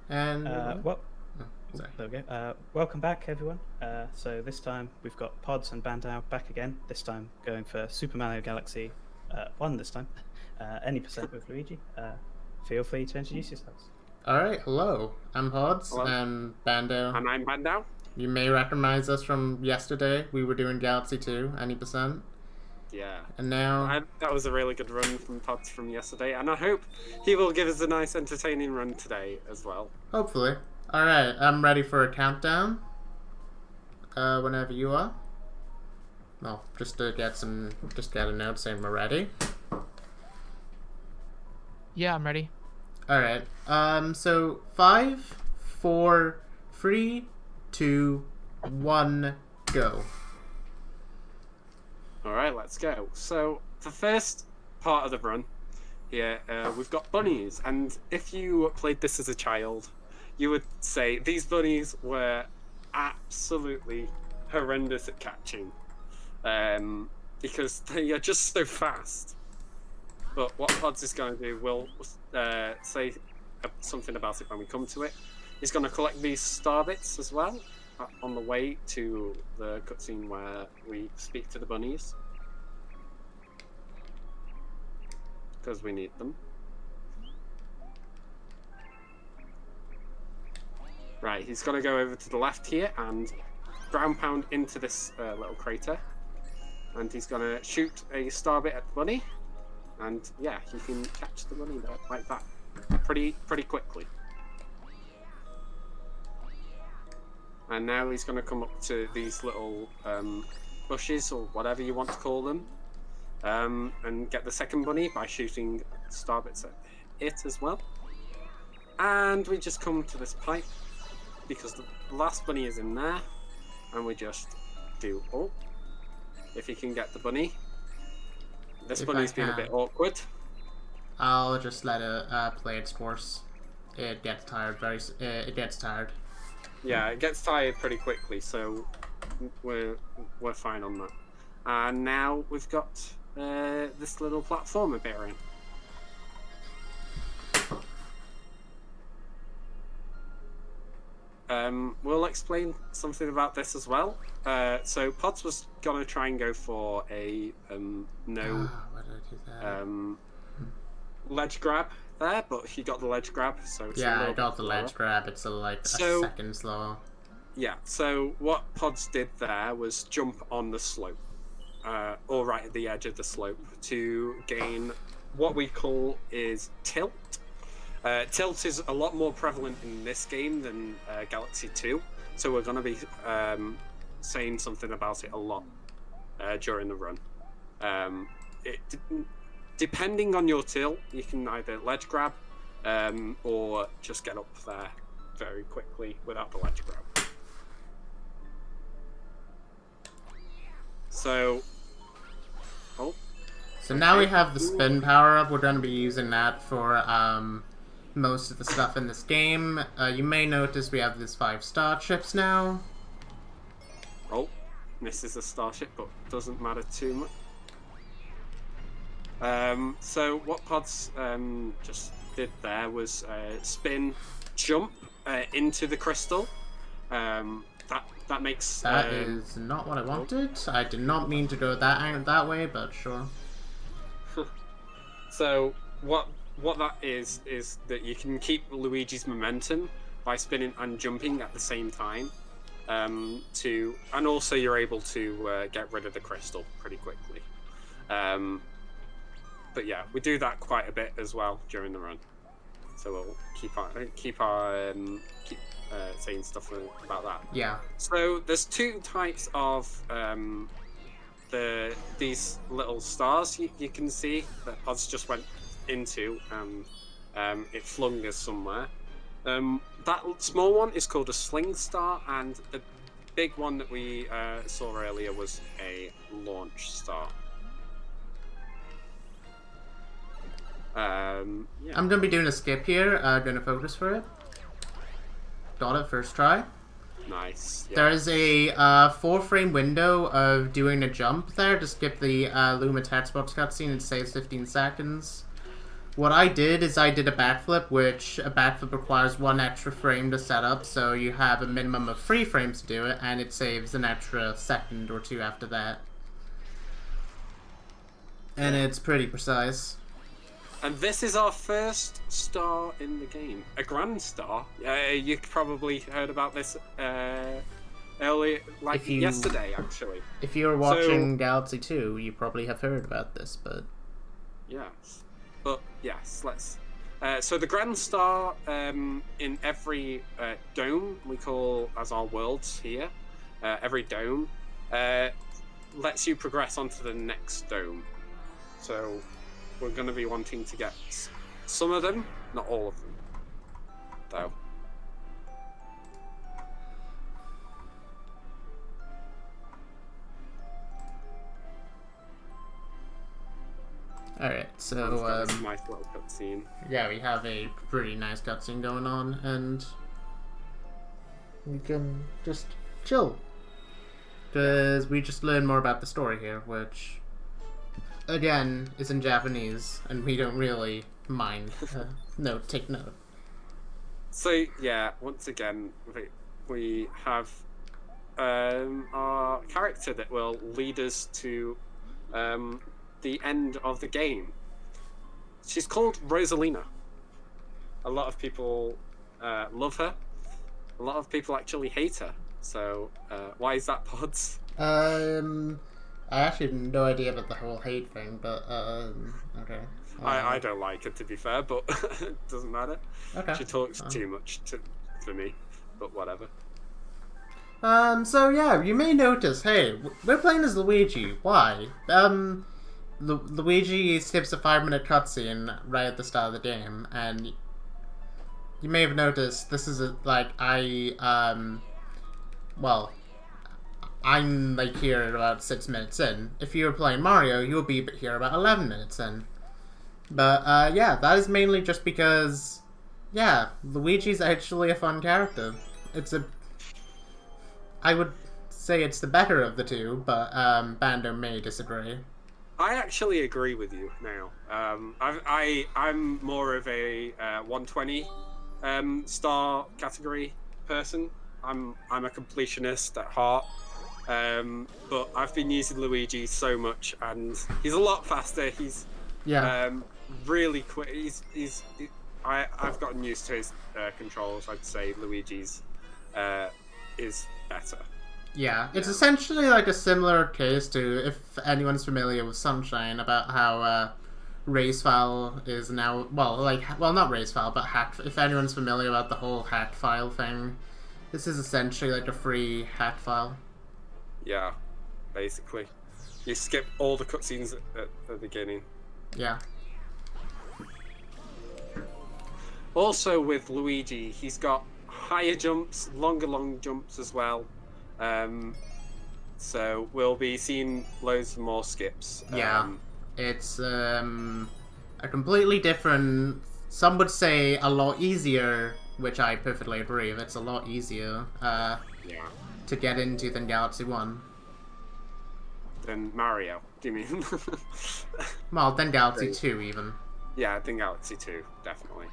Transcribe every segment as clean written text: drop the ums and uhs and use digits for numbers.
And Well, oh, sorry. there we go. Welcome back, everyone. So this time we've got Podz and Bandau back again. This time going for Super Mario Galaxy 1 this time. Any percent with Luigi. Feel free to introduce yourselves. All right, hello. I'm Podz Hello. and Bando. And I'm Bandau. You may recognize us from yesterday. We were doing Galaxy 2, any percent. Yeah. And now That was a really good run from Podz from yesterday, and I hope he will give us a nice, entertaining run today as well. hopefully. All right, I'm ready for a countdown. Whenever you are. Well, just to get a note saying we're ready. Yeah, I'm ready. All right. So 5, 4, 3, 2, 1, go. Alright, let's go. So, the first part of the run here, we've got bunnies, and if you played this as a child, you would say these bunnies were absolutely horrendous at catching, because they are just so fast. But what Podz is going to do, we'll say something about it when we come to it. He's going to collect these star bits as well on the way to the cutscene where we speak to the bunnies. Because we need them. Right, he's going to go over to the left here and ground pound into this little crater. And he's going to shoot a star bit at the bunny. And yeah, he can catch the bunny there, like that, pretty quickly. And now he's going to come up to these little bushes, or whatever you want to call them, and get the second bunny by shooting star bits at it as well. And we just come to this pipe, because the last bunny is in there, and we just do, oh, if he can get the bunny. This bunny's been a bit awkward. I'll just let it play its course. It gets tired it gets tired. Yeah, it gets tired pretty quickly, so we're fine on that. And now we've got this little platformer bit in. We'll explain something about this as well. So Podz was gonna try and go for a no Why did I do that? ledge grab there, but he got the ledge grab, so it's Yeah, I got the ledge grab. It's a second slower. Yeah, so what Podz did there was jump on the slope, or right at the edge of the slope, to gain what we call is tilt. Tilt is a lot more prevalent in this game than Galaxy 2, so we're going to be saying something about it a lot during the run. Depending on your tilt, you can either ledge grab or just get up there very quickly without the ledge grab. So, So now we have the spin power up. We're going to be using that for most of the stuff in this game. You may notice we have these 5 starships now. Oh, this is a starship, but doesn't matter too much. So what Podz just did there was spin, jump into the crystal. That makes That is not what I wanted. I did not mean to go that way, but sure. So what that is that you can keep Luigi's momentum by spinning and jumping at the same time. And also you're able to get rid of the crystal pretty quickly. But yeah, we do that quite a bit as well during the run. So we'll keep saying stuff about that. Yeah. So there's 2 types of these little stars you can see that Podz just went into, and it flung us somewhere. That small one is called a sling star, and the big one that we saw earlier was a launch star. Yeah. I'm going to be doing a skip here. Going to focus for it. Got it, first try. Nice. Yeah. There's a 4-frame window of doing a jump there to skip the Luma Textbox cutscene. It saves 15 seconds. What I did is I did a backflip, which a backflip requires 1 extra frame to set up, so you have a minimum of 3 frames to do it, and it saves an extra second or 2 after that. And it's pretty precise. And this is our first star in the game. A grand star. You probably heard about this early, like yesterday, actually. If you were watching Galaxy 2, you probably have heard about this, but... Yes. But, yes, let's... so the grand star in every dome, we call as our worlds here, every dome, lets you progress onto the next dome. So we're going to be wanting to get some of them, not all of them, though. Alright, so, this nice little cutscene. yeah, we have a pretty nice cutscene going on, and we can just chill. Because we just learn more about the story here, which, again, is in Japanese, and we don't really mind. Take note. So, yeah, once again, we have our character that will lead us to the end of the game. She's called Rosalina. A lot of people love her. A lot of people actually hate her. So, why is that, Podz? I actually have no idea about the whole hate thing, but, okay. I don't like her, to be fair, but it doesn't matter. Okay. She talks too much for me, but whatever. So yeah, you may notice, hey, we're playing as Luigi. Why? Luigi skips a 5-minute cutscene right at the start of the game, and you may have noticed this is I'm like here at about 6 minutes in. If you were playing Mario, you'll be here about 11 minutes in. But yeah, that is mainly just because, yeah, Luigi's actually a fun character. I would say it's the better of the two, but Bando may disagree. I actually agree with you now. I'm more of a 120 star category person. I'm a completionist at heart, but I've been using Luigi so much, and he's a lot faster. He's really quick. I've gotten used to his controls. I'd say Luigi's is better. Yeah, it's essentially like a similar case to, if anyone's familiar with Sunshine, about how Racefile is now, not Racefile, but hacked. If anyone's familiar about the whole hacked file thing, this is essentially like a free hacked file. Yeah, basically. You skip all the cutscenes at the beginning. Yeah. Also with Luigi, he's got higher jumps, longer jumps as well. So we'll be seeing loads more skips. Yeah, it's a completely different, some would say a lot easier, which I perfectly agree with. It's a lot easier to get into than Galaxy 1. Than Mario, do you mean? Well, than Galaxy 2 even. Yeah, than Galaxy 2, definitely.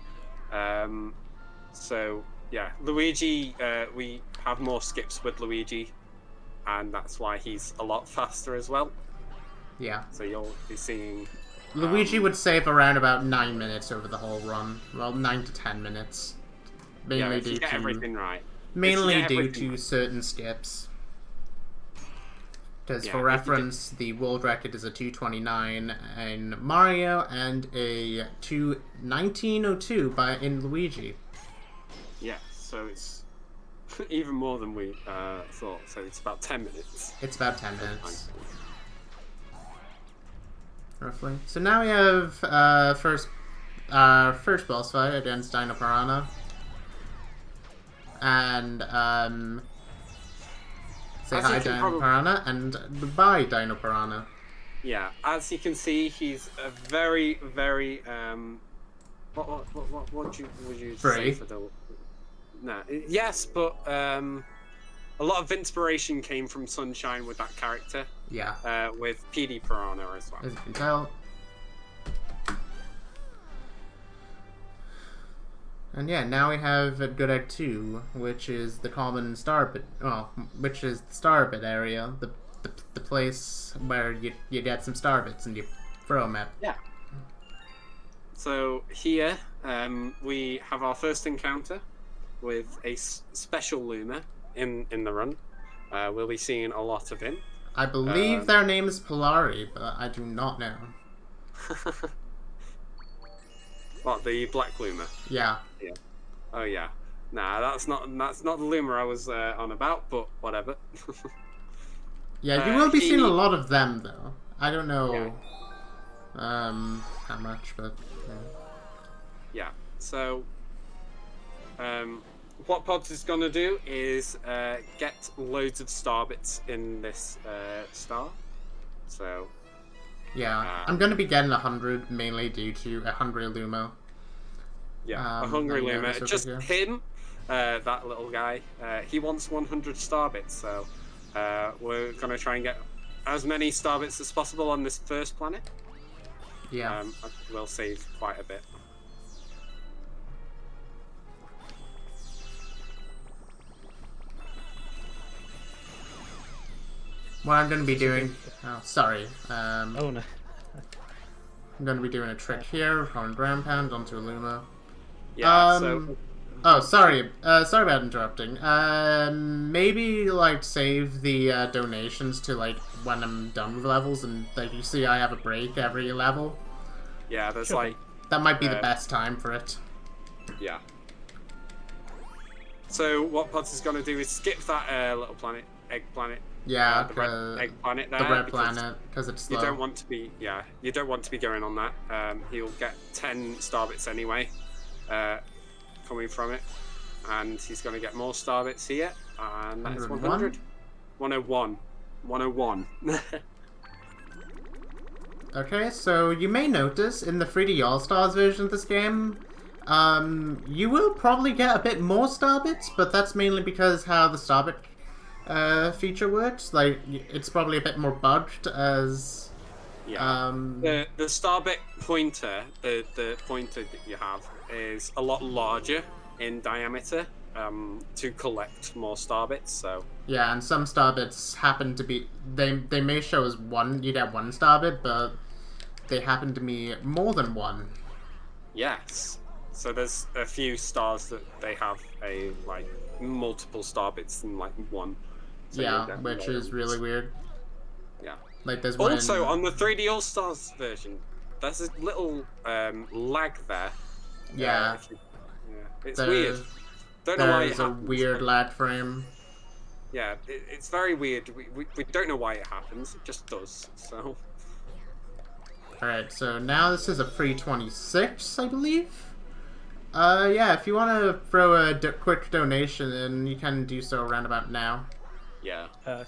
So yeah, Luigi, we have more skips with Luigi, and that's why he's a lot faster as well. Yeah. So you'll be seeing... Luigi would save around about 9 minutes over the whole run. Well, 9 to 10 minutes. Mainly if you get everything right. Mainly due to certain skips. Because for reference, the world record is a 2:29 in Mario and a 19:02 in Luigi. Yeah, so it's even more than we thought. So it's about 10 minutes. It's about 10 minutes. Roughly. So now we have first boss fight against Dino Piranha. And say hi Dino Piranha and goodbye Dino Piranha. Yeah, as you can see, he's a very, very what would you say for the... No, yes, but a lot of inspiration came from Sunshine with that character. Yeah. With PD Piranha as well. As you can tell. And yeah, now we have a good egg 2, which is the common starbit. Well, which is the starbit area, the place where you get some starbits and you throw them at. Yeah. So here we have our first encounter with a special loomer in the run. We'll be seeing a lot of him. I believe their name is Polari, but I do not know. What, the black loomer? Yeah. Yeah. Oh yeah. Nah, that's not the loomer I was on about, but whatever. Yeah, you will be seeing a lot of them though. I don't know how much, but yeah. Yeah. So what Podz is gonna do is get loads of starbits in this star. So yeah, I'm gonna be getting 100 mainly due to a hungry Luma. Yeah, a hungry Luma. Just him, that little guy. He wants 100 starbits, so we're gonna try and get as many starbits as possible on this first planet. Yeah. We'll save quite a bit. What I'm gonna be doing. Oh, sorry. Oh no. I'm gonna be doing a trick here on ground pound onto a Luma. Yeah. So. Oh, sorry. Sorry about interrupting. Maybe like save the donations to like when I'm done with levels, and like you see, I have a break every level. Yeah, there's Sure. like. That might be the best time for it. Yeah. So what Podz is going to do is skip that little planet, egg planet. Yeah, the red egg planet there. the red because planet, because it's slow. You don't want to be, you don't want to be going on that. He'll get 10 starbits anyway, coming from it, and he's going to get more starbits here, and that's 100. 101. 101. Okay, so you may notice in the 3D All-Stars version of this game, you will probably get a bit more starbits, but that's mainly because how the starbit feature works. Like, it's probably a bit more bugged as... Yeah. The starbit pointer, the pointer that you have, is a lot larger in diameter to collect more starbits, so... Yeah, and some starbits happen to be... They may show as one, you get one starbit, but they happen to be more than one. Yes. So there's a few stars that they have like multiple starbits than like one. So yeah, which is really weird. Yeah. Like there's one also on the 3D All Stars version, there's a little lag there. Yeah. It's weird. Don't know why it happens. There's a weird lag frame. Yeah, it's very weird. We don't know why it happens. It just does. So. Alright, so now this is a 326, I believe. Yeah, if you want to throw a quick donation in, you can do so around about now. Yeah.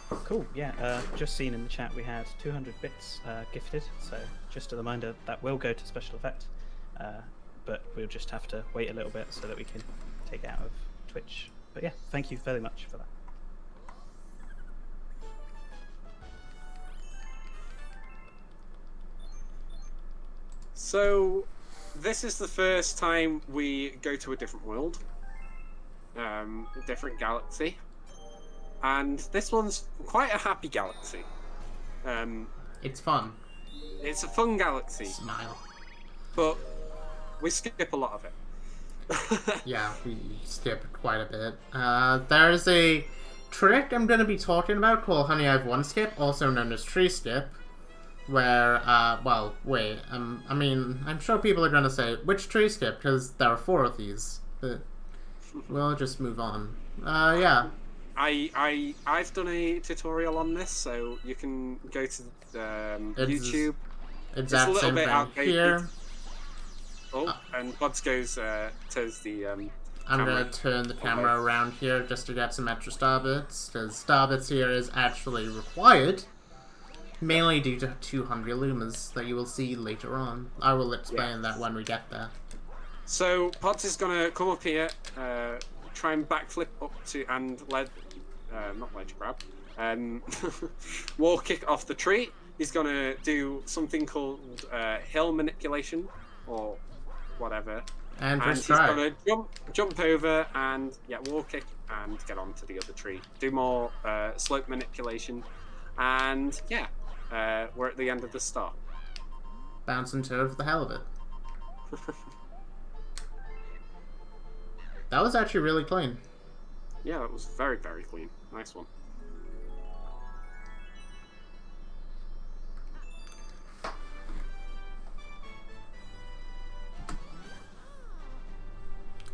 Cool. Yeah. Just seen in the chat we had 200 bits gifted. So just a reminder that will go to SpecialEffect, but we'll just have to wait a little bit so that we can take it out of Twitch. But yeah, thank you very much for that. So, this is the first time we go to a different world, a different galaxy, and this one's quite a happy galaxy. It's fun. It's a fun galaxy. Smile. But we skip a lot of it. Yeah, we skip quite a bit. There's a trick I'm going to be talking about called Honey I've One Skip, also known as Tree Skip. Where, well, wait, I mean, I'm sure people are gonna say, which tree skip, because there are 4 of these, but we'll just move on. Yeah. I've done a tutorial on this, so you can go to YouTube. It's a little bit outdated. Here. Oh, and Podz goes, turns the, I'm camera gonna turn the camera around here just to get some extra starbits, because starbits here is actually required. Mainly due to 200 Lumas that you will see later on. I will explain that when we get there. So Podz is gonna come up here, try and backflip up to and not ledge grab, wall kick off the tree. He's gonna do something called hill manipulation or whatever. And And first he's try. got to jump over and wall kick and get onto the other tree. Do more slope manipulation, and we're at the end of the star. Bounce into it for the hell of it. That was actually really clean. Yeah, that was very, very clean. Nice one.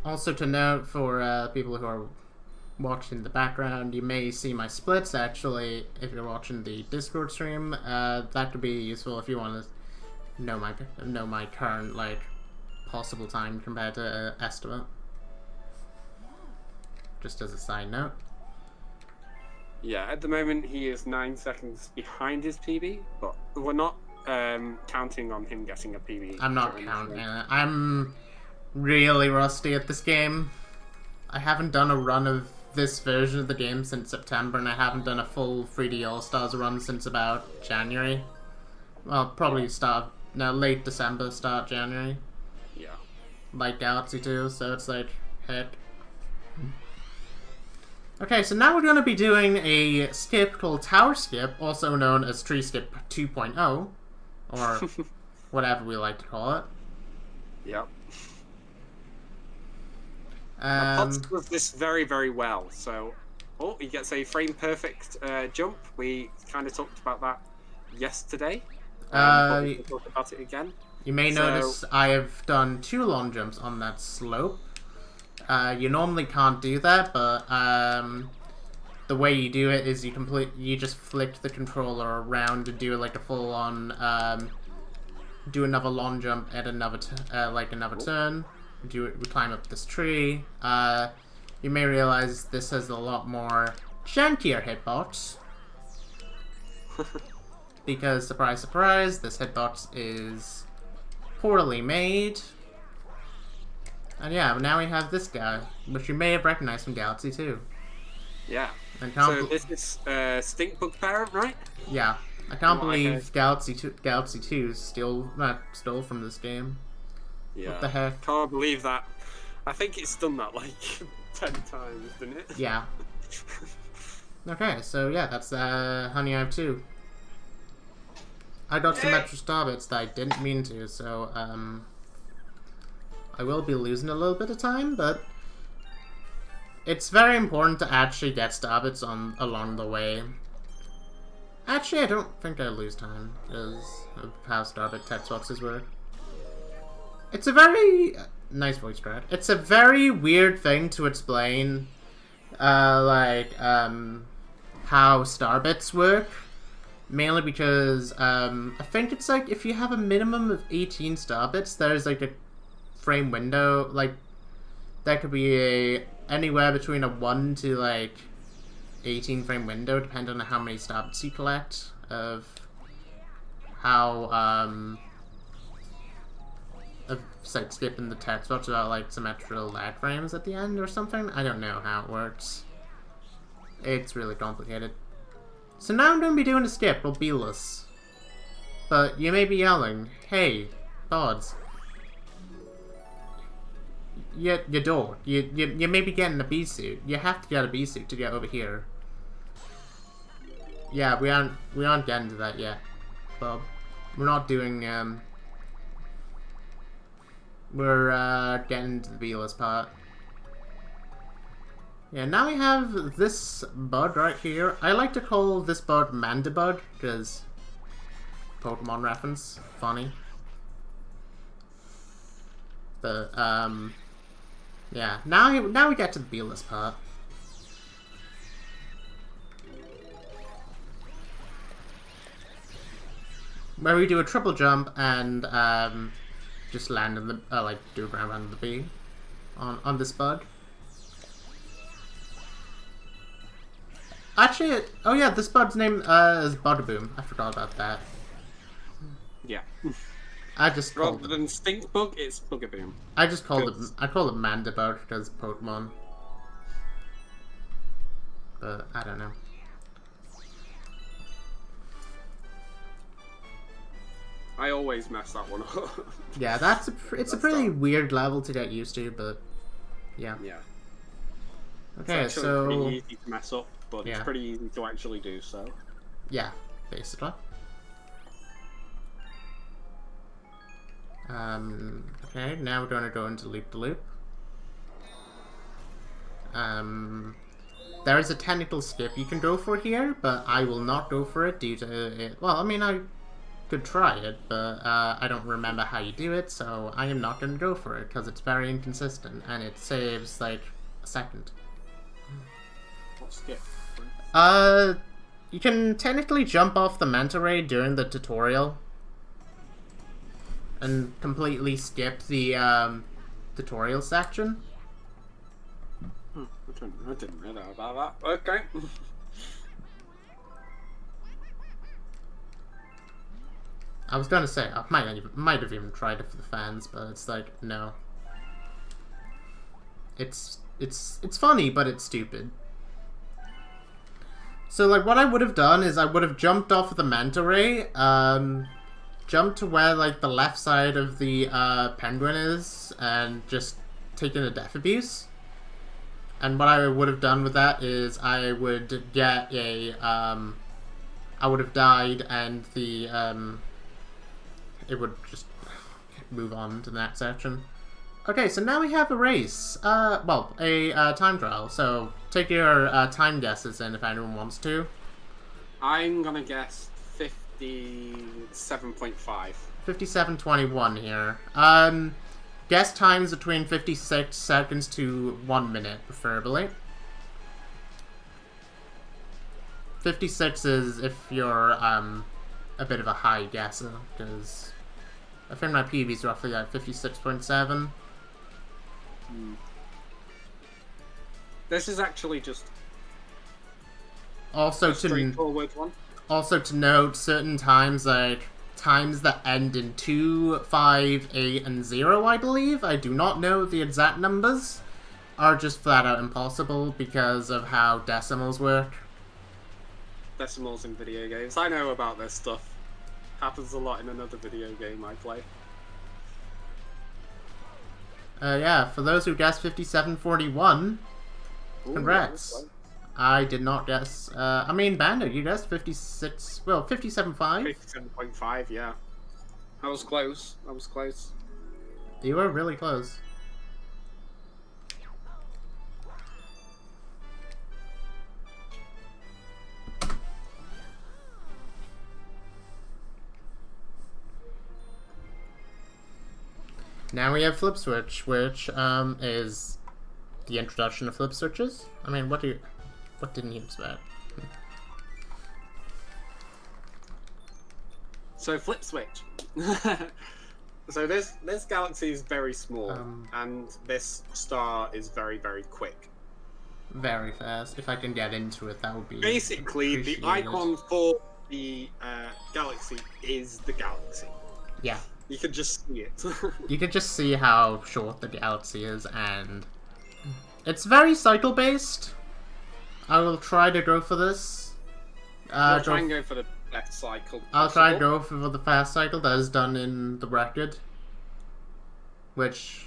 Also to note for people who are watching in the background, you may see my splits actually if you're watching the Discord stream. That could be useful if you want to know my current like possible time compared to estimate. Just as a side note. Yeah, at the moment he is 9 seconds behind his PB, but we're not counting on him getting a PB. I'm not counting it. I'm really rusty at this game. I haven't done a run of this version of the game since September, and I haven't done a full 3D All-Stars run since about January. Well, probably late December, start January. Yeah. Like Galaxy 2, so it's like, heck. Okay, so now we're going to be doing a skip called Tower Skip, also known as Tree Skip 2.0, or whatever we like to call it. Yep. Podz does this very, very well. So, he gets a frame perfect jump. We kind of talked about that yesterday. But we can talk about it again. You may notice I have done 2 long jumps on that slope. You normally can't do that, but the way you do it is you just flick the controller around and do like a full-on do another long jump at another turn. We climb up this tree. You may realize this has a lot more jankier hitbox. Because, surprise, surprise, this hitbox is poorly made. And yeah, now we have this guy, which you may have recognized from Galaxy 2. Yeah. And So this is Stinkbug Parent, right? Yeah. I can't believe Galaxy 2 stole from this game. Yeah. What the heck? Can't believe that. I think it's done that like 10 times, didn't it? Yeah. Okay, so yeah, that's Honey Hive 2. I got some extra star bits that I didn't mean to, so I will be losing a little bit of time, but it's very important to actually get star bits along the way. Actually, I don't think I lose time because of how star bit text boxes work. It's a very nice voice crack. It's a very weird thing to explain, how star bits work. Mainly because I think it's like if you have a minimum of 18 star bits, there's like a frame window. Like that could be anywhere between a 1 to like 18 frame window, depending on how many star bits you collect. Of how it's like skipping the text box about like some extra lag frames at the end or something. I don't know how it works. It's really complicated. So now I'm going to be doing a skip called B-less. But you may be yelling, hey, Podz. You don't. You may be getting a B-suit. You have to get a B-suit to get over here. Yeah, we aren't getting to that yet, Bob. We're not doing, we're getting to the B-less part. Yeah, now we have this bud right here. I like to call this bud Mandibud, because Pokemon reference. Funny. But, yeah. Now we get to the B-less part. Where we do a triple jump and, just land in the, do a ground round of the B on this bud. Actually, oh yeah, this bud's name is Budaboom. I forgot about that. Yeah. I just rather than Stinkbug, it's Bugaboom. I just called it. I called it Mandibug because Pokemon. But I don't know. I always mess that one up. Yeah, it's a pretty weird level to get used to, but yeah. Yeah. Okay, it's so pretty easy to mess up, but yeah. it's pretty easy to actually do so. Yeah, basically. Okay, now we're going to go into loop-to-loop. There is a technical skip you can go for here, but I will not go for it due to it. Well, I mean, I could try it, but I don't remember how you do it, so I am not going to go for it because it's very inconsistent and it saves like a second. What skip? You can technically jump off the manta ray during the tutorial and completely skip the tutorial section. I didn't know about that. Okay. I was gonna say I might have even tried it for the fans, but it's like no. It's funny, but it's stupid. So like what I would have done is I would have jumped off of the manta ray, jumped to where like the left side of the penguin is, and just taken a death abuse. And what I would have done with that is I would get a I would have died, and the it would just move on to the next section. Okay, so now we have a race. Well, a time trial. So take your time guesses in if anyone wants to. I'm gonna guess 57.5. 57:21 here. Guess times between 56 seconds to 1 minute, preferably. 56 is if you're a bit of a high guesser, because I think my PB is roughly like 56.7. This is actually just Also a straightforward one. Also to note, certain times, like times that end in 2, 5, 8, and 0, I believe, I do not know the exact numbers, are just flat out impossible because of how decimals work. Decimals in video games. I know about this stuff. Happens a lot in another video game I play. Yeah, for those who guessed 57:41, congrats. I did not guess. I mean, Bando, you guessed 56. Well, 57.5. 57.5, yeah. I was close. You were really close. Now we have flip switch, which is the introduction of flip switches. I mean, what didn't you expect? So flip switch. So this galaxy is very small, and this star is very, very quick. Very fast. If I can get into it, that would be basically the icon for the galaxy is the galaxy. Yeah. You can just see it. You can just see how short the galaxy is, and it's very cycle based. I will try to go for this. I'll try and go for the best cycle possible. I'll try and go for the fast cycle that is done in the record. Which,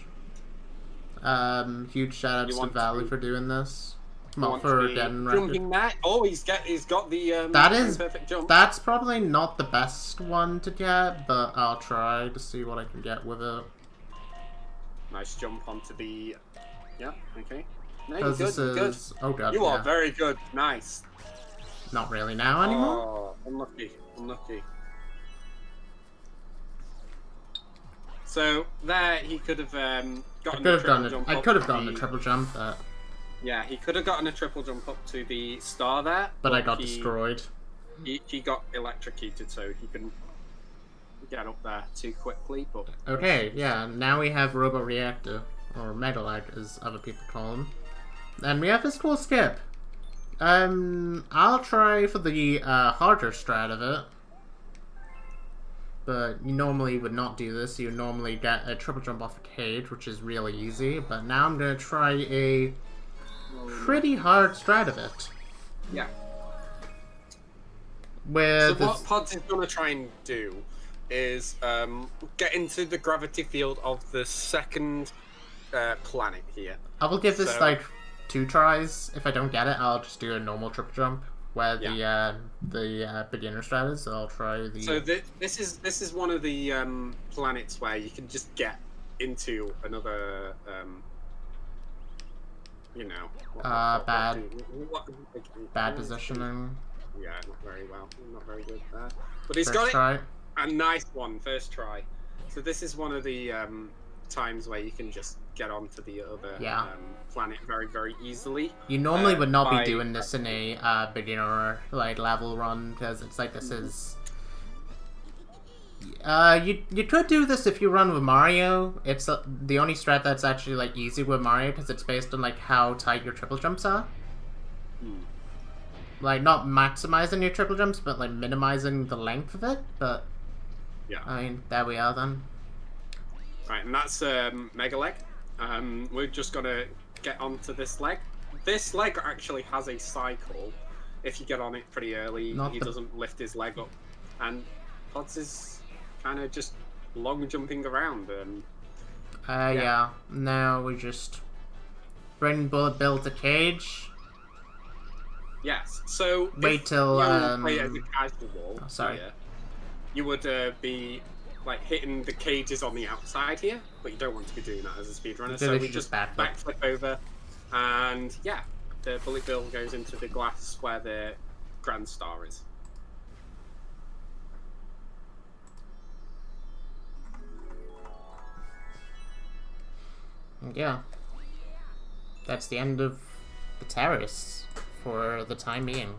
huge shout outs to Valley for doing this. Well, for getting record. Jumping that. Oh, he's got the perfect jump. That's probably not the best one to get, but I'll try to see what I can get with it. Nice jump onto the. Yeah. Okay. No, you're good. Good. Oh god. You are very good. Nice. Not really now anymore. Oh, unlucky. So there, he could have gotten a triple jump. I could have gotten a triple jump, but yeah, he could have gotten a triple jump up to the star there. But I got destroyed. He got electrocuted, so he couldn't get up there too quickly. But okay, yeah. Now we have Robo Reactor, or Megalag, as other people call him. And we have this cool skip. I'll try for the harder strat of it. But you normally would not do this. You would normally get a triple jump off a cage, which is really easy. But now I'm going to try a pretty hard strat of it. Yeah. So what Podz is going to try and do is get into the gravity field of the second planet here. I will give this So- like 2 tries. If I don't get it, I'll just do a normal triple jump where the beginner strat is. So I'll try the. So this is one of the planets where you can just get into another, you know, bad positioning. Yeah, not very well, not very good there. But he's First got it. try. A nice one, first try. So this is one of the times where you can just get onto the other planet very, very easily. You normally would not by- be doing this in a beginner like level run because it's like this is. You could do this if you run with Mario. It's the only strat that's actually like easy with Mario because it's based on like how tight your triple jumps are. Like not maximizing your triple jumps, but like minimizing the length of it. But Yeah. I mean, there we are then. Right, and that's Mega Leg. We're just gonna get onto this leg. This leg actually has a cycle. If you get on it pretty early, he doesn't lift his leg up, and Podz is kind of just long jumping around. Yeah. Now we just bring Bullet Bill to cage. Yes. So Wait if till, you play it as a casual sorry. player, you would be like hitting the cages on the outside here, but you don't want to be doing that as a speedrunner. So we just backflip over, and yeah, the Bullet Bill goes into the glass where the Grand Star is. Yeah. That's the end of the terrace for the time being.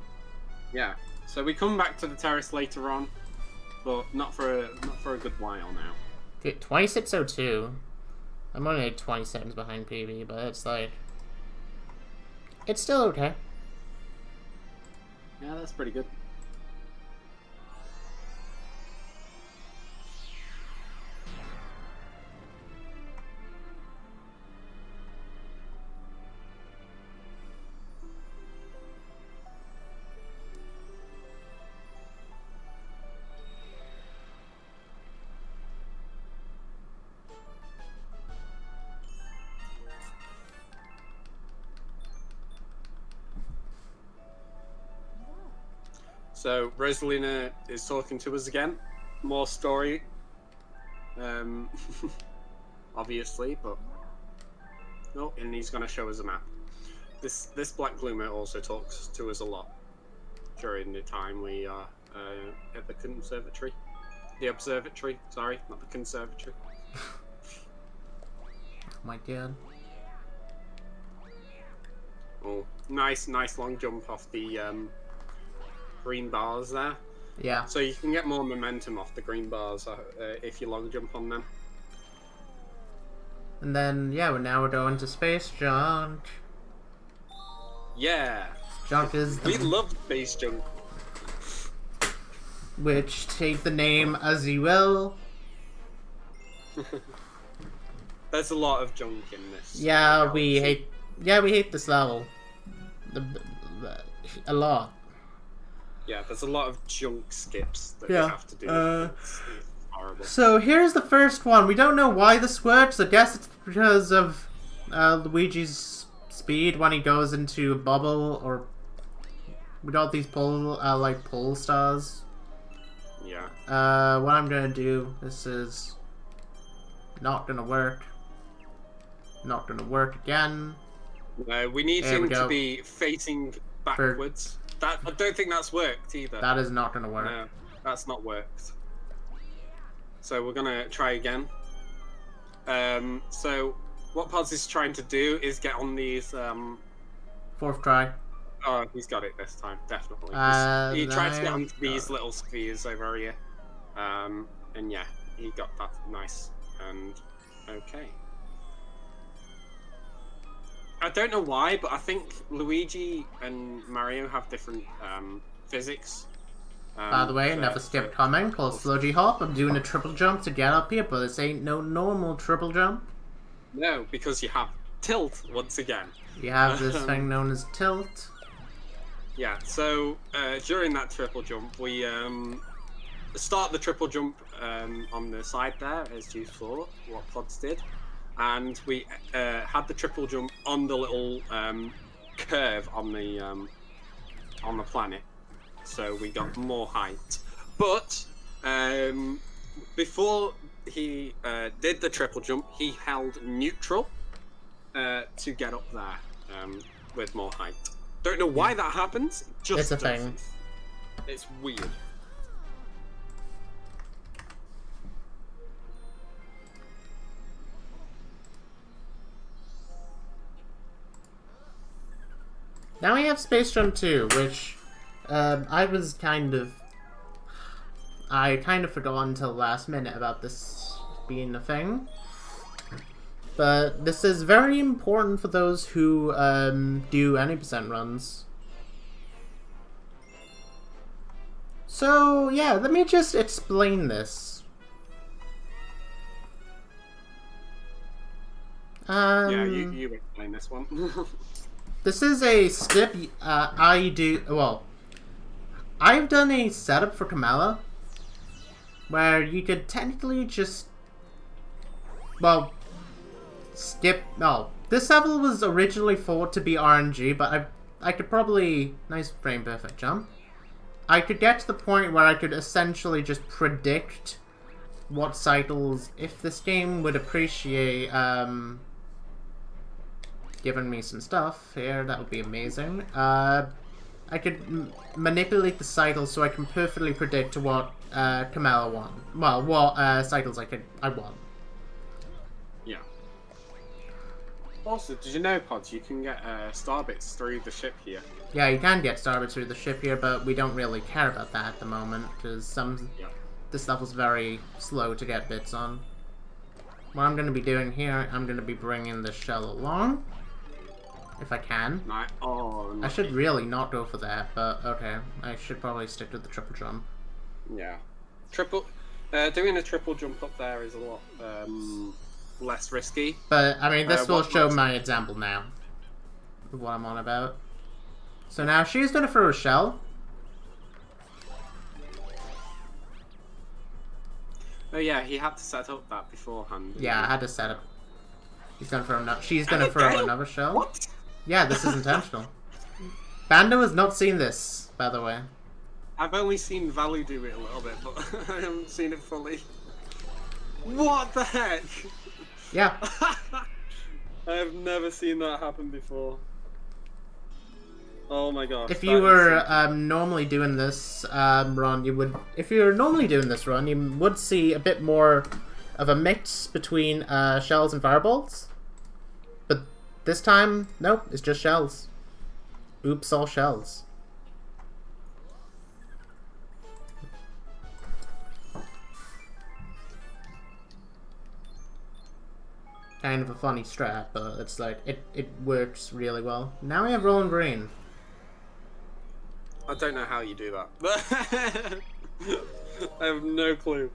Yeah. So we come back to the terrace later on, but not for a good while now. 2602. I'm only like 20 seconds behind PB, but it's like it's still okay. Yeah, that's pretty good. So Rosalina is talking to us again. More story, obviously, but oh, and he's going to show us a map. This Black Bloomer also talks to us a lot during the time we are at the conservatory, the observatory. Sorry, not the conservatory. My God. Oh, nice long jump off the green bars there. Yeah. So you can get more momentum off the green bars if you long jump on them. And then yeah, we're going to space junk. Yeah. Junk is We love space junk. which take the name as you will. There's a lot of junk in this. Yeah, we hate this level. A lot. Yeah, there's a lot of junk skips that Yeah, we have to do. It's horrible. So here's the first one. We don't know why this works. I guess it's because of Luigi's speed when he goes into a bubble, or we got these pull stars. Yeah. What I'm gonna do, this is not gonna work. Not gonna work again. We need There we him to go. be facing backwards. I don't think that's worked either. That is not gonna work. No, that's not worked. So we're gonna try again. So what Podz is trying to do is get on these. Fourth try. Oh, he's got it this time, definitely. He tried to get there onto these go. little spheres over here, and yeah, he got that nice and okay. I don't know why, but I think Luigi and Mario have different physics. By the way, another skip coming called Sludgy Hop. I'm doing a triple jump to get up here, but this ain't no normal triple jump. No, because you have tilt once again. You have this thing known as tilt. Yeah, so during that triple jump, we start the triple jump on the side there, as you saw what Podz did, and we had the triple jump on the little curve on the planet, so we got more height. But before he did the triple jump, he held neutral to get up there with more height. Don't know why that happens. Just It's a thing. It's weird. Now we have Space Run 2, which I kind of forgot until the last minute about this being a thing. But this is very important for those who do any percent runs. So yeah, let me just explain this. Yeah, you explain this one. This is a skip I've done a setup for Kamala where you could technically just, skip. No, this level was originally thought to be RNG, but I could probably, nice frame perfect jump. I could get to the point where I could essentially just predict what cycles, if this game would appreciate giving me some stuff here, that would be amazing. I could manipulate the cycles so I can perfectly predict what Kamala won. Well, what cycles I want. Yeah. Also, did you know, Podz, you can get star bits through the ship here? Yeah, you can get starbits through the ship here, but we don't really care about that at the moment, because this level's very slow to get bits on. What I'm going to be doing here, I'm going to be bringing the shell along. If I can. I should really not go for that, but okay. I should probably stick to the triple jump. Yeah. Doing a triple jump up there is a lot less risky. But, I mean, this will show my example now of what I'm on about. So now she's going to throw a shell. Oh yeah, he had to set up that beforehand. Yeah, I had to set up. She's going to throw another shell. What? Yeah, this is intentional. Bando has not seen this, by the way. I've only seen Valley do it a little bit, but I haven't seen it fully. What the heck? Yeah. I've never seen that happen before. Oh my god. If you were normally doing this run, you would. If you were normally doing this run, you would see a bit more of a mix between shells and fireballs. But this time, nope, it's just shells. Oops, all shells. Kind of a funny strat, but it's like it works really well. Now we have Rolling Green. I don't know how you do that. I have no clue.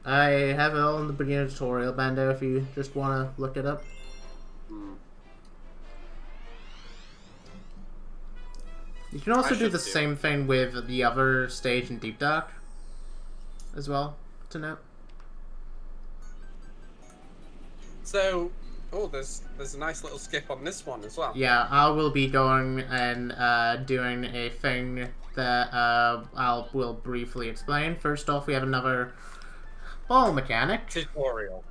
I have it all in the beginner tutorial, Bando, if you just want to look it up. You can also do the same thing with the other stage in Deep Dark as well, to note. So, there's a nice little skip on this one as well. Yeah, I will be going and doing a thing that will briefly explain. First off, we have another ball mechanic tutorial,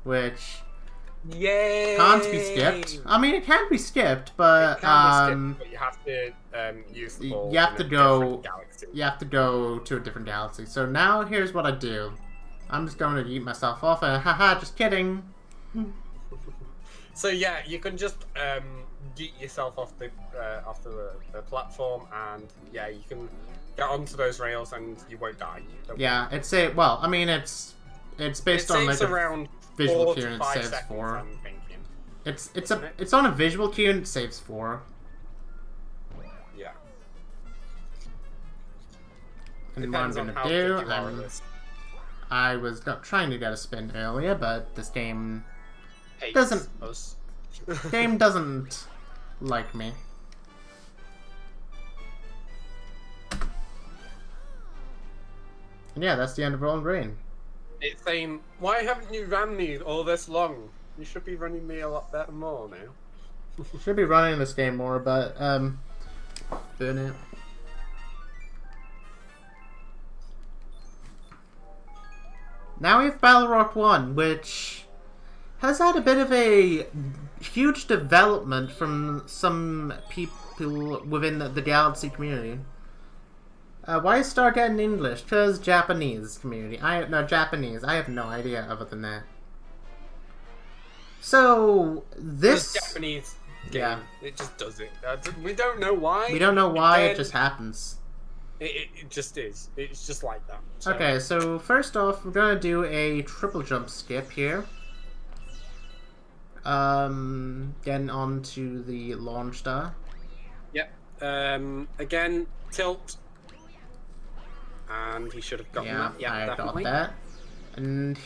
which can't be skipped. I mean, it can be skipped, but it can be skipped, but you have to use the ball. You have to go to a different galaxy. So now here's what I do. I'm just going to eat myself off, and haha, just kidding. So yeah, you can just yeet yourself off the platform, and yeah, you can get onto those rails, and you won't die. Yeah, it's based on like around visual 4 queue to and it 5 saves seconds, 4. I'm thinking. It's on a visual queue and it saves 4. Yeah. And what I'm gonna do, I was trying to get a spin earlier, but this game doesn't like me. And yeah, that's the end of Rolling Rain. It's saying, why haven't you ran me all this long? You should be running me a lot better more now. Should be running this game more, but burn it. Now we have Battle Rock 1, which has had a bit of a huge development from some people within the Galaxy community. Why is Stargate in English? Because Japanese community. Japanese. I have no idea other than that. So, this... Japanese game. Yeah. It just does it. We don't know why. We don't know why, it just happens. It just is. It's just like that. So. Okay, so first off, we're gonna do a triple jump skip here. Getting onto the launch star. Yep. Again, tilt. And he should have gotten that. Yeah, I definitely. got that. And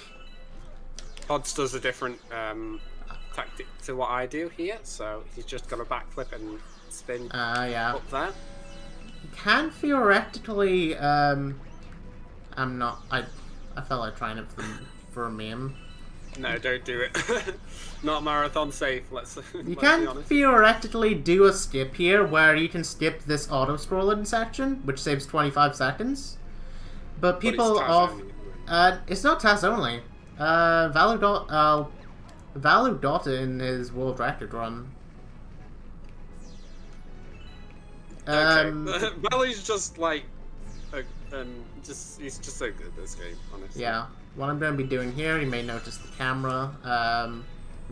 Podz does a different tactic to what I do here, so he's just got a backflip and spin yeah. up there. You can theoretically, I felt like trying it for a meme. No, don't do it. Not marathon safe, let's You be can honest. theoretically do a skip here where you can skip this auto-scrolling section, which saves 25 seconds. But people it's not TAS only. Valu got it in his world record run. Okay. Valu's just like, he's just so good at this game, honestly. Yeah. What I'm going to be doing here, you may notice the camera. I'm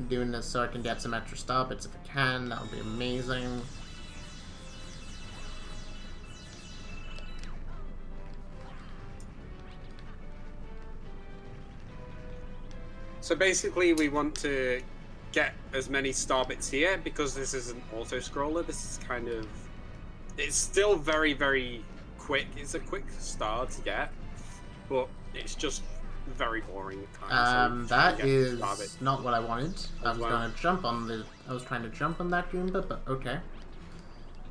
doing this so I can get some extra star bits if I can. That would be amazing. So basically, we want to get as many star bits here because this is an auto scroller. This is kind of, it's still very, very quick. It's a quick star to get, but it's just very boring at times. That is not what I wanted. I was trying to jump on that Goomba, but okay.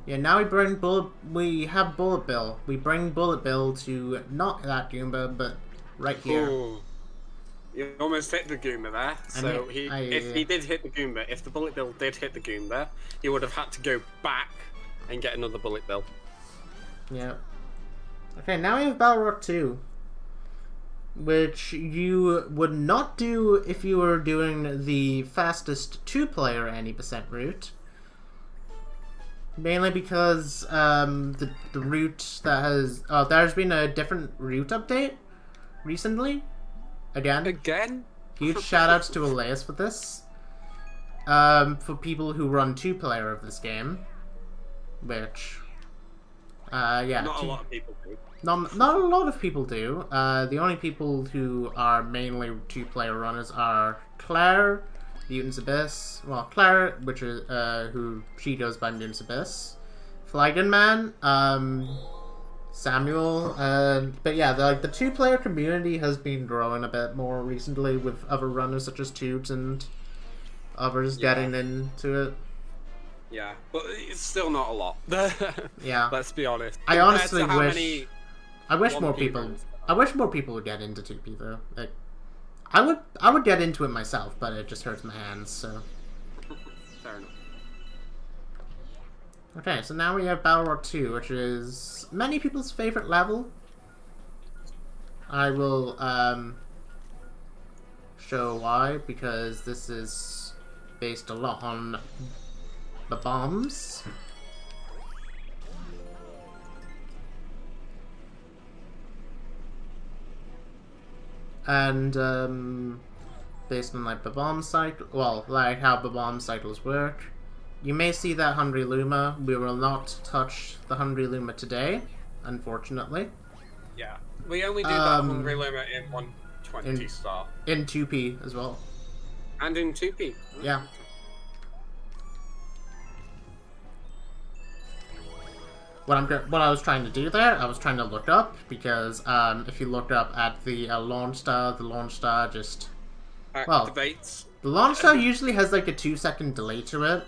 Yeah, now we have Bullet Bill. We bring Bullet Bill to not that Goomba, but right here. Ooh. You almost hit the Goomba there. So if he did hit the Goomba, if the Bullet Bill did hit the Goomba, he would have had to go back and get another Bullet Bill. Yeah. Okay, now we have Battle Rock 2. Which you would not do if you were doing the fastest 2-player any percent route. Mainly because the route that has... Oh, there's been a different route update recently. Again? Huge shoutouts to Elias for this. For people who run 2-player of this game. Which... yeah. Not a lot of people do. Not a lot of people do. The only people who are mainly 2-player runners are Claire, Mutant's Abyss. Well, Claire, which is who she goes by Mutant's Abyss. Flagon Man, Samuel, but yeah, the 2-player community has been growing a bit more recently with other runners such as Tubes and others getting into it. Yeah, but it's still not a lot. Yeah. Let's be honest. I honestly wish more people would get into 2P though. Like, I would get into it myself, but it just hurts my hands, so. Fair enough. Okay, so now we have Battle Rock 2, which is many people's favorite level. I will show why, because this is based a lot on the bombs. And based on like the bomb cycle, well, like how the bomb cycles work. You may see that Hungry Luma. We will not touch the Hungry Luma today, unfortunately. Yeah, we only do that Hungry Luma in 120 star. In 2P as well. And in 2P. Yeah. What I was trying to do there, I was trying to look up, because if you look up at the launch star just... activates. The launch star usually has like a 2-second delay to it,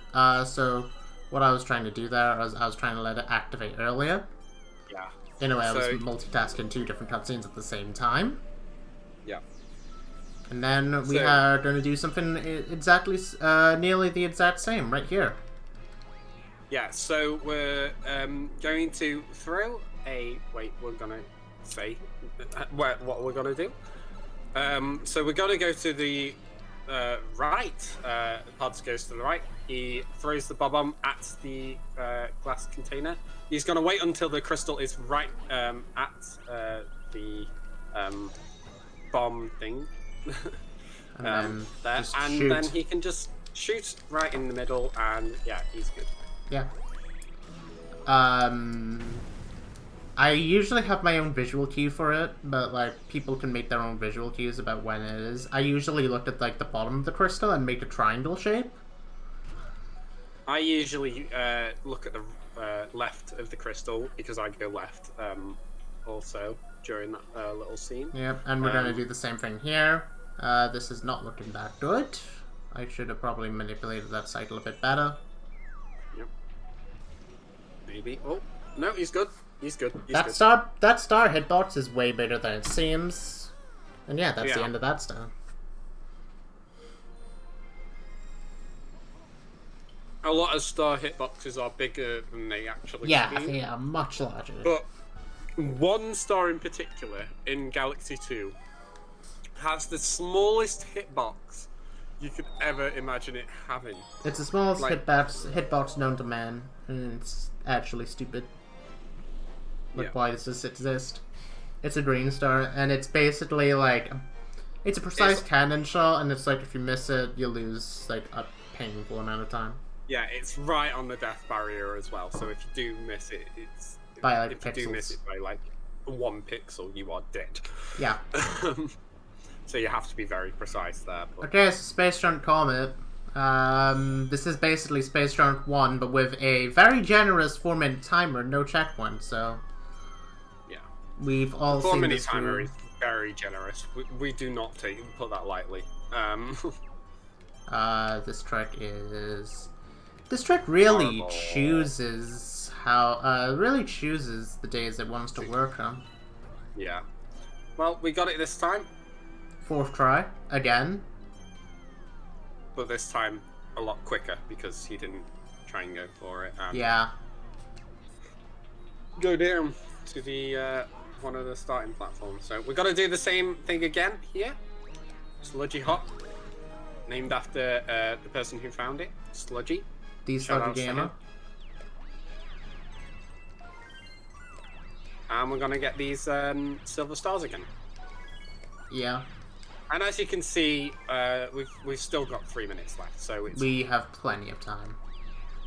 so what I was trying to do there was I was trying to let it activate earlier. Yeah. In a way, I was multitasking 2 different cutscenes at the same time. Yeah. And then we are going to do something exactly, nearly the exact same right here. Yeah, so we're going to throw a... Wait, we're going to say what we're going to do. So we're going to go to the right. Podz goes to the right. He throws the bomb at the glass container. He's going to wait until the crystal is right at the bomb thing. And there. And then he can just shoot right in the middle, and yeah, he's good. Yeah. I usually have my own visual cue for it, but like people can make their own visual cues about when it is. I usually look at like the bottom of the crystal and make a triangle shape. I usually look at the left of the crystal because I go left also during that little scene. Yep, and we're going to do the same thing here. This is not looking that good. I should have probably manipulated that cycle a bit better. Yep. Maybe. Oh, no, he's good. He's good. That star hitbox is way bigger than it seems. And yeah, that's the end of that star. A lot of star hitboxes are bigger than they actually seem. Yeah, they are much larger. But one star in particular in Galaxy 2 has the smallest hitbox you could ever imagine it having. It's the smallest hitbox known to man, and it's actually stupid. Like, why does this exist? It's a green star, and it's basically like... It's a precise cannon shot, and it's like if you miss it, you lose like a painful amount of time. Yeah, it's right on the death barrier as well, so if you do miss it, it's... By like if pixels. you do miss it by like 1 pixel, you are dead. Yeah. So you have to be very precise there. But... Okay, so Space Junk Comet. This is basically Space Junk 1, but with a very generous 4-minute timer, no checkpoint, so... Yeah. We've all seen this 4-minute timer is very generous. We do not put that lightly. This track is... This track really chooses how... really chooses the days it wants to work on. Yeah. Well, we got it this time. 4th try, again. But this time a lot quicker because he didn't try and go for it. Yeah. Go down to the one of the starting platforms. So we've got to do the same thing again here. Sludgy Hop, named after the person who found it, Sludgy. The Sludgy Gamer. And we're gonna get these silver stars again. Yeah. And as you can see, we've still got 3 minutes left, so we have plenty of time.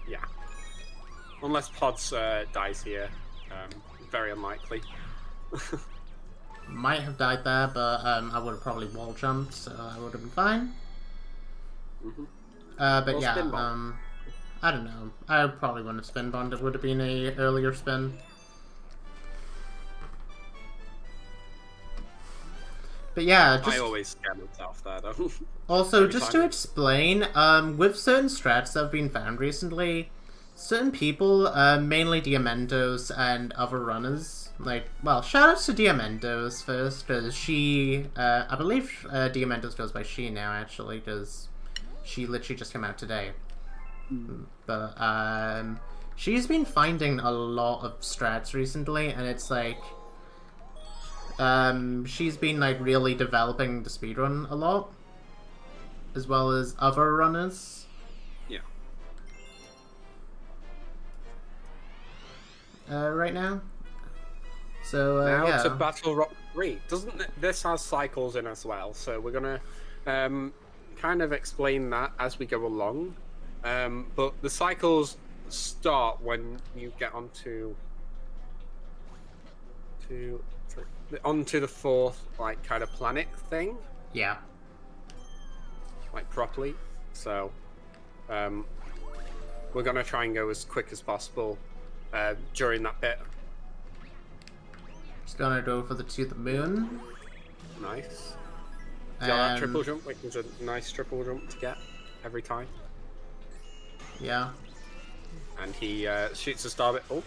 Yeah. Unless Podz dies here, very unlikely. Might have died there, but I would have probably wall jumped, so I would have been fine. But well, yeah, I don't know. I probably wouldn't have spin bombed. It would have been a earlier spin. But yeah, I always scare myself there, though. Also, just to explain, with certain strats that have been found recently, certain people, mainly Diamentos and other runners, like, well, shoutouts to Diamentos first, because she, I believe Diamentos goes by she now, actually, because she literally just came out today. But, she's been finding a lot of strats recently, and it's like... she's been like really developing the speedrun a lot, as well as other runners. Yeah. Right now. So now yeah. to Battle Rock 3. This has cycles in as well, so we're gonna kind of explain that as we go along. But the cycles start when you get onto the 4th, like, kind of planet thing. Yeah. Like, properly. So, we're gonna try and go as quick as possible during that bit. Just gonna go for to the moon. Nice. Got that triple jump, which is a nice triple jump to get every time. Yeah. And he shoots a star bit. Oh.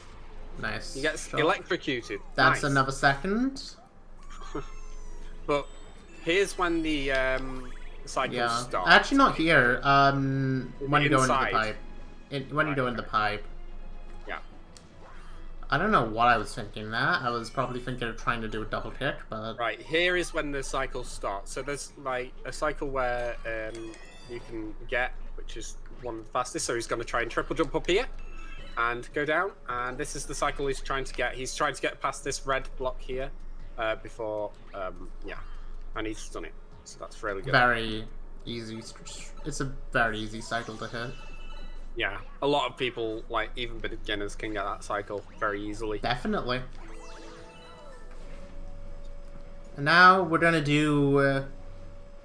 Nice. He gets shot. electrocuted. That's Nice. another second. But here's when the cycle Yeah. starts. Actually, not here. When you go into the Inside. pipe. When you Right, go in the okay. pipe. Yeah. I don't know what I was thinking that. I was probably thinking of trying to do a double kick, but... Right, here is when the cycle starts. So there's like a cycle where you can get, which is one of the fastest. So he's going to try and triple jump up here and go down. And this is the cycle he's trying to get. He's trying to get past this red block here before, yeah. And he's done it. So that's really good. Very easy. It's a very easy cycle to hit. Yeah, a lot of people, like even beginners, can get that cycle very easily. Definitely. And now we're gonna do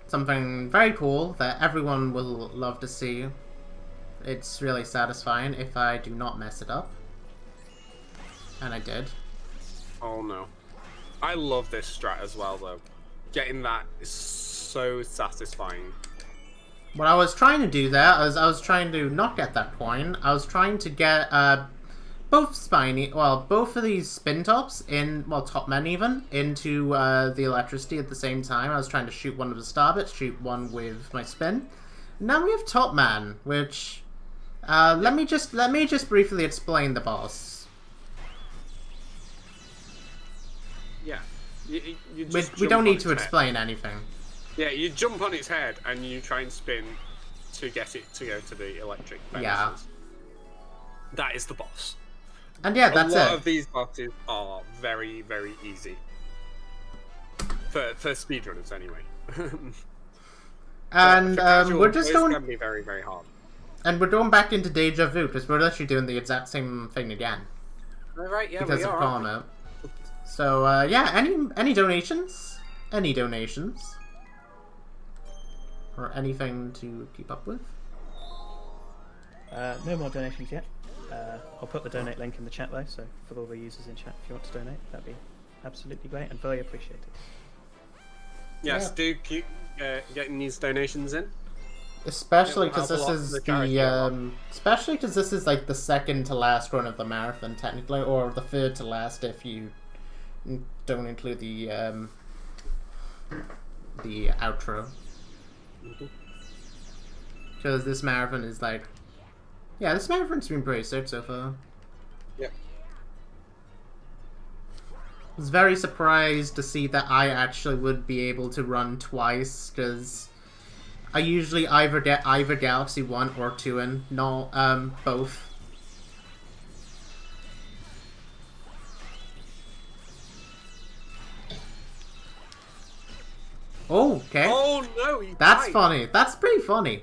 something very cool that everyone will love to see. It's really satisfying if I do not mess it up. And I did. Oh no. I love this strat as well though. Getting that is so satisfying. What I was trying to do there is I was trying to not get that point. I was trying to get both of these spin tops in, well, top men even, into the electricity at the same time. I was trying to shoot one with the star bit, shoot one with my spin. Now we have top man, which let me just briefly explain the boss. Yeah. You We just don't jump need on to its head. explain anything. Yeah, you jump on its head and you try and spin to get it to go to the electric fences. Yeah. That is the boss. And yeah, that's a lot it. of these bosses are very, very easy. For speedrunners, anyway. And For casual we're just players, going, can be very, very hard. and we're going back into deja vu because we're literally doing the exact same thing again All right, yeah, because we of are. comment. So yeah, any donations? Any donations? Or anything to keep up with? No more donations yet. I'll put the donate link in the chat though, so for all the users in chat, if you want to donate, that'd be absolutely great and very appreciated. Yes, Yeah. do keep getting these donations in. Especially It will because help a this lot is for the charity a lot. especially because this is like the second to last run of the marathon technically, or the third to last if you don't include the outro. Because this marathon is like, yeah, this marathon's been pretty sick so far. Yep. I was very surprised to see that I actually would be able to run twice, because I usually either get Galaxy 1 or 2 in, not both. Oh, okay. Oh no, you That's died. funny. That's pretty funny.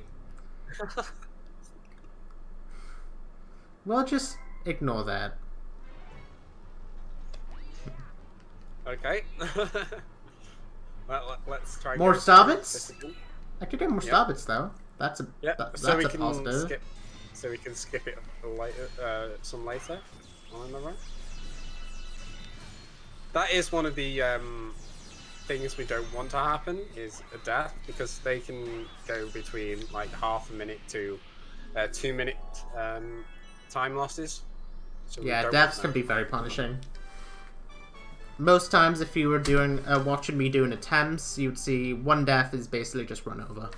We'll just ignore that. Okay. Well, let's try. More go Starbits? physical. I could get more Yep. Starbits though. That's a Yeah, that's so we a can positive. skip. So we can skip it later, some later. Am I right? That is one of the things we don't want to happen is a death, because they can go between like half a minute to 2 minute time losses. So we Yeah, don't deaths want can that. be very punishing. Most times, if you were doing watching me doing attempts, you'd see one death is basically just run over.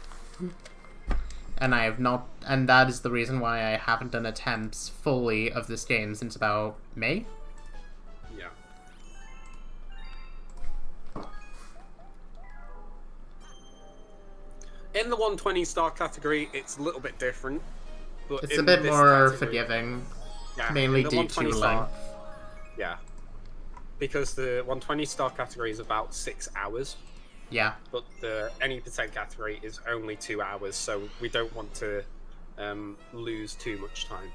And I have not, and that is the reason why I haven't done attempts fully of this game since about May. Yeah. In the 120 star category, it's a little bit different. But It's a in bit this more category- forgiving, yeah, mainly in the due to 120 star- length. Yeah. Because the 120 star category is about 6 hours, Yeah. but the any percent category is only 2 hours, so we don't want to lose too much time.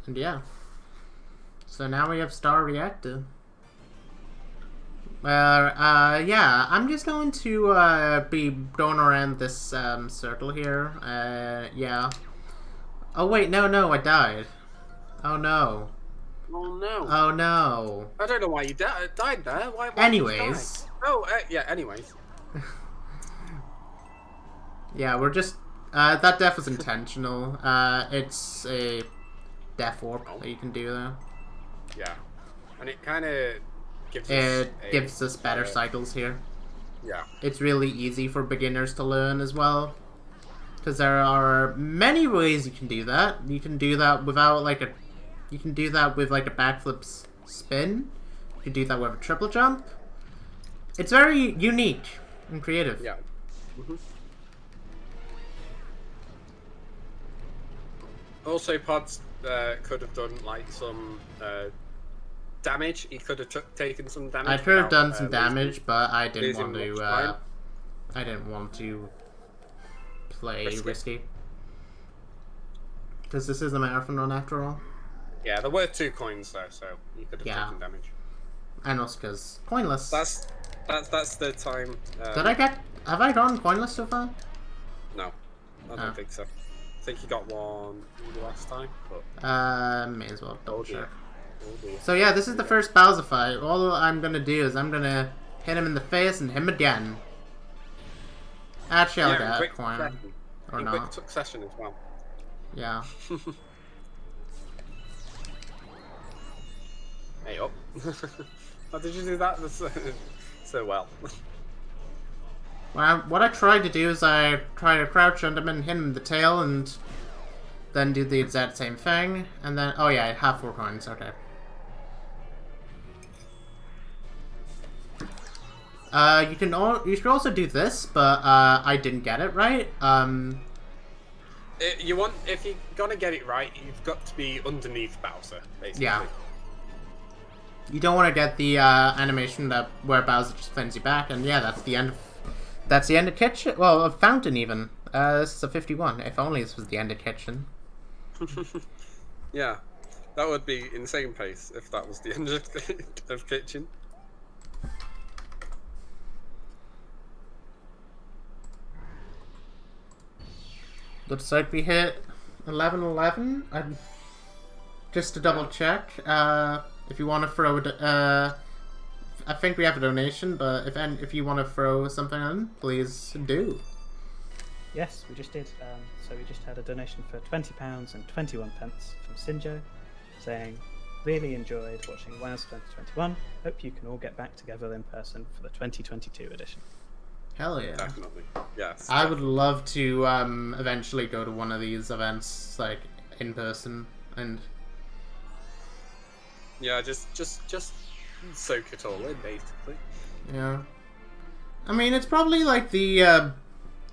And yeah. So now we have Star Reactor. Yeah, I'm just going to be going around this circle here. Yeah. Oh wait, no, I died. Oh no. Oh no! Oh no. I don't know why you died there. Why did you Anyways. die? Oh, yeah. Anyways. Yeah, we're just that death was intentional. It's a death warp that you can do there. Yeah, and it kind of gives us better cycles here. Yeah. It's really easy for beginners to learn as well. Because there are many ways you can do that. You can do that without like a... You can do that with like a backflip spin. You can do that with a triple jump. It's very unique and creative. Yeah. Also, Podz could have done like some damage. He could have taken some damage. I could have done some damage, but I didn't want to. I didn't want to play risky. Because this is a marathon run after all. Yeah, there were 2 coins though, so you could have taken damage. And also because coinless. That's the time. Have I gone coinless so far? No, I don't think so. I think you got one last time. But... may as well double check. Oh dear. So yeah, this is the first Bowser fight. All I'm gonna do is I'm gonna hit him in the face and hit him again. Actually, I'll get a coin. Or not. Quick succession as well. Yeah. Hey up. How did you do that so well? Well, what I tried to do is I tried to crouch under him and hit him in the tail and then do the exact same thing. And then, oh yeah, I have 4 coins, okay. You can also do this, but I didn't get it right. If you're gonna get it right, you've got to be underneath Bowser, basically. Yeah. You don't want to get the animation where Bowser just flings you back, and yeah, that's the end. That's the end of Kitchen. Well, of Fountain even. This is a 51. If only this was the end of Kitchen. Yeah, that would be insane pace if that was the end of Kitchen. Looks like we hit 11:11. Just to double check, if you want to throw I think we have a donation, but if you want to throw something in, please do. Yes, we just did. So we just had a donation for £20 and 21 pence from Sinjo, saying, "Really enjoyed watching WASD 2021. Hope you can all get back together in person for the 2022 edition." Hell yeah! Definitely, yes. I would love to eventually go to one of these events, like in person, and yeah, just soak it all in, basically. Yeah, I mean, it's probably like the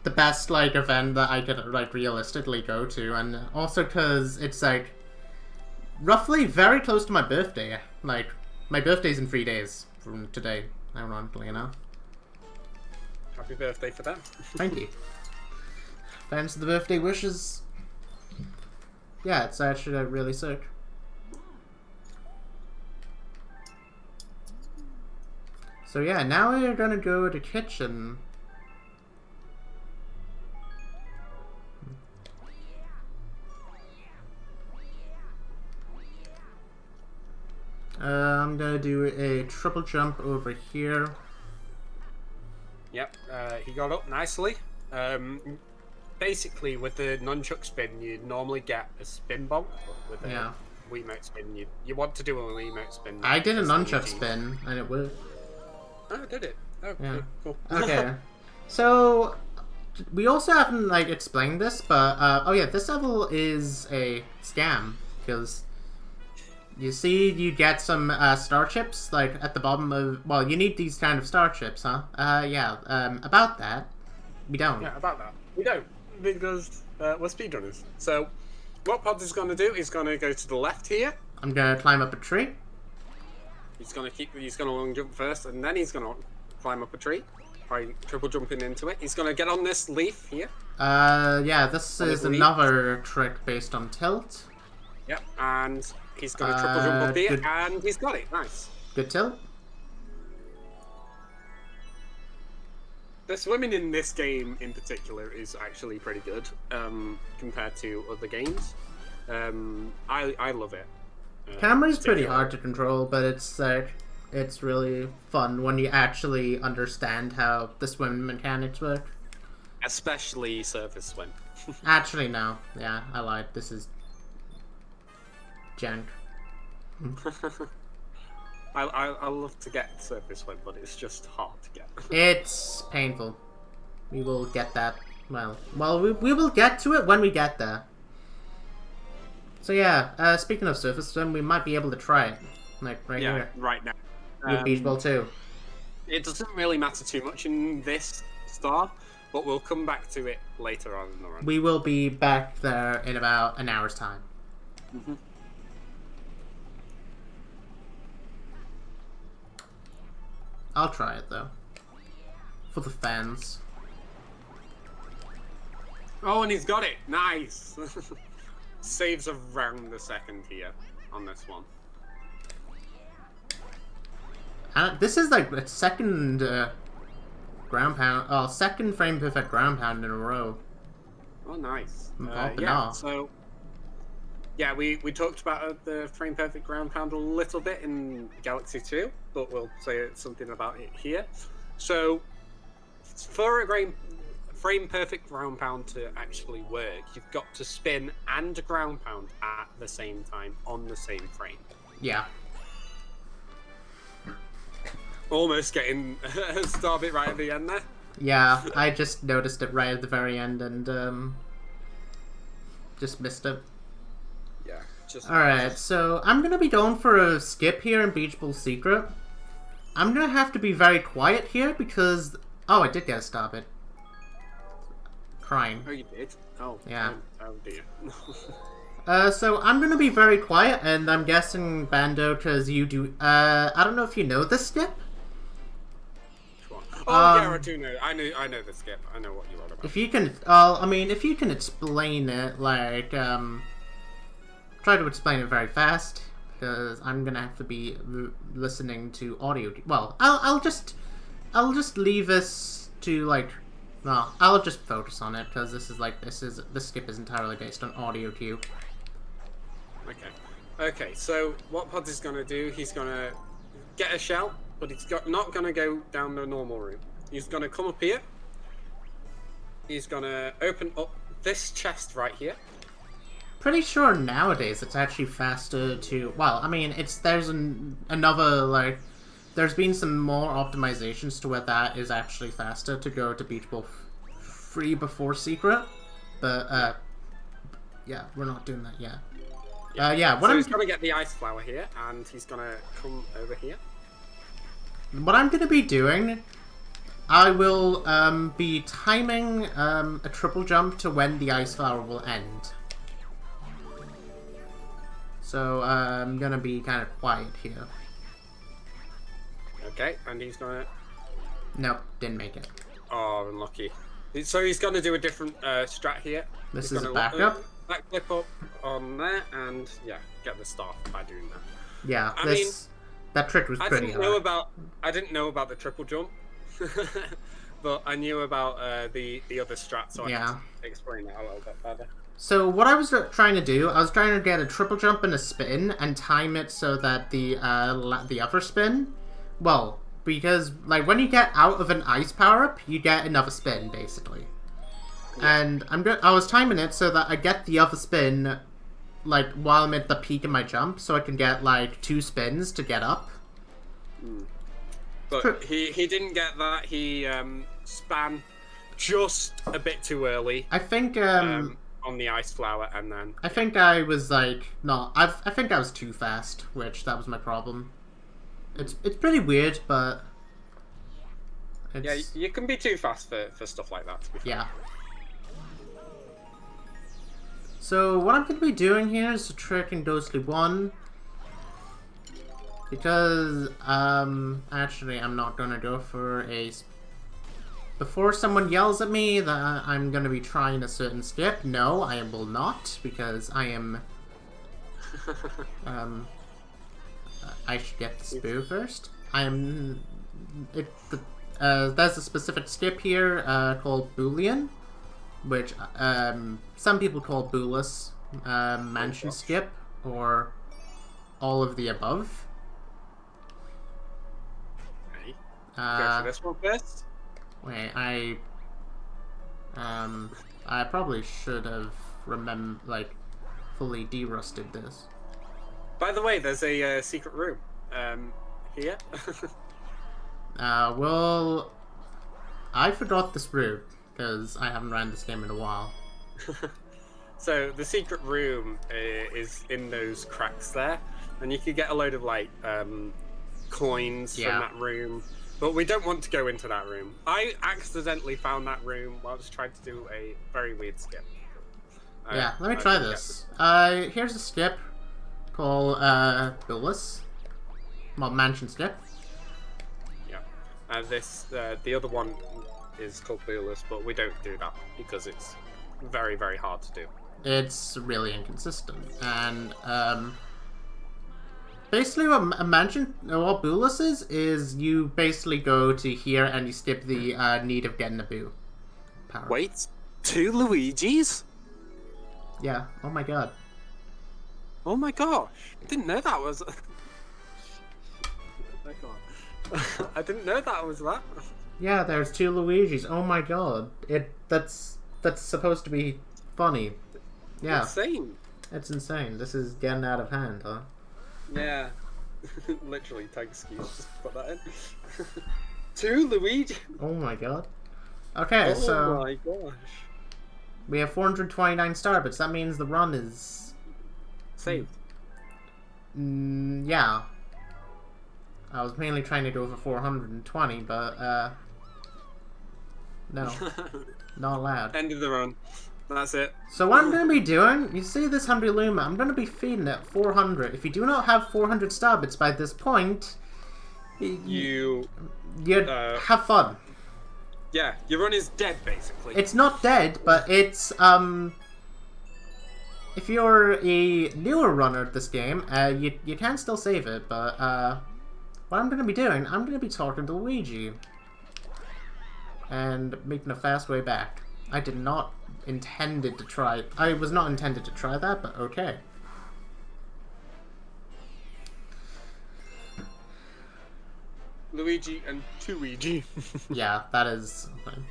best like event that I could like realistically go to, and also because it's like roughly very close to my birthday. Like my birthday's in 3 days from today, ironically enough. Happy birthday for that. Thank you. Thanks to the birthday wishes. Yeah, it's actually really sick. So yeah, now we're gonna go to kitchen. I'm gonna do a triple jump over here. Yep, he got up nicely. Basically, with the nunchuck spin, you normally get a spin bump. With a Wiimote spin, you want to do a Wiimote spin. I did a nunchuck spin, and it worked. Oh, did it? Oh, yeah. Cool. Okay. So, we also haven't, like, explained this, but, oh yeah, this level is a scam, because you see you get some, star chips, like, at the bottom of, well, you need these kind of star chips, huh? Yeah, about that, we don't. Yeah, about that. We don't, because, we're speedrunners. So, what Podz is going to do is going to go to the left here. I'm going to climb up a tree. He's going to long jump first, and then he's going to climb up a tree by triple jumping into it. He's going to get on this leaf here. Yeah, this is another trick based on tilt. Yep, and he's going to triple jump up here, and he's got it. Nice. Good tilt. The swimming in this game in particular is actually pretty good compared to other games. I love it. Camera's pretty hard to control, but it's really fun when you actually understand how the swim mechanics work. Especially surface swim. Actually, no. Yeah, I lied. This is... jank. I love to get surface wind, but it's just hard to get. It's painful. We will get that. Well, we will get to it when we get there. So yeah, speaking of surface wind, we might be able to try it, like right here right now. with Beach Ball 2. It doesn't really matter too much in this star, but we'll come back to it later on in the run. We will be back there in about an hour's time. Mm-hmm. I'll try it though, for the fans. Oh, and he's got it. Nice. Saves around a second here on this one. This is like a second ground pound. Oh, second frame perfect ground pound in a row. Oh, nice. Yeah. So, yeah, we talked about the frame perfect ground pound a little bit in Galaxy 2, but we'll say something about it here. So, for a frame perfect ground pound to actually work, you've got to spin and ground pound at the same time on the same frame. Yeah. Almost getting a star bit right at the end there. Yeah, I just noticed it right at the very end and just missed it. Yeah. Just. Alright, so I'm gonna be going for a skip here in Beach Ball Secret. I'm gonna have to be very quiet here because... Oh, I did get a star bit. Crying. Oh, you did? Oh. Yeah. Oh dear. So I'm gonna be very quiet, and I'm guessing Bando, because you do. I don't know if you know this skip. Oh yeah, I do know. I know the skip. I know what you're on about. If you can, I mean, if you can explain it, like, try to explain it very fast, because I'm gonna have to be listening to audio. Well, I'll just leave this to like. No, I'll just focus on it because this skip is entirely based on audio cue. Okay, so what Podz is going to do, he's going to get a shell, but he's not going to go down the normal route. He's going to come up here. He's going to open up this chest right here. Pretty sure nowadays it's actually faster to... Well, I mean, there's another, like... There's been some more optimizations to where that is actually faster to go to Beach Ball 3 before Secret. But, yeah, we're not doing that yet. Yeah, so he's going to get the ice flower here, and he's going to come over here. What I'm going to be doing, I will be timing a triple jump to when the ice flower will end. So I'm going to be kind of quiet here. Okay, and he's going to... Nope, didn't make it. Oh, unlucky. So he's going to do a different strat here. This is a backup. Backflip up on there, and yeah, get the star by doing that. Yeah, that trick was pretty hard. I didn't know about the triple jump, but I knew about the other strat, so I can explain that a little bit further. So what I was trying to do, I was trying to get a triple jump and a spin, and time it so that the other spin, well, because like when you get out of an ice power up, you get another spin basically. Yeah. And I was timing it so that I get the other spin, like, while I'm at the peak of my jump, so I can get, like, 2 spins to get up. But he didn't get that. He span just a bit too early. I think, on the ice flower, and then... I think I was, like, no, I think I was too fast, which that was my problem. It's pretty weird, but... Yeah, you can be too fast for stuff like that, to be fair. Yeah. So what I'm going to be doing here is tricking Ghostly 1. Because, actually I'm not going to go for a... Before someone yells at me that I'm going to be trying a certain skip, no, I will not, because I am... I should get the spoo first. There's a specific skip here called Boolean, which some people call Booless, Mansion Skip, or all of the above. Okay. Go for this one first. Wait, I probably should have fully derusted this. By the way, there's a secret room here. Well, I forgot this route because I haven't ran this game in a while. So the secret room is in those cracks there, and you could get a load of like coins from that room. But we don't want to go into that room. I accidentally found that room while I was trying to do a very weird skip. Yeah, let me try this. Here's a skip called Billis. Well, Mansion Skip. Yeah. And this, the other one is called Billis, but we don't do that because it's very, very hard to do. It's really inconsistent. And, basically what Billis is you basically go to here and you skip the need of getting a boo power. Wait, 2 Luigis? Yeah, oh my god. Oh my gosh, I didn't know that was... I didn't know that was that. Yeah, there's 2 Luigis, oh my god. That's supposed to be funny. Yeah. Insane. It's insane. This is getting out of hand, huh? Yeah. Literally, tag excuse, just put that in. 2 Luigi. Oh my god. Okay, so... Oh my gosh. We have 429 star bits. That means the run is... saved. Yeah. I was mainly trying to go for 420, but, no. Not allowed. End of the run. That's it. So what I'm going to be doing, you see this 100 Luma, I'm going to be feeding it 400. If you do not have 400 star bits by this point, you have fun. Yeah, your run is dead, basically. It's not dead, but it's, if you're a newer runner at this game, you can still save it, but, what I'm going to be doing, I'm going to be talking to Luigi. And making a fast way back. I was not intended to try that, but okay. Luigi and Luigi. Yeah, that is something.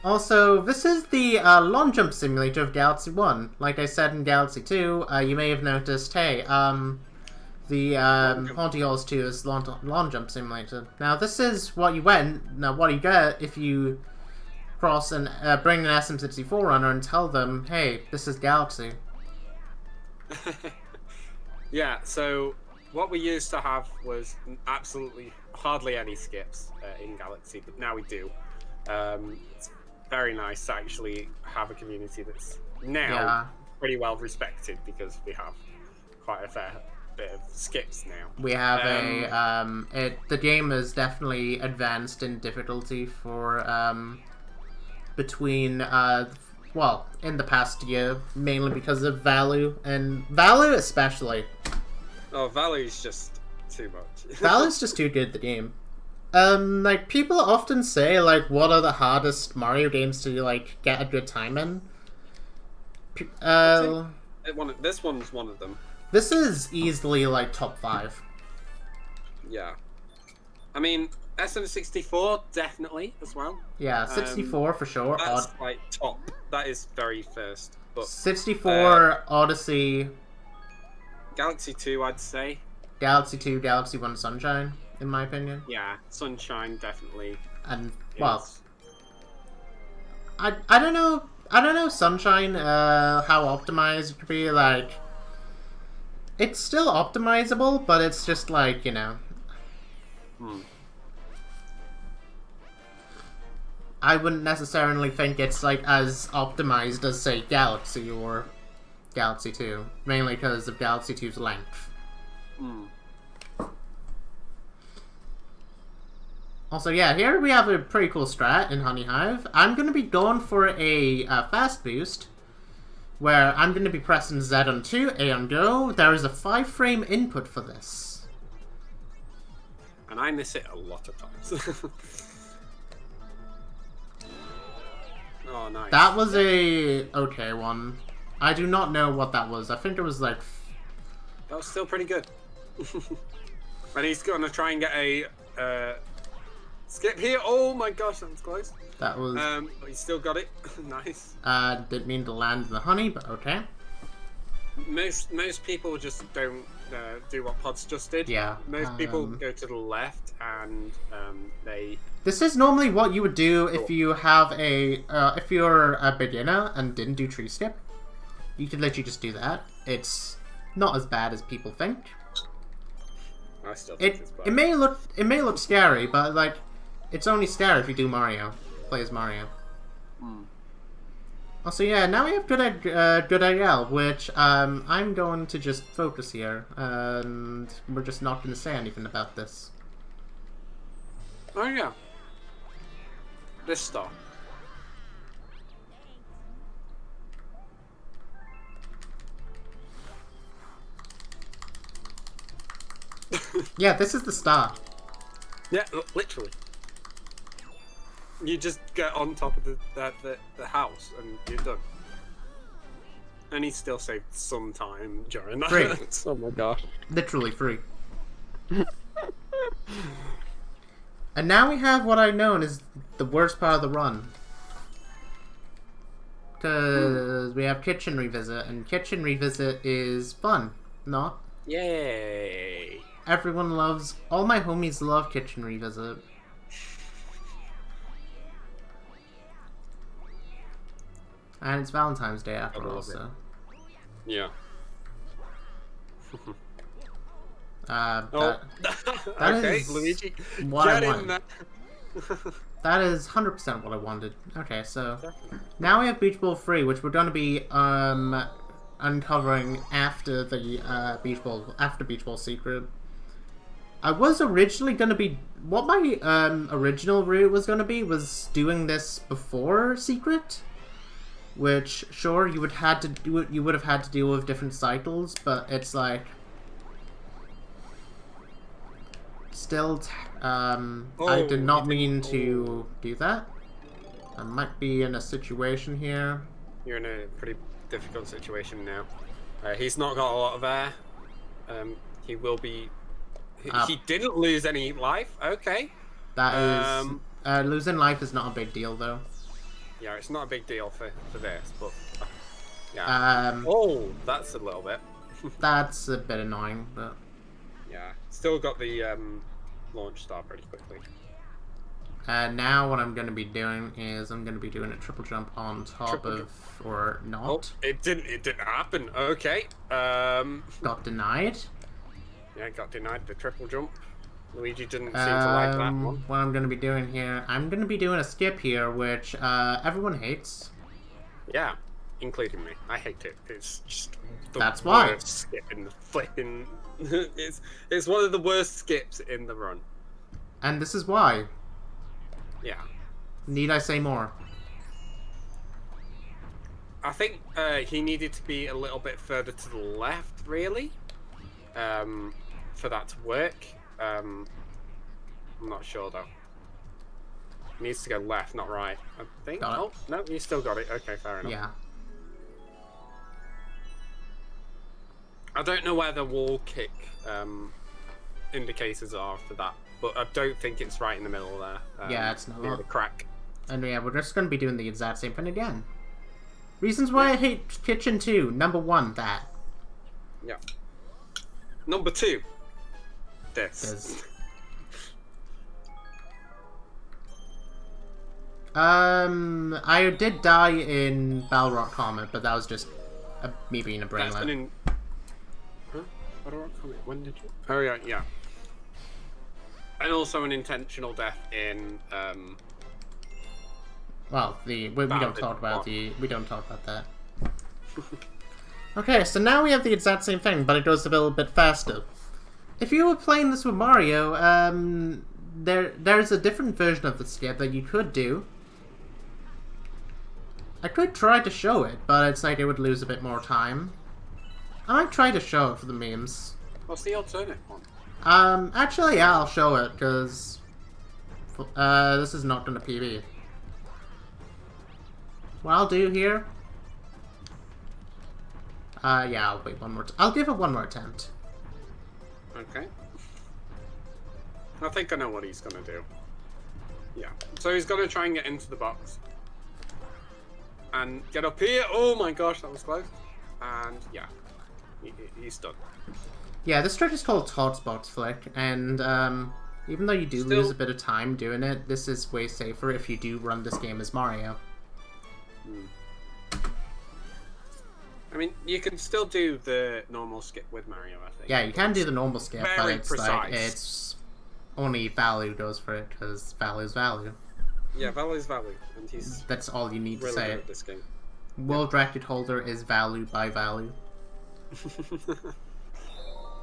Also, this is the long jump simulator of Galaxy 1. Like I said in Galaxy 2, you may have noticed, hey, the Haunty Halls 2 is long jump simulator. Now, this is what you get if you cross and bring an SM64 runner and tell them, hey, this is Galaxy. Yeah, so what we used to have was absolutely hardly any skips in Galaxy, but now we do. It's very nice to actually have a community that's now pretty well respected because we have quite a fair bit of skips now. We have the game is definitely advanced in difficulty for between in the past year, mainly because of Value especially. Oh, Value's just too much. Value's just too good at the game. Like, people often say, like, what are the hardest Mario games to, like, get a good time in? This one's one of them. This is easily, like, top 5. Yeah. I mean, SM64, definitely, as well. Yeah, 64 for sure. That's, like, top. That is very first. But 64, Odyssey. Galaxy 2, I'd say. Galaxy 2, Galaxy 1 Sunshine, in my opinion. Yeah, Sunshine, definitely. And, well... I don't know Sunshine, how optimized it could be, like... It's still optimizable, but it's just like, you know... I wouldn't necessarily think it's, like, as optimized as, say, Galaxy or Galaxy 2. Mainly because of Galaxy 2's length. Also, yeah, here we have a pretty cool strat in Honey Hive. I'm going to be going for a fast boost, where I'm going to be pressing Z on 2, A on go. There is a 5-frame input for this. And I miss it a lot of times. Oh, nice. That was a okay one. I do not know what that was. I think it was like... That was still pretty good. And he's going to try and get a skip here. Oh my gosh, that was close. That was... But he still got it. Nice. Didn't mean to land in the honey, but okay. Most people just don't do what Podz just did. Yeah. Most people go to the left and they. This is normally what you would do if you have if you're a beginner and didn't do tree skip. You could literally just do that. It's not as bad as people think. I still think it's bad. It may look scary, but like, it's only scary if you do Mario. Play as Mario. Also, yeah, now we have Good AL, which I'm going to just focus here, and we're just not going to say anything about this. Oh yeah. This star. Yeah, this is the star. Yeah, literally. You just get on top of the house and you're done. And he still saved some time during that. Free. Oh my god. Literally free. And now we have what I know is the worst part of the run. Because we have Kitchen Revisit, and Kitchen Revisit is fun, not? Yay! Everyone loves, all my homies love Kitchen Revisit. And it's Valentine's Day after all, so. Yeah. That okay, is Luigi. what Get I in wanted. there. That is 100% what I wanted. Okay, so now we have Beach Ball 3, which we're going to be uncovering after the Beach Ball secret. I was originally going to be, what my original route was going to be was doing this before secret, which sure you would have had to deal with different cycles, but it's like still I did not mean to do that. I might be in a situation here. You're in a pretty difficult situation now. He's not got a lot of air. He will be. He didn't lose any life. Okay. That is losing life is not a big deal though. Yeah, it's not a big deal for this, but yeah. Oh, that's a little bit. That's a bit annoying, but yeah, still got the launch star pretty quickly. Now what I'm going to be doing is I'm going to be doing a triple jump on top or not. Oh, it didn't happen. Okay. Got denied. Yeah, got denied the triple jump. Luigi didn't seem to like that one. What I'm going to be doing here, I'm going to be doing a skip here, which everyone hates. Yeah, including me. I hate it. It's just the That's why. worst skip in the flipping. It's one of the worst skips in the run. And this is why. Yeah. Need I say more? I think he needed to be a little bit further to the left, really, for that to work. I'm not sure though. He needs to go left, not right. I think. Oh no, you still got it. Okay, fair enough. Yeah. I don't know where the wall kick indicators are for that, but I don't think it's right in the middle there. Yeah, it's not. Near the crack. And yeah, we're just going to be doing the exact same thing again. Reasons why I hate Kitchen 2. Number 1, that. Yeah. Number 2. This. I did die in Balrog Comet, but that was just me being a brainlet. Huh? Balrog Comet? When did you? Oh yeah, yeah. And also an intentional death in Well, we don't talk about that. Okay, so now we have the exact same thing, but it goes a little bit faster. If you were playing this with Mario, there's a different version of the skip that you could do. I could try to show it, but it's like it would lose a bit more time. I might try to show it for the memes. What's the alternate one? Actually, yeah, I'll show it, because this is not going to PB. What I'll do here... yeah, I'll wait one more... I'll give it one more attempt. Okay. I think I know what he's gonna do. Yeah. So he's gonna try and get into the box. And get up here. Oh my gosh, that was close. And yeah. he's done. Yeah, this trick is called Hotspot Flick, and even though you do lose a bit of time doing it, this is way safer if you do run this game as Mario. I mean, you can still do the normal skip with Mario, I think. Yeah, you can do the normal skip, but very it's precise. like, it's only value goes for it, because value is value. Yeah, value is value, and he's That's all you need really to say good it. at this game. World record holder is value by value.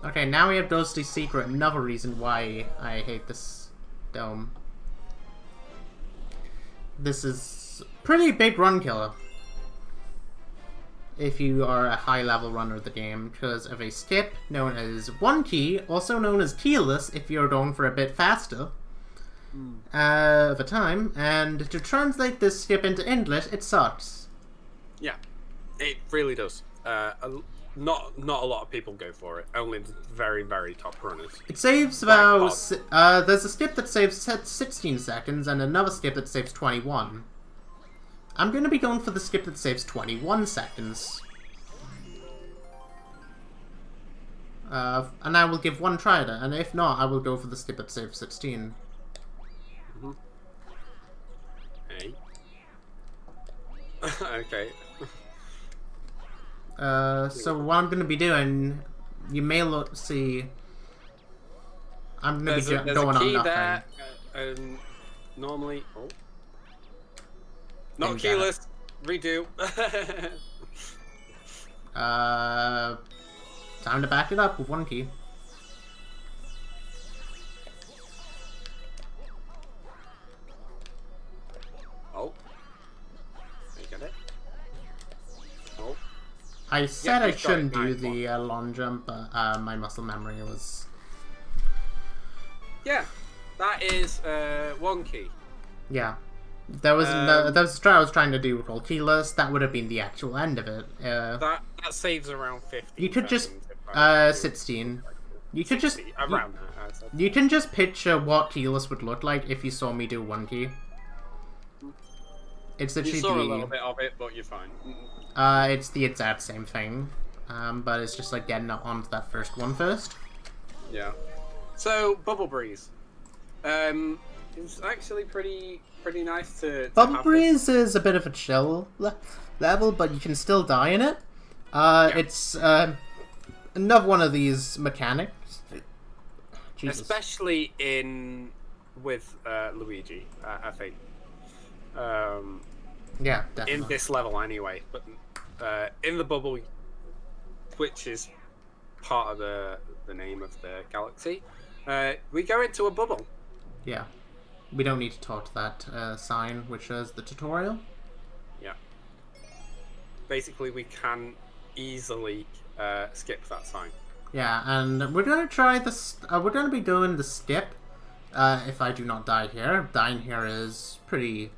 Okay, now we have Ghosty's Secret, another reason why I hate this dome. This is pretty big run killer. If you are a high level runner of the game, because of a skip known as one key, also known as keyless if you're going for a bit faster of a time, and to translate this skip into English, it sucks. Yeah, it really does. Not a lot of people go for it. Only the very, very top runners. It saves about... there's a skip that saves 16 seconds, and another skip that saves 21. I'm going to be going for the skip that saves 21 seconds. And I will give one try at it, and if not, I will go for the skip that saves 16. Hey. Okay. So what I'm going to be doing, you may see... I'm going to be going on nothing. There, normally... Oh. Not keyless. Redo. Time to back it up with one key. Oh. I get it. Oh. I said I shouldn't do the long jump, but my muscle memory was... Yeah. That is one key. Yeah. That was that was the try I was trying to do with all keyless. That would have been the actual end of it. That saves around 50. You could just 16. You could just around that. You can just picture what keyless would look like if you saw me do one key. It's literally you saw a little bit of it, but you're fine. It's the exact same thing, but it's just like getting onto that first one first. Yeah. So Bubble Breeze. It's actually pretty nice to Bubble Breeze is a bit of a chill level, but you can still die in it. It's another one of these mechanics. Jesus. Especially with Luigi, I think. Yeah, definitely. In this level anyway, but in the bubble, which is part of the name of the galaxy, we go into a bubble. Yeah. We don't need to talk to that sign, which is the tutorial. Yeah. Basically, we can easily skip that sign. Yeah, and we're going to try this... we're going to be doing the skip, if I do not die here. Dying here is pretty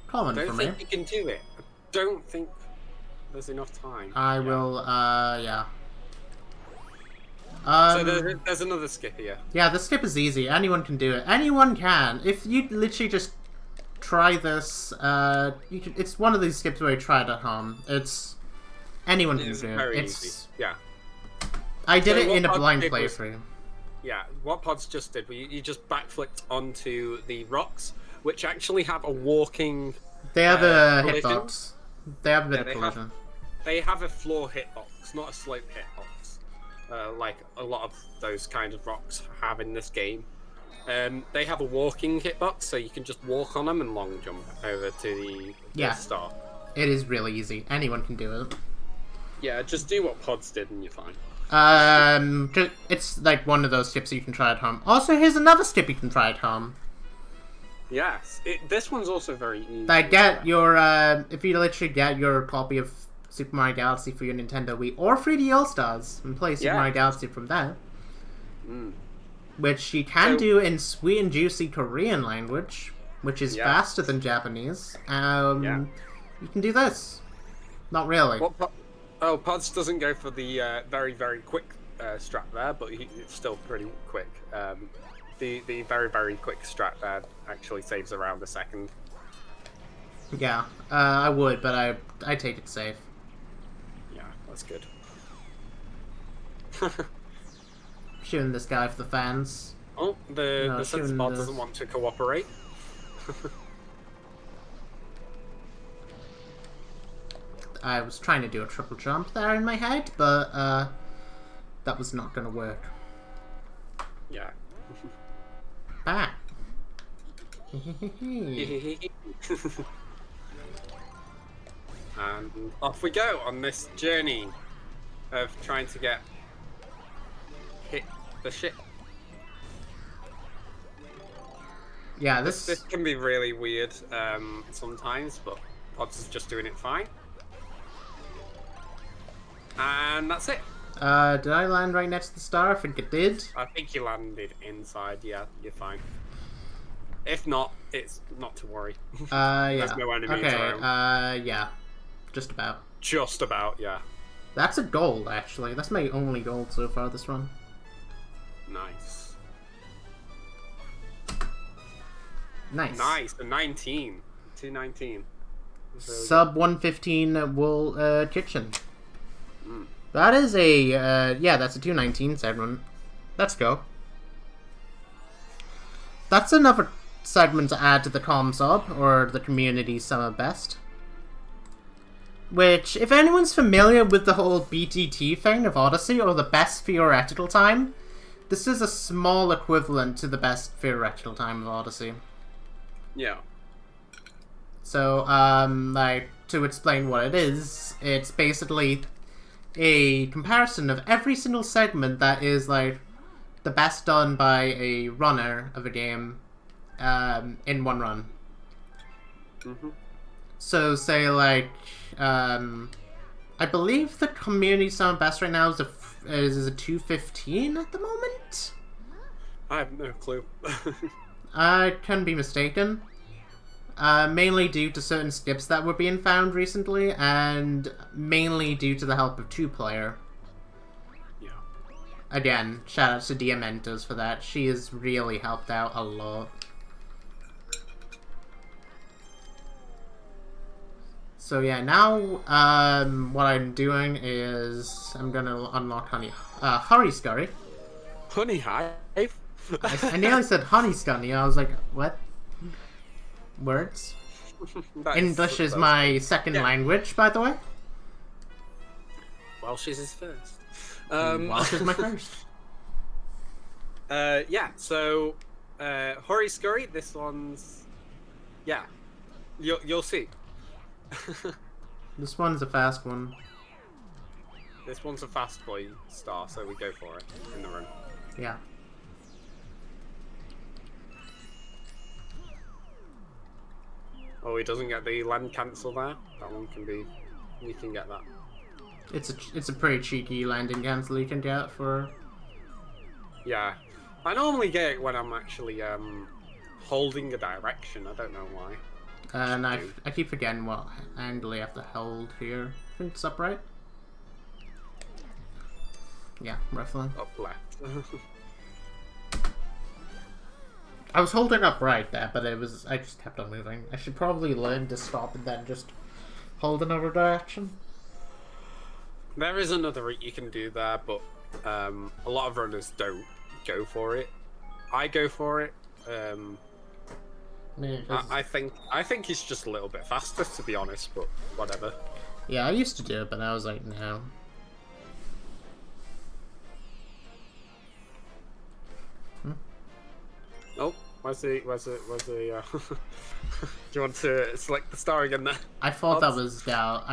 common for me. I don't think you can do it. I don't think there's enough time. I will, yeah. So there's another skip here. Yeah, the skip is easy. Anyone can do it. Anyone can. If you literally just try this, you can, it's one of these skips where you try it at home. Anyone can do it. Very easy. Yeah. I did it in a blind playthrough. Yeah, what Podz just did, you just backflipped onto the rocks, which actually have a walking. They have a collision. hitbox. They have a bit of collision. They have a floor hitbox, not a slope hitbox. Like a lot of those kind of rocks have in this game. They have a walking hitbox, so you can just walk on them and long jump over to the start. It is really easy. Anyone can do it. Yeah, just do what Podz did and you're fine. It's like one of those skips you can try at home. Also, here's another skip you can try at home. Yes, this one's also very easy. Like, your, if you literally get your copy of Super Mario Galaxy for your Nintendo Wii or 3D All-Stars and play Super Mario Galaxy from there. Which you can do in sweet and juicy Korean language, which is faster than Japanese. You can do this. Not really. Podz doesn't go for the very, very quick strat there, but it's still pretty quick. The very, very quick strat there actually saves around a second. Yeah, I would, but I take it safe. Yeah, that's good. Shooting this guy for the fans. Oh, the No, sense shooting bar the- doesn't want to cooperate. I was trying to do a triple jump there in my head, but that was not gonna work. Yeah. Ah. And off we go on this journey of trying to hit the ship. Yeah, This can be really weird sometimes, but Podz is just doing it fine. And that's it. Did I land right next to the star? I think it did. I think you landed inside. Yeah, you're fine. If not, it's not to worry. Yeah. There's no enemies Okay, around. yeah. Just about. Just about, yeah. That's a gold, actually. That's my only gold so far this run. Nice. Nice. Nice. A 19. 219. That's really Sub 115 wool kitchen. Mm. That is a, yeah, that's a 219 segment. Let's go. That's another segment to add to the com sub, or the community summer best. Which, if anyone's familiar with the whole BTT thing of Odyssey, or the best theoretical time, this is a small equivalent to the best theoretical time of Odyssey. Yeah. So, like, to explain what it is, it's basically a comparison of every single segment that is, like, the best done by a runner of a game, in one run. Mm-hmm. So, say, like, I believe the community summer best right now is a 215 at the moment? I have no clue. I can be mistaken. Mainly due to certain skips that were being found recently, and mainly due to the help of 2-player. Yeah. Again, shout out to Diamentos for that. She has really helped out a lot. So yeah, now what I'm doing is I'm gonna unlock Hurry Scurry. Honey Hive? I nearly said Honey Scunny. I was like, what? Words? English is my second language, by the way. Welsh is his first. Welsh is my first. Yeah, so Hurry Scurry, this one's you'll see. This one's a fast one. This one's a fast boy star, so we go for it in the run. Yeah. Oh, he doesn't get the land cancel there. That one can be. We can get that. It's a pretty cheeky landing cancel you can get for. Yeah, I normally get it when I'm actually holding a direction. I don't know why. And I keep forgetting what angle you have to hold here. I think it's upright. Yeah, roughly. Up left. I was holding upright there, but I just kept on moving. I should probably learn to stop and then just hold another direction. There is another route you can do there, but a lot of runners don't go for it. I go for it. I think it's just a little bit faster, to be honest, but whatever. Yeah, I used to do it, but I was like, no. Oh, where's the do you want to select the star again there? I thought that was Gal.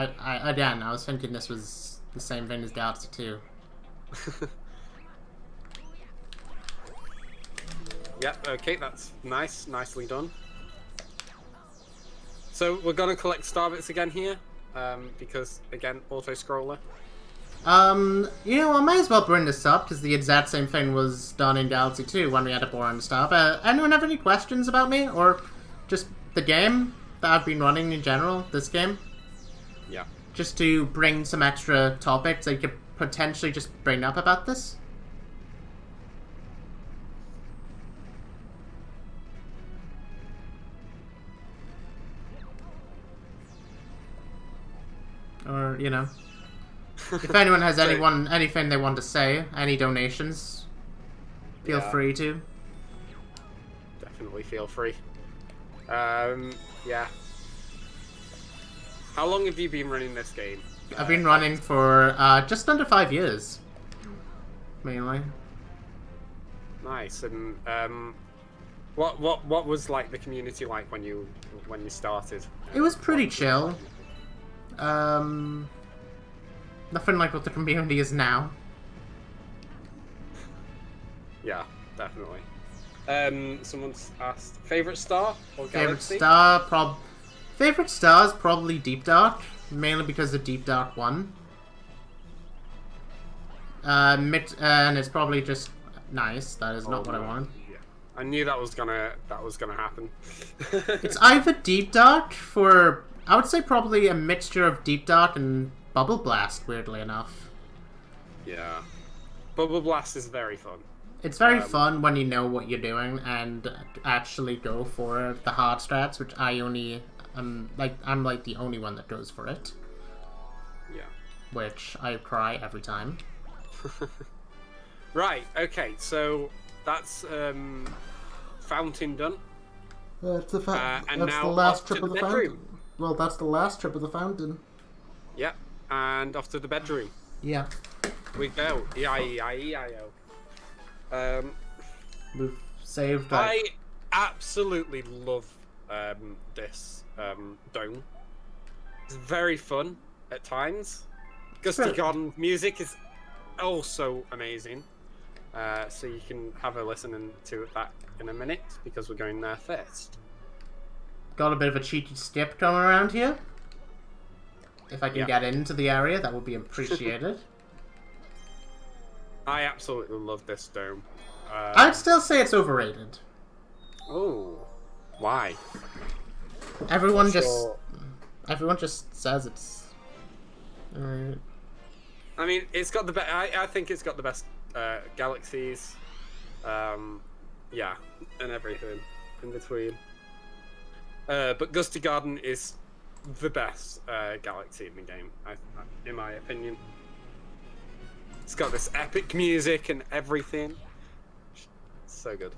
Again, I was thinking this was the same thing as Galaxy 2. Yep, okay, that's nice. Nicely done. So we're gonna collect star bits again here, because again, auto-scroller. You know, I might as well bring this up, because the exact same thing was done in Galaxy 2 when we had a boring stop. Anyone have any questions about me, or just the game that I've been running in general, this game? Yeah. Just to bring some extra topics that you could potentially just bring up about this? Or, you know. If anyone has anything they want to say, any donations, feel free to. Definitely feel free. Yeah. How long have you been running this game? I've been running for just under 5 years, mainly. Nice. And what was like the community like when you started? It was pretty chill. Nothing like what the community is now. Yeah, definitely. Someone's asked favorite star or galaxy? Favorite star is probably Deep Dark, mainly because the Deep Dark won. And it's probably just nice. That is not what I wanted. Yeah. I knew that was gonna happen. It's either Deep Dark for, I would say probably a mixture of Deep Dark and Bubble Blast, weirdly enough. Yeah. Bubble Blast is very fun. It's very fun when you know what you're doing and actually go for the hard strats, which I'm like the only one that goes for it. Yeah. Which I cry every time. Right, okay, so that's Fountain done. That's the last trip of the fountain. Well, that's the last trip of the fountain. Yeah, and off to the bedroom. Yeah. We go. E-I-E-I-E-I-O. We've saved. I absolutely love this dome. It's very fun at times. Gusty Garden music is also amazing. So you can have a listen to that in a minute because we're going there first. Got a bit of a cheeky skip going around here. If I can get into the area, that would be appreciated. I absolutely love this dome. I'd still say it's overrated. Oh, why? Everyone just says it's. I mean, it's got the best. I think it's got the best galaxies. Yeah, and everything in between. But Gusty Garden is the best galaxy in the game, in my opinion. It's got this epic music and everything. So good.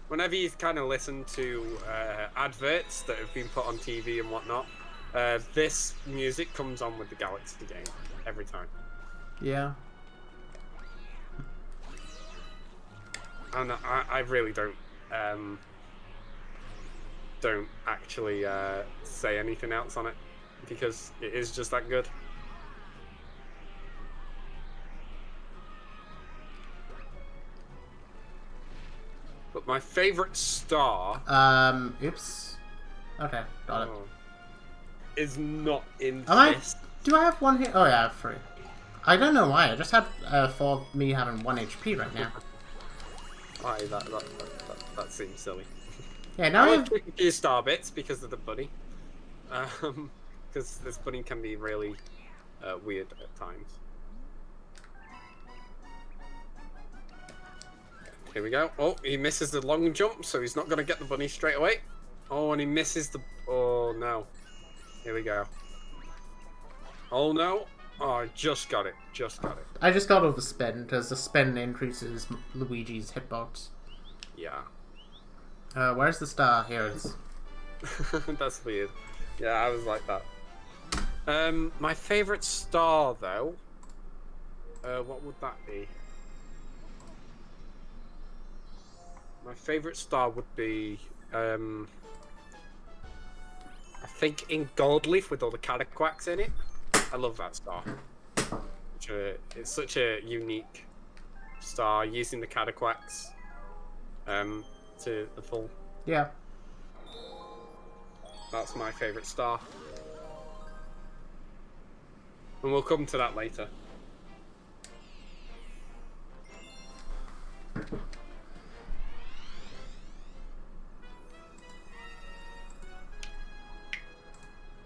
Whenever you kind of listen to adverts that have been put on TV and whatnot, this music comes on with the Galaxy game every time. Yeah. And I really don't actually say anything else on it because it is just that good. But my favorite star. Oops. Okay, got it. Is not in this. Do I have one here? Oh yeah, I have 3. I don't know why. I just had for me having 1 HP right now. Why that seems silly. Yeah, now I have a few star bits because of the bunny. Because this bunny can be really weird at times. Here we go. Oh, he misses the long jump, so he's not going to get the bunny straight away. Oh, and he misses the... Oh, no. Here we go. Oh, no. Oh, I just got it. Just got it. I just got over spin, because the spin increases Luigi's hitbox. Yeah. Where's the star? Here it is. That's weird. Yeah, I was like that. My favourite star, though... what would that be? My favourite star would be, I think in Goldleaf with all the Cataquacks in it. I love that star. It's such a unique star, using the Cataquacks to the full. Yeah. That's my favourite star. And we'll come to that later.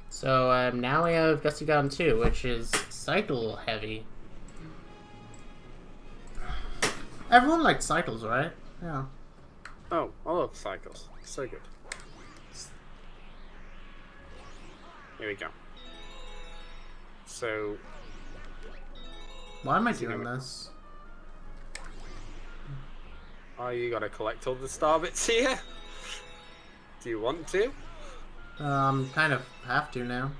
So now we have Gusty Garden 2, which is cycle heavy. Everyone likes cycles, right? Yeah. Oh, I love cycles. So good. Here we go. So... Why am I doing this? Oh, you gotta collect all the star bits here? Do you want to? Kind of have to now.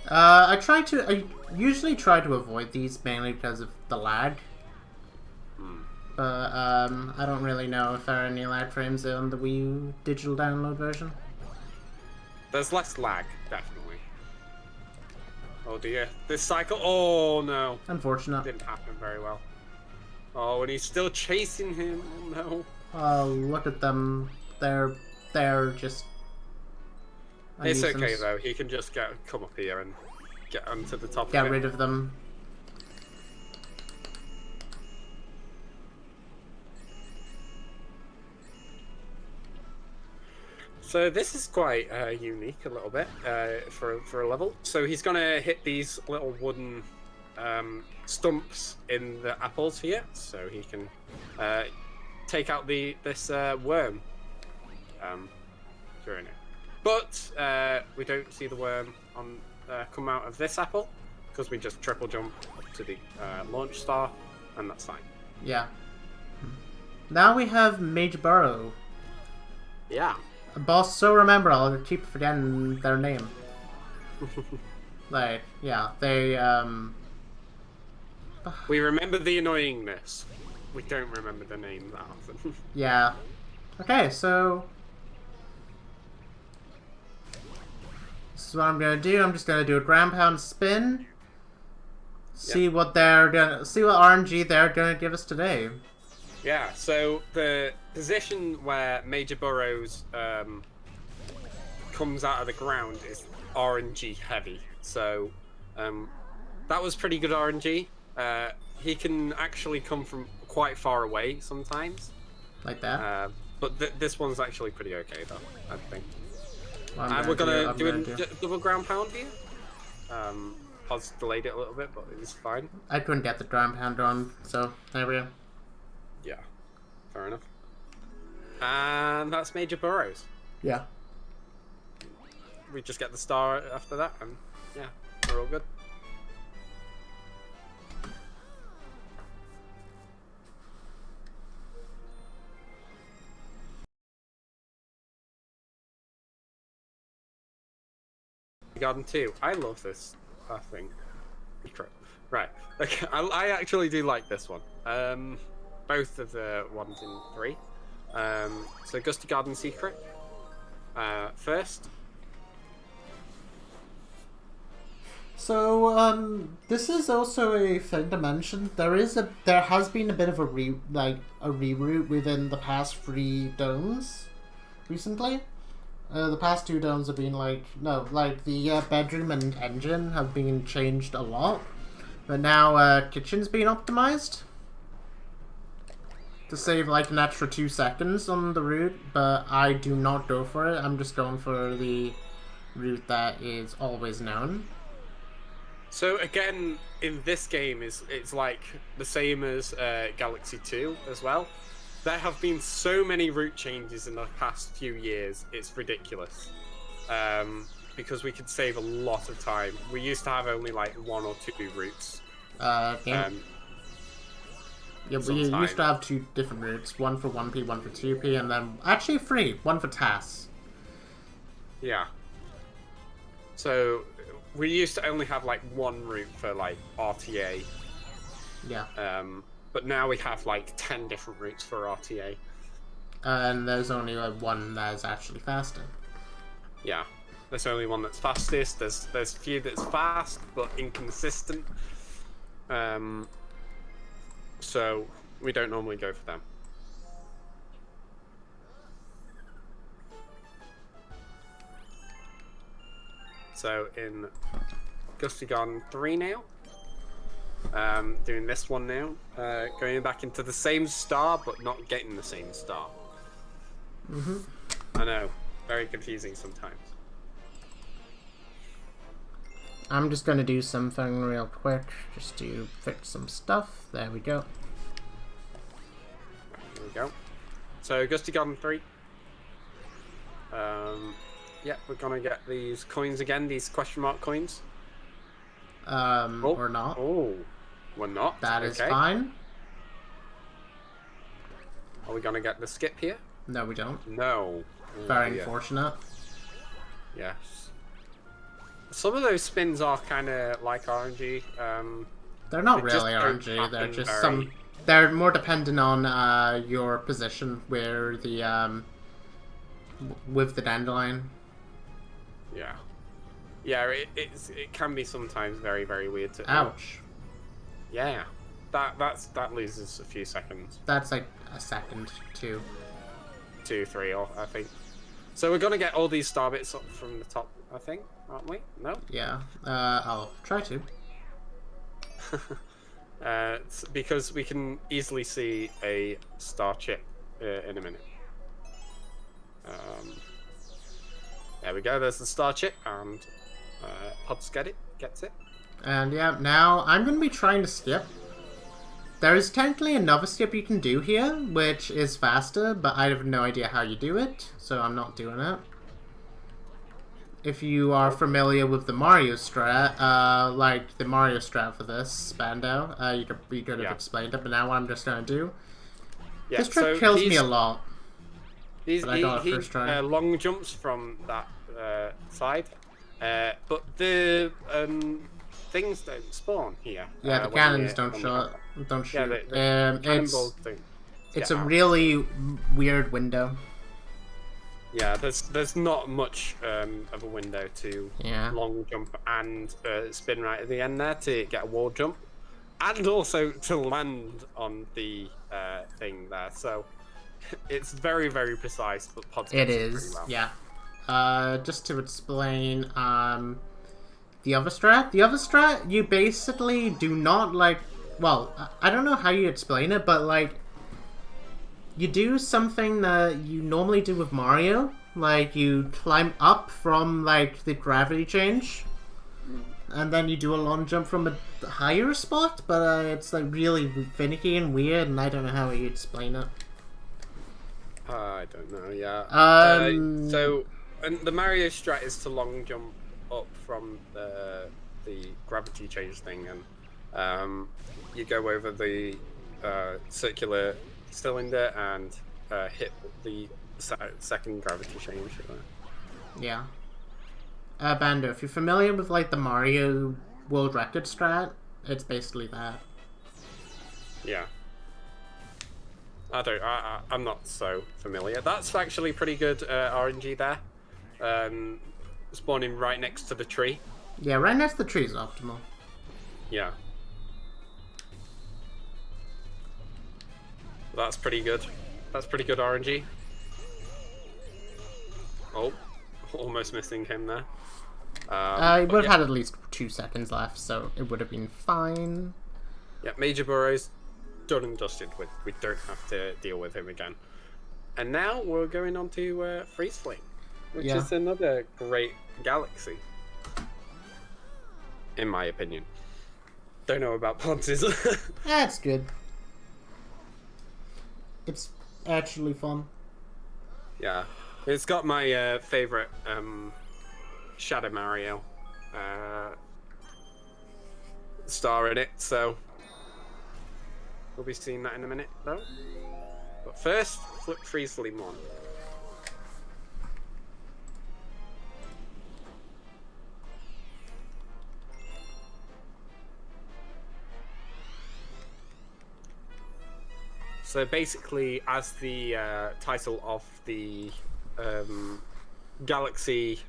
I usually try to avoid these mainly because of the lag. But, I don't really know if there are any lag frames on the Wii U digital download version. There's less lag, definitely. Oh dear. This cycle... Oh no. Unfortunate. Didn't happen very well. Oh, and he's still chasing him. Oh no. Oh, look at them. They're just... It's okay nuisance. though. He can just come up here and get onto the top Get of it. rid of them. So this is quite unique a little bit for a level. So he's gonna hit these little wooden stumps in the apples here, so he can take out this worm during it. But we don't see the worm come out of this apple because we just triple jump up to the launch star, and that's fine. Yeah. Now we have Mage Burrow. Yeah. A boss so memorable, I keep forgetting their name. Like, yeah, they, We remember the annoyingness. We don't remember the name that often. yeah. Okay, so... This is what I'm gonna do. I'm just gonna do a ground pound spin. See what RNG they're gonna give us today. Yeah, so the position where Major Burrows comes out of the ground is RNG heavy. So that was pretty good RNG. He can actually come from quite far away sometimes. Like that? But this one's actually pretty okay though, I think. Well, And we're gonna do a double ground pound here. Podz delayed it a little bit, but it was fine. I couldn't get the ground pound on, so there we go. Yeah, fair enough. And that's Major Burrows. Yeah. We just get the star after that, and yeah, we're all good. Garden 2. I love this thing. Right. Okay. I actually do like this one. Both of the ones in 3. So Gusty Garden Secret. First. So, this is also a thing to mention. There has been a bit of a reroute within the past 3 domes recently. The past 2 domes have been the bedroom and engine have been changed a lot. But now, kitchen's been optimized to save like an extra 2 seconds on the route, but I do not go for it. I'm just going for the route that is always known. So again, in this game, it's like the same as Galaxy 2 as well. There have been so many route changes in the past few years, it's ridiculous. Because we could save a lot of time. We used to have only like 1 or 2 routes. Yeah, we used to have 2 different routes, one for 1P, one for 2P, and then actually 3, one for TAS. Yeah. So we used to only have like 1 route for like RTA. Yeah. But now we have like 10 different routes for RTA. And there's only one that's actually faster. Yeah. There's only one that's fastest. There's a few that's fast but inconsistent. So we don't normally go for them. So in Gusty Garden 3 now. Doing this one now. Going back into the same star but not getting the same star. I know. Very confusing sometimes. I'm just gonna do something real quick just to fix some stuff. There we go. There we go. So Gusty Garden 3. Yeah, we're gonna get these coins again, these question mark coins. Or not. Oh, we're not. That is fine. Are we gonna get the skip here? No, we don't. No. Very unfortunate. Yes. Some of those spins are kind of like RNG. They're not they really just RNG. They're just very... some. They're more dependent on your position, where the with the dandelion. Yeah. Yeah, it can be sometimes very, very weird to. Ouch. Yeah. That loses a few seconds. That's like a second, 2. 2, 3, or I think. So we're gonna get all these star bits up from the top, I think, aren't we? No? Yeah. I'll try to. Because we can easily see a star chip in a minute. There we go. There's the star chip, and Podz gets it. And yeah, now I'm going to be trying to skip. There is technically another skip you can do here, which is faster, but I have no idea how you do it, so I'm not doing it. If you are familiar with the Mario strat, like the Mario strat for this, Spando, you could have explained it, but now what I'm just going to do. Yeah, this trick kills me a lot. He first try. Long jumps from that side, but the things don't spawn here. Yeah, the cannons don't shoot. Don't shoot. Yeah, cannonballs don't. It's a really weird window. Yeah, there's not much of a window to long jump and spin right at the end there to get a wall jump, and also to land on the thing there. So it's very, very precise, but Podz it does is, pretty well. Yeah. Just to explain, the other strat, you basically do not like. Well, I don't know how you explain it, but like, you do something that you normally do with Mario, like you climb up from like the gravity change, and then you do a long jump from a higher spot, but it's like really finicky and weird, and I don't know how you explain it. I don't know. Yeah. So, and the Mario strat is to long jump up from the gravity change thing, and you go over the circular cylinder and hit the second gravity change. Yeah. Bando, if you're familiar with like the Mario World Record strat, it's basically that. Yeah. I'm not so familiar. That's actually pretty good RNG there. Spawning right next to the tree. Yeah, right next to the tree is optimal. Yeah. That's pretty good. That's pretty good RNG. Oh, almost missing him there. He would have had at least 2 seconds left, so it would have been fine. Yeah, Major Burrow's done and dusted with. We don't have to deal with him again. And now we're going on to Freeze Flame, which is another great galaxy, in my opinion. Don't know about Podz's. That's good. It's actually fun. Yeah, it's got my favorite Shadow Mario star in it, so we'll be seeing that in a minute, though. But first, flip Freeze Flame on. So basically, as the title of the galaxy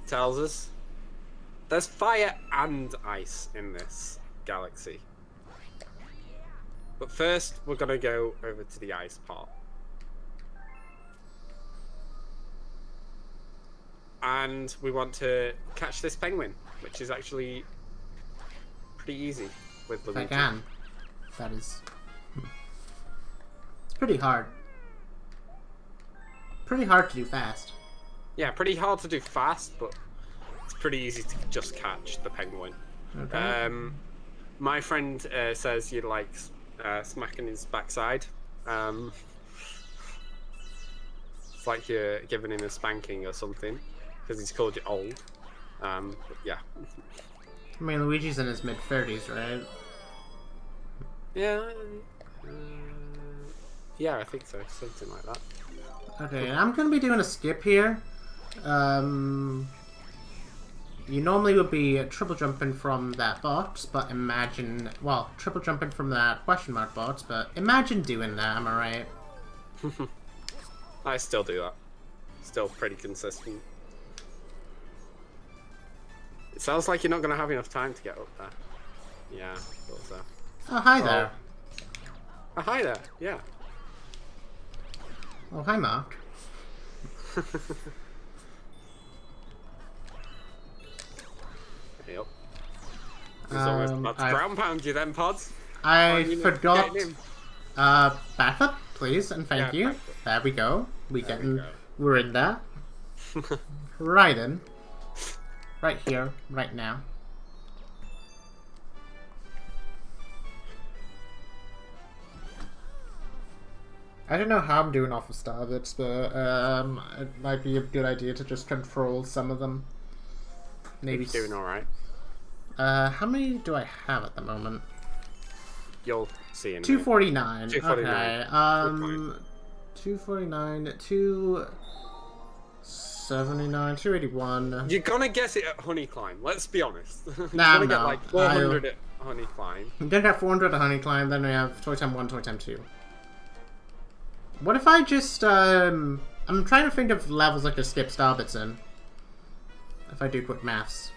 tells us, there's fire and ice in this galaxy. But first, we're going to go over to the ice part. And we want to catch this penguin, which is actually pretty easy with Luigi. If I can. That is... It's pretty hard. Pretty hard to do fast. Yeah, pretty hard to do fast, but It's pretty easy to just catch the penguin. Okay. My friend says you like smacking his backside. It's like you're giving him a spanking or something because he's called you old. But yeah. I mean, Luigi's in his mid-30s, right? Yeah. Yeah, I think so. Something like that. Okay, I'm gonna be doing a skip here. You normally would be triple jumping from that box, but imagine... Well, triple jumping from that question mark box, but imagine doing that, am I right? I still do that. Still pretty consistent. It sounds like you're not going to have enough time to get up there. Yeah, I thought so. Oh, hi there. Oh, hi there. Yeah. Oh, hi, Mark. Hey up. He's almost about to ground pound you then, Podz. I forgot. Back up, please, and thank you. There we go. We're in there. Right in. Right here, right now. I don't know how I'm doing off of starbits, but it might be a good idea to just control some of them. Maybe You're doing all right. How many do I have at the moment? You'll see in a 249. 249. Okay. 249, 279, 281. You're gonna get it at Honey Climb. Let's be honest. You're Nah, gonna get no. like 400 at Honey Climb. I'm gonna get 400 at Honey Climb, then we have Toy Time 1, Toy Time 2. What if I just, I'm trying to think of levels I could skip starbits in. If I do quick maths.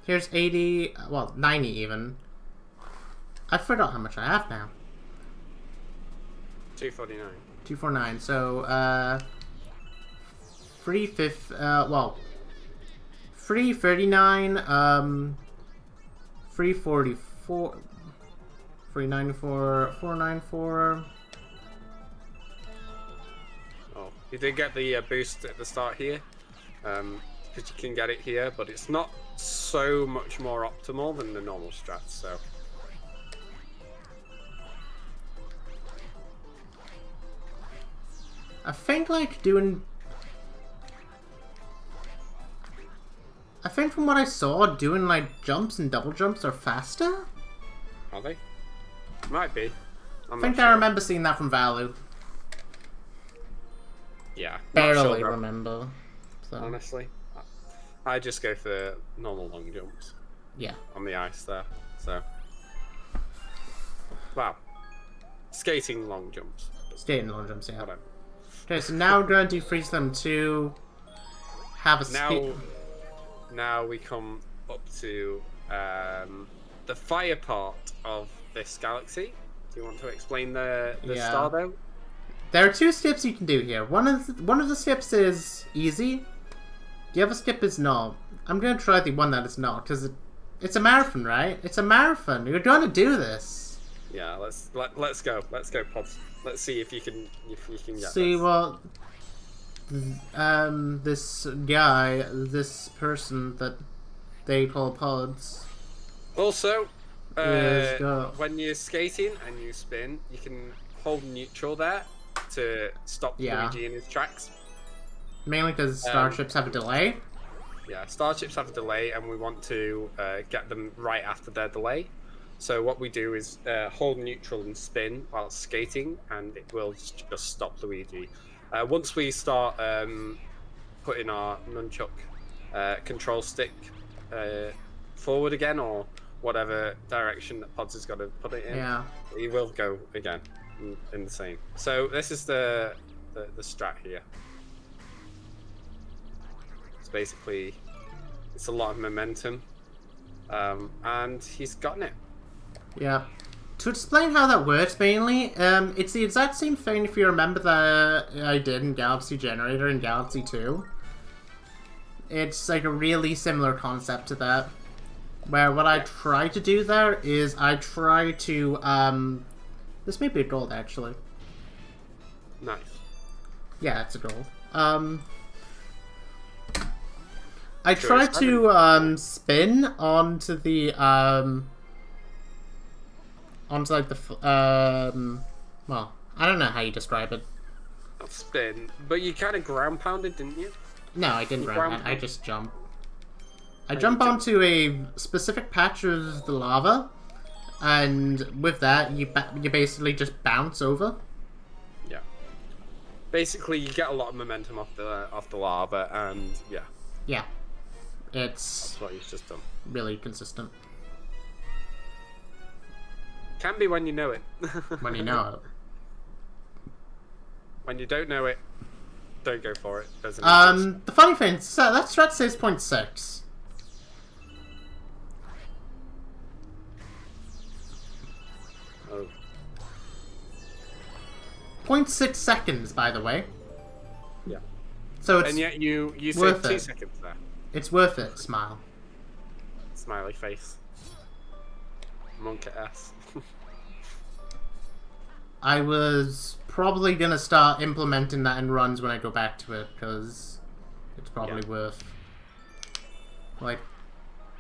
Here's 80, well, 90 even. I forgot how much I have now. 249. 249, so, 339, 344, 394, 494. Oh, you did get the boost at the start here, because you can get it here, but it's not so much more optimal than the normal strats, so. I think like doing... I think from what I saw, doing like jumps and double jumps are faster? Are they? Might be. I think I remember seeing that from Value. Yeah. Barely remember. So. Honestly. I just go for normal long jumps. Yeah. On the ice there, so. Wow. Skating long jumps. Skating long jumps, yeah. Whatever. Okay, so now we're going to do freeze them to have a skate. Now we come up to the fire part of this galaxy. Do you want to explain the star though? There are two skips you can do here. One of the skips is easy. The other skip is not. I'm gonna try the one that is not because it's a marathon, right? It's a marathon. You're gonna do this. Yeah, let's go. Let's go, Podz. Let's see if you can get See, this. well, this guy, this person that they call Podz. Also, when you're skating and you spin, you can hold neutral there to stop Luigi in his tracks. Mainly because starships have a delay. Yeah, starships have a delay, and we want to get them right after their delay. So what we do is hold neutral and spin while skating, and it will just stop Luigi. Once we start putting our nunchuck control stick forward again, or whatever direction that Podz has got to put it in, he will go again in the same. So this is the strat here. It's basically, it's a lot of momentum, and he's gotten it. Yeah. To explain how that works, mainly, it's the exact same thing if you remember that I did in Galaxy Generator in Galaxy 2. It's like a really similar concept to that. Where what I try to do there is I try to, this may be a gold, actually. Nice. Yeah, it's a gold. I tried to spin onto the onto like the well, I don't know how you describe it. Not spin, but you kind of ground pounded, didn't you? No, I didn't ground pound. I just jump. I jump you jump. onto a specific patch of the lava, and with that, you basically just bounce over. Yeah. Basically, you get a lot of momentum off the lava, and yeah. Yeah. It's That's what he's just done. really consistent. Can be when you know it. When you know it. When you don't know it, don't go for it. The funny thing, so that strat says 0.6. Oh. 0.6 seconds, by the way. Yeah. So it's And yet you worth saved 2 it. seconds there. It's worth it, smile. Smiley face. Monkey ass. I was probably gonna start implementing that in runs when I go back to it, because it's probably worth. Like,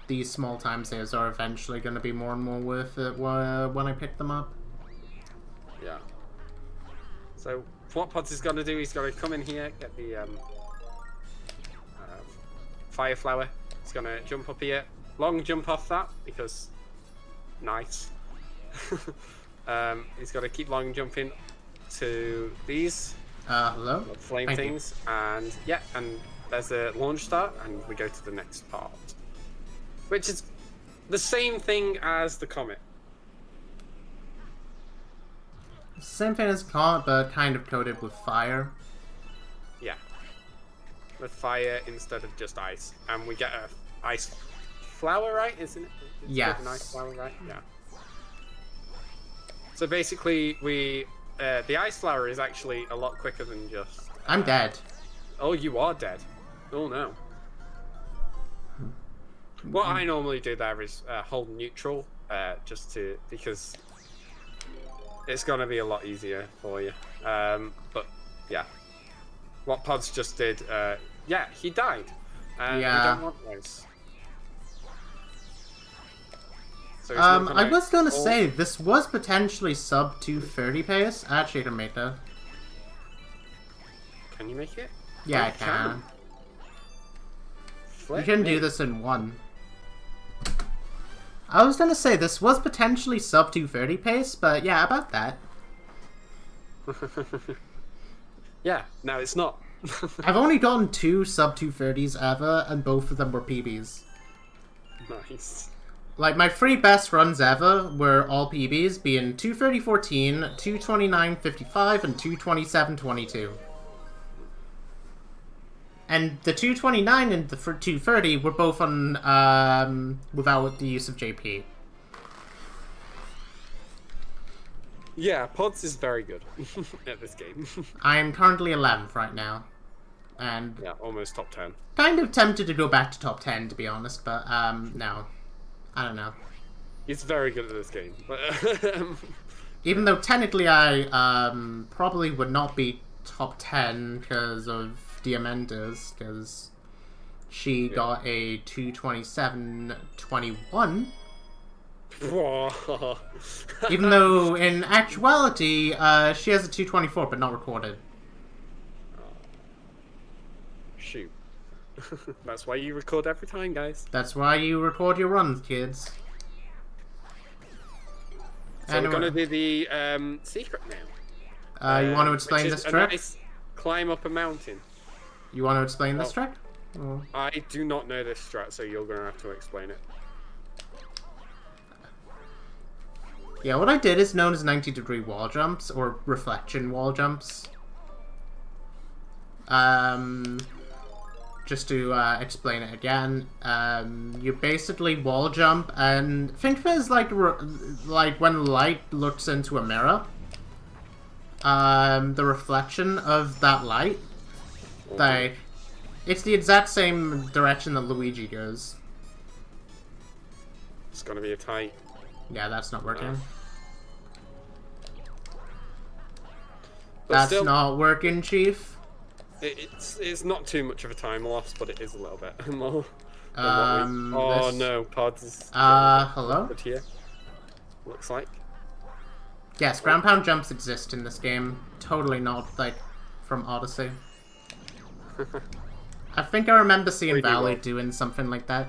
these small time saves are eventually gonna be more and more worth it when I pick them up. Yeah. So what Podz is gonna do, he's gonna come in here, get the fire flower. He's gonna jump up here, long jump off that because nice. He's got to keep long jumping to these Hello? flame Thank things, and yeah, and there's a launch start, and we go to the next part, which is the same thing as the comet. Same thing as Comet, but kind of coated with fire. Yeah, with fire instead of just ice, and we get a ice flower, right? Isn't it? Yes. An ice flower, right? Yeah. So basically, we the ice flower is actually a lot quicker than just. I'm dead. Oh, you are dead. Oh no. What I normally do there is hold neutral, because it's gonna be a lot easier for you. But yeah, what Podz just did, yeah, he died, and Yeah. we don't want those. So he's not I was gonna fall. say, this was potentially sub 230 pace. Actually, I can make that. Can you make it? Yeah, Oh, I can. You Flip can me. do this in one. I was gonna say, this was potentially sub 230 pace, but yeah, about that. Yeah, no, it's not. I've only gotten 2 sub 230s ever, and both of them were PBs. Nice. Like, my 3 best runs ever were all PBs, being 230.14, 229.55, and 227.22. And the 229 and the 230 were both on, without the use of JP. Yeah, Podz is very good at this game. I'm currently 11th right now. And Yeah, almost top 10. kind of tempted to go back to top 10, to be honest, but, no. I don't know. He's very good at this game. But, Even though technically I probably would not be top 10 because of Diamanda's, because she got a 227.21. Even though in actuality she has a 224 but not recorded. Shoot. That's why you record every time, guys. That's why you record your runs, kids. So Anyway. we're gonna do the secret now. You want to which explain is this a trick? nice climb up a mountain. You want to explain this Oh. trick? Or... I do not know this strat, so you're gonna have to explain it. Yeah, what I did is known as 90-degree wall jumps, or reflection wall jumps. Just to explain it again, you basically wall jump, and think of it as like when light looks into a mirror. The reflection of that light, like, it's the exact same direction that Luigi goes. It's gonna be a tight. Yeah, that's not working. But That's still, not working, Chief. It's not too much of a time loss, but it is a little bit more. This... no, Podz is hello? good here. Looks like. Yes, ground pound jumps exist in this game. Totally not, like, from Odyssey. I think I remember seeing Valley doing something like that.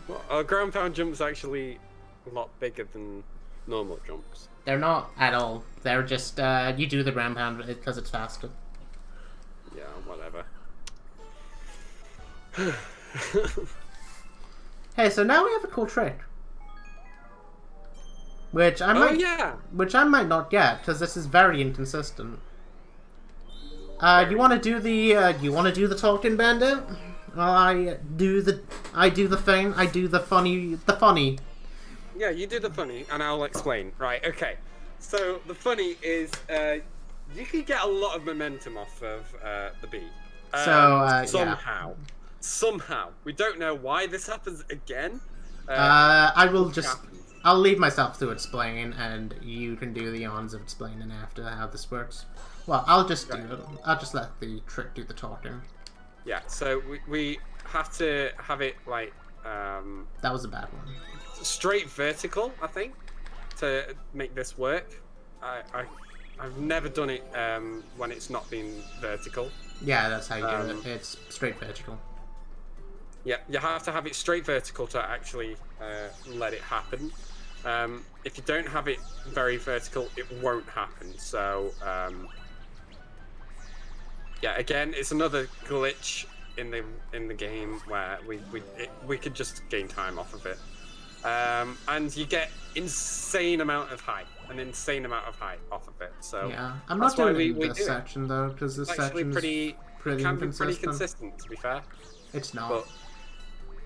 Well, ground pound jump's actually a lot bigger than normal jumps. They're not at all. They're just, you do the ground pound because it's faster. Yeah, whatever. Hey, so now we have a cool trick. Which I might not get, because this is very inconsistent. You wanna do the talking bandit? I do the thing, I do the funny. Yeah, you do the funny, and I'll explain. Right, okay. So, the funny is, you can get a lot of momentum off of the bee. Somehow. Somehow. We don't know why this happens again. I'll leave myself to explain, and you can do the honors of explaining after how this works. Well, I'll just do it. I'll just let the trick do the talking. Yeah, so we have to have it, like, that was a bad one. Straight vertical, I think, to make this work. I've never done it when it's not been vertical. Yeah, that's how you do it. It's straight vertical. Yeah, you have to have it straight vertical to actually let it happen. If you don't have it very vertical, it won't happen. So, yeah, again, it's another glitch in the game where we could just gain time off of it. And you get an insane amount of height off of it. So yeah, I'm not doing this section though, because this section pretty consistent. To be fair, it's not.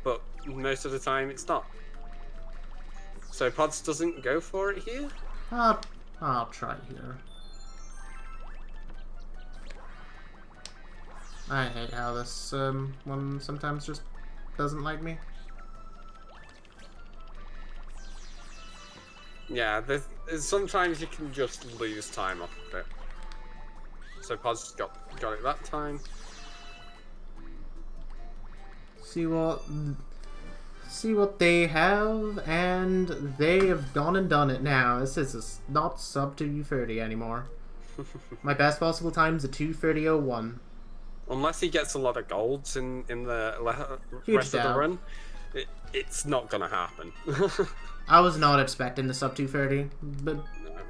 But most of the time, it's not. So Podz doesn't go for it here. I'll try here. I hate how this one sometimes just doesn't like me. Yeah, there's sometimes you can just lose time off of it. So Podz got it that time. See what they have, and they have gone and done it now. This is not sub 2:30 anymore. My best possible time is a 2:30:01. Unless he gets a lot of golds in the rest of the run, it's not gonna happen. I was not expecting the sub 2:30,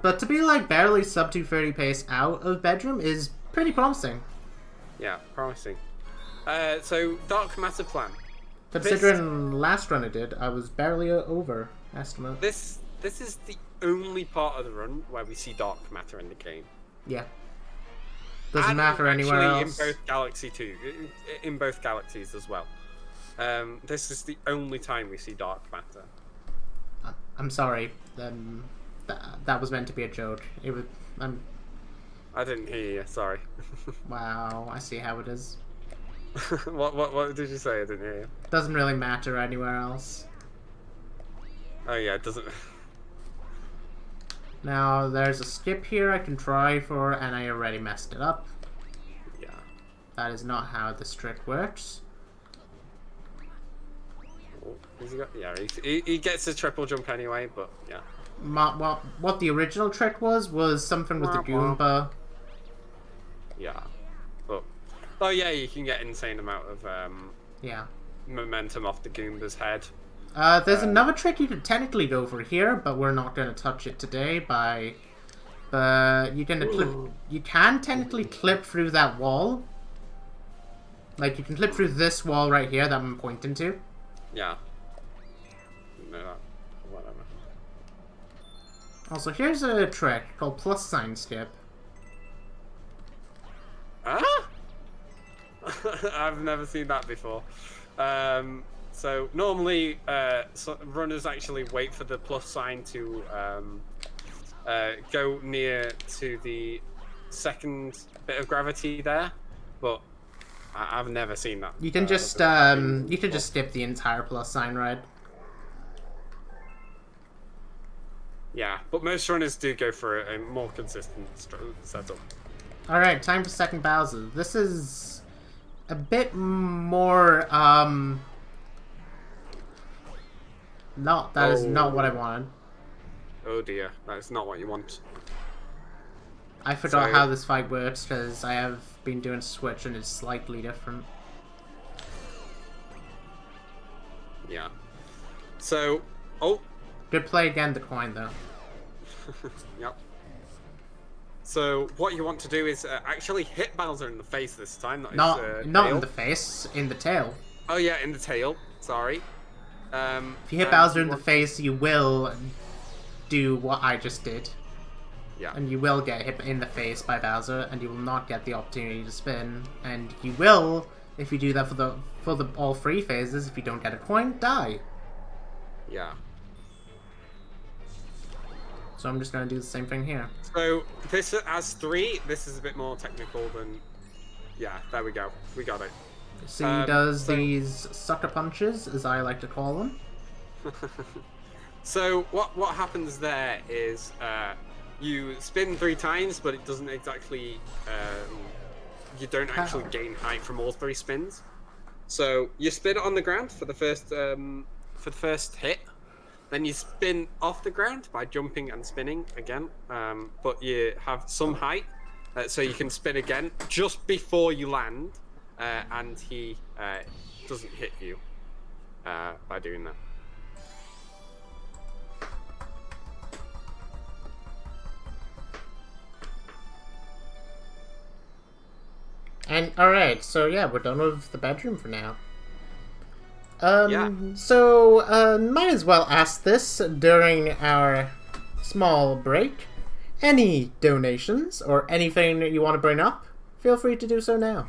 but to be like barely sub 2:30 pace out of bedroom is pretty promising. Yeah, promising. So Dark Matter plan. Considering last run I did, I was barely over estimate. This is the only part of the run where we see Dark Matter in the game. Yeah. Doesn't matter anywhere else. In both Galaxy too, in both galaxies as well. This is the only time we see Dark Matter. I'm sorry. That was meant to be a joke. It was. I didn't hear you. Sorry. Wow, I see how it is. What did you say? I didn't hear you. Doesn't really matter anywhere else. Oh yeah, it doesn't. Now there's a skip here I can try for, and I already messed it up. Yeah. That is not how this trick works. Oh, he gets a triple jump anyway, but yeah. What the original trick was something with the Goomba. Yeah, but oh yeah, you can get insane amount of momentum off the Goomba's head. There's another trick you could technically go for here, but we're not going to touch it today. You can technically clip through that wall. Like you can clip through this wall right here that I'm pointing to. Yeah. No, whatever. Also, here's a trick called plus sign skip. Ah? I've never seen that before. So normally, runners actually wait for the plus sign to go near to the second bit of gravity there, but I've never seen that. You can just skip the entire plus sign ride. Yeah, but most runners do go for a more consistent setup. Alright, time for second Bowser. This is a bit more, not, that is not what I wanted. Oh dear, that is not what you want. I forgot how this fight works, because I have been doing Switch and it's slightly different. Yeah. So, oh. Good play again, the coin, though. Yep. So, what you want to do is actually hit Bowser in the face this time. Not tail. in the face, in the tail. Oh yeah, in the tail. Sorry. If you hit Bowser in the face, you will do what I just did. Yeah. And you will get hit in the face by Bowser, and you will not get the opportunity to spin. And you will, if you do that for the all three phases, if you don't get a coin, die. Yeah. So I'm just gonna do the same thing here. So this has 3. This is a bit more technical than. Yeah, there we go. We got it. So he does these sucker punches, as I like to call them. So what happens there is you spin 3 times, but it doesn't exactly. You don't actually gain height from all 3 spins. So you spin on the ground for the first hit. Then you spin off the ground by jumping and spinning again, but you have some height, so you can spin again just before you land, and he doesn't hit you by doing that. And alright, so yeah, we're done with the bedroom for now. Yeah. So, might as well ask this during our small break. Any donations or anything that you want to bring up, feel free to do so now.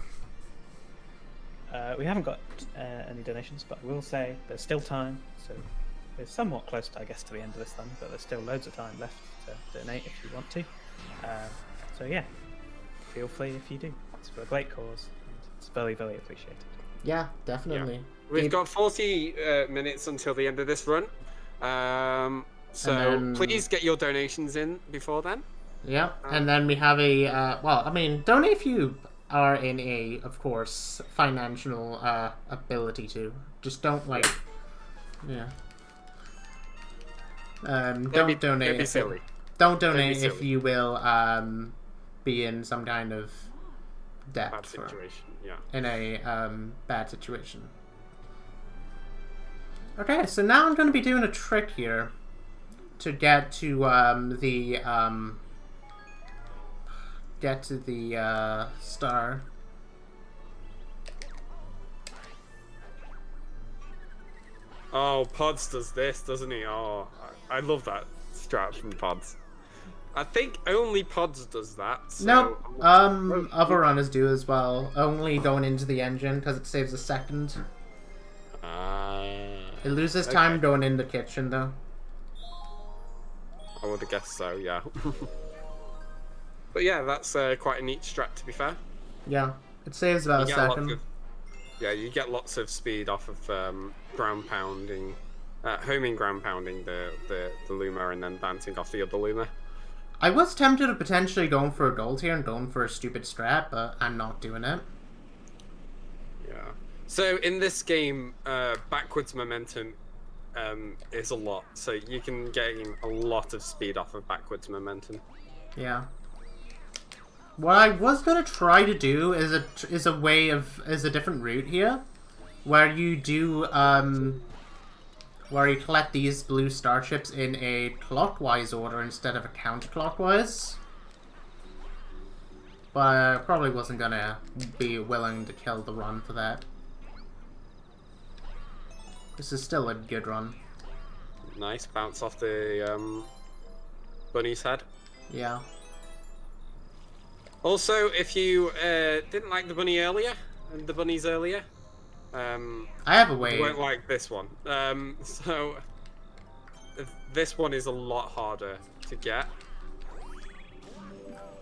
We haven't got any donations, but I will say there's still time, so we're somewhat close, I guess, to the end of this thing, but there's still loads of time left to donate if you want to. So yeah, feel free if you do. It's for a great cause, and it's very, very appreciated. Yeah, definitely. Yeah. We've got 40 minutes until the end of this run, so please get your donations in before then. Yeah, and then we have a, well, I mean, donate if you are in a, of course, financial ability to. Just don't, like, yeah. Don't donate. Be silly. Don't donate if you will be in some kind of debt. Bad situation, yeah. In a bad situation. Okay, so now I'm going to be doing a trick here to get to the star. Oh, Podz does this, doesn't he? Oh, I love that strat from Podz. I think only Podz does that. So nope. Other runners do as well. Only going into the engine because it saves a second. It loses time going in the kitchen, though. I would have guessed so, yeah. But yeah, that's quite a neat strat, to be fair. Yeah, it saves about a second. You get lots of speed off of ground pounding, homing ground pounding the Luma and then bouncing off the other Luma. I was tempted of potentially going for a gold here and going for a stupid strat, but I'm not doing it. Yeah. So in this game, backwards momentum is a lot. So you can gain a lot of speed off of backwards momentum. Yeah. What I was gonna try to do is a different route here, where you do where you collect these blue starships in a clockwise order instead of a counterclockwise. But I probably wasn't gonna be willing to kill the run for that. This is still a good run. Nice bounce off the bunny's head. Yeah. Also, if you didn't like the bunny earlier, and the bunnies earlier, I have a way. You won't like this one. So this one is a lot harder to get.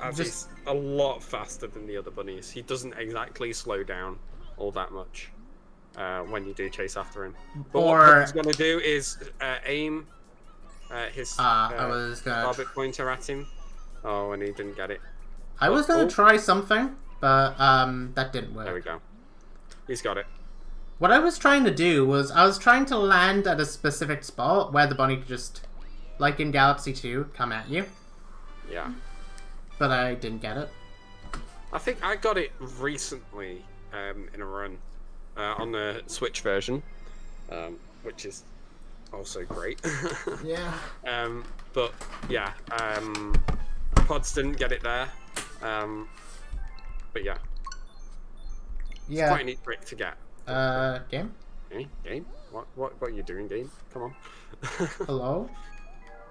As he's a lot faster than the other bunnies. He doesn't exactly slow down all that much when you do chase after him. But what he's going to do is aim his I was gonna orbit pointer at him. Oh, and he didn't get it. I was gonna try something, but that didn't work. There we go. He's got it. What I was trying to do was I was trying to land at a specific spot where the bunny could just, like in Galaxy 2, come at you. Yeah. But I didn't get it. I think I got it recently in a run on the Switch version, which is also great. Yeah. But yeah, Podz didn't get it there. But yeah. Yeah. It's quite a neat trick to get. Game? Game? What are you doing, game? Come on. Hello?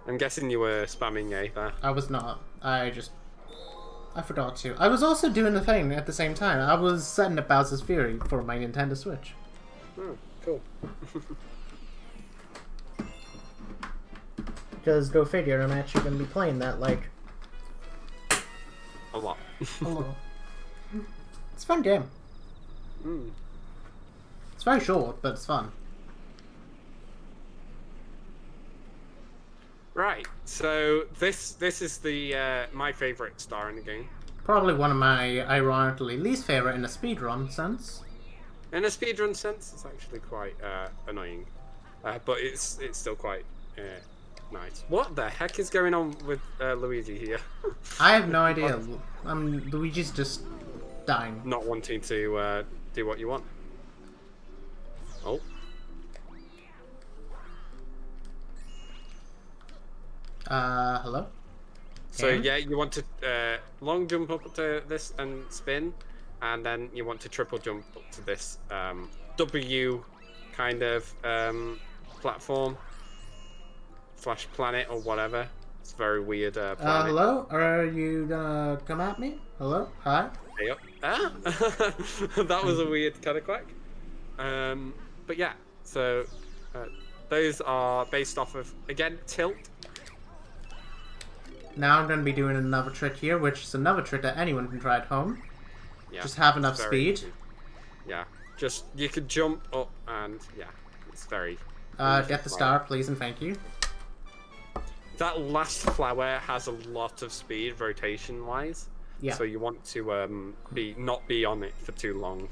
I'm guessing you were spamming A there. I was not. I forgot to. I was also doing a thing at the same time. I was setting up Bowser's Fury for my Nintendo Switch. Oh, cool. Because go figure, I'm actually going to be playing that, like... A lot. a little. It's a fun game. Mm. It's very short, but it's fun. Right, so this is the my favourite star in the game. Probably one of my, ironically, least favourite in a speedrun sense. In a speedrun sense, it's actually quite annoying, but it's still quite nice. What the heck is going on with Luigi here? I have no idea. Luigi's just dying. Not wanting to do what you want. Oh. Hello? So yeah, you want to long jump up to this and spin, and then you want to triple jump up to this W kind of platform / planet or whatever. It's a very weird planet. Hello? Are you gonna come at me? Hello? Hi? Hey up. Ah! That was a weird kind of quack. But yeah, so those are based off of, again, tilt. Now I'm gonna be doing another trick here, which is another trick that anyone can try at home. Yeah, just have enough very speed. easy. Yeah, just, you could jump up and, yeah, it's very... Get the star, please, and thank you. That last flower has a lot of speed, rotation-wise. Yeah. So you want to not be on it for too long,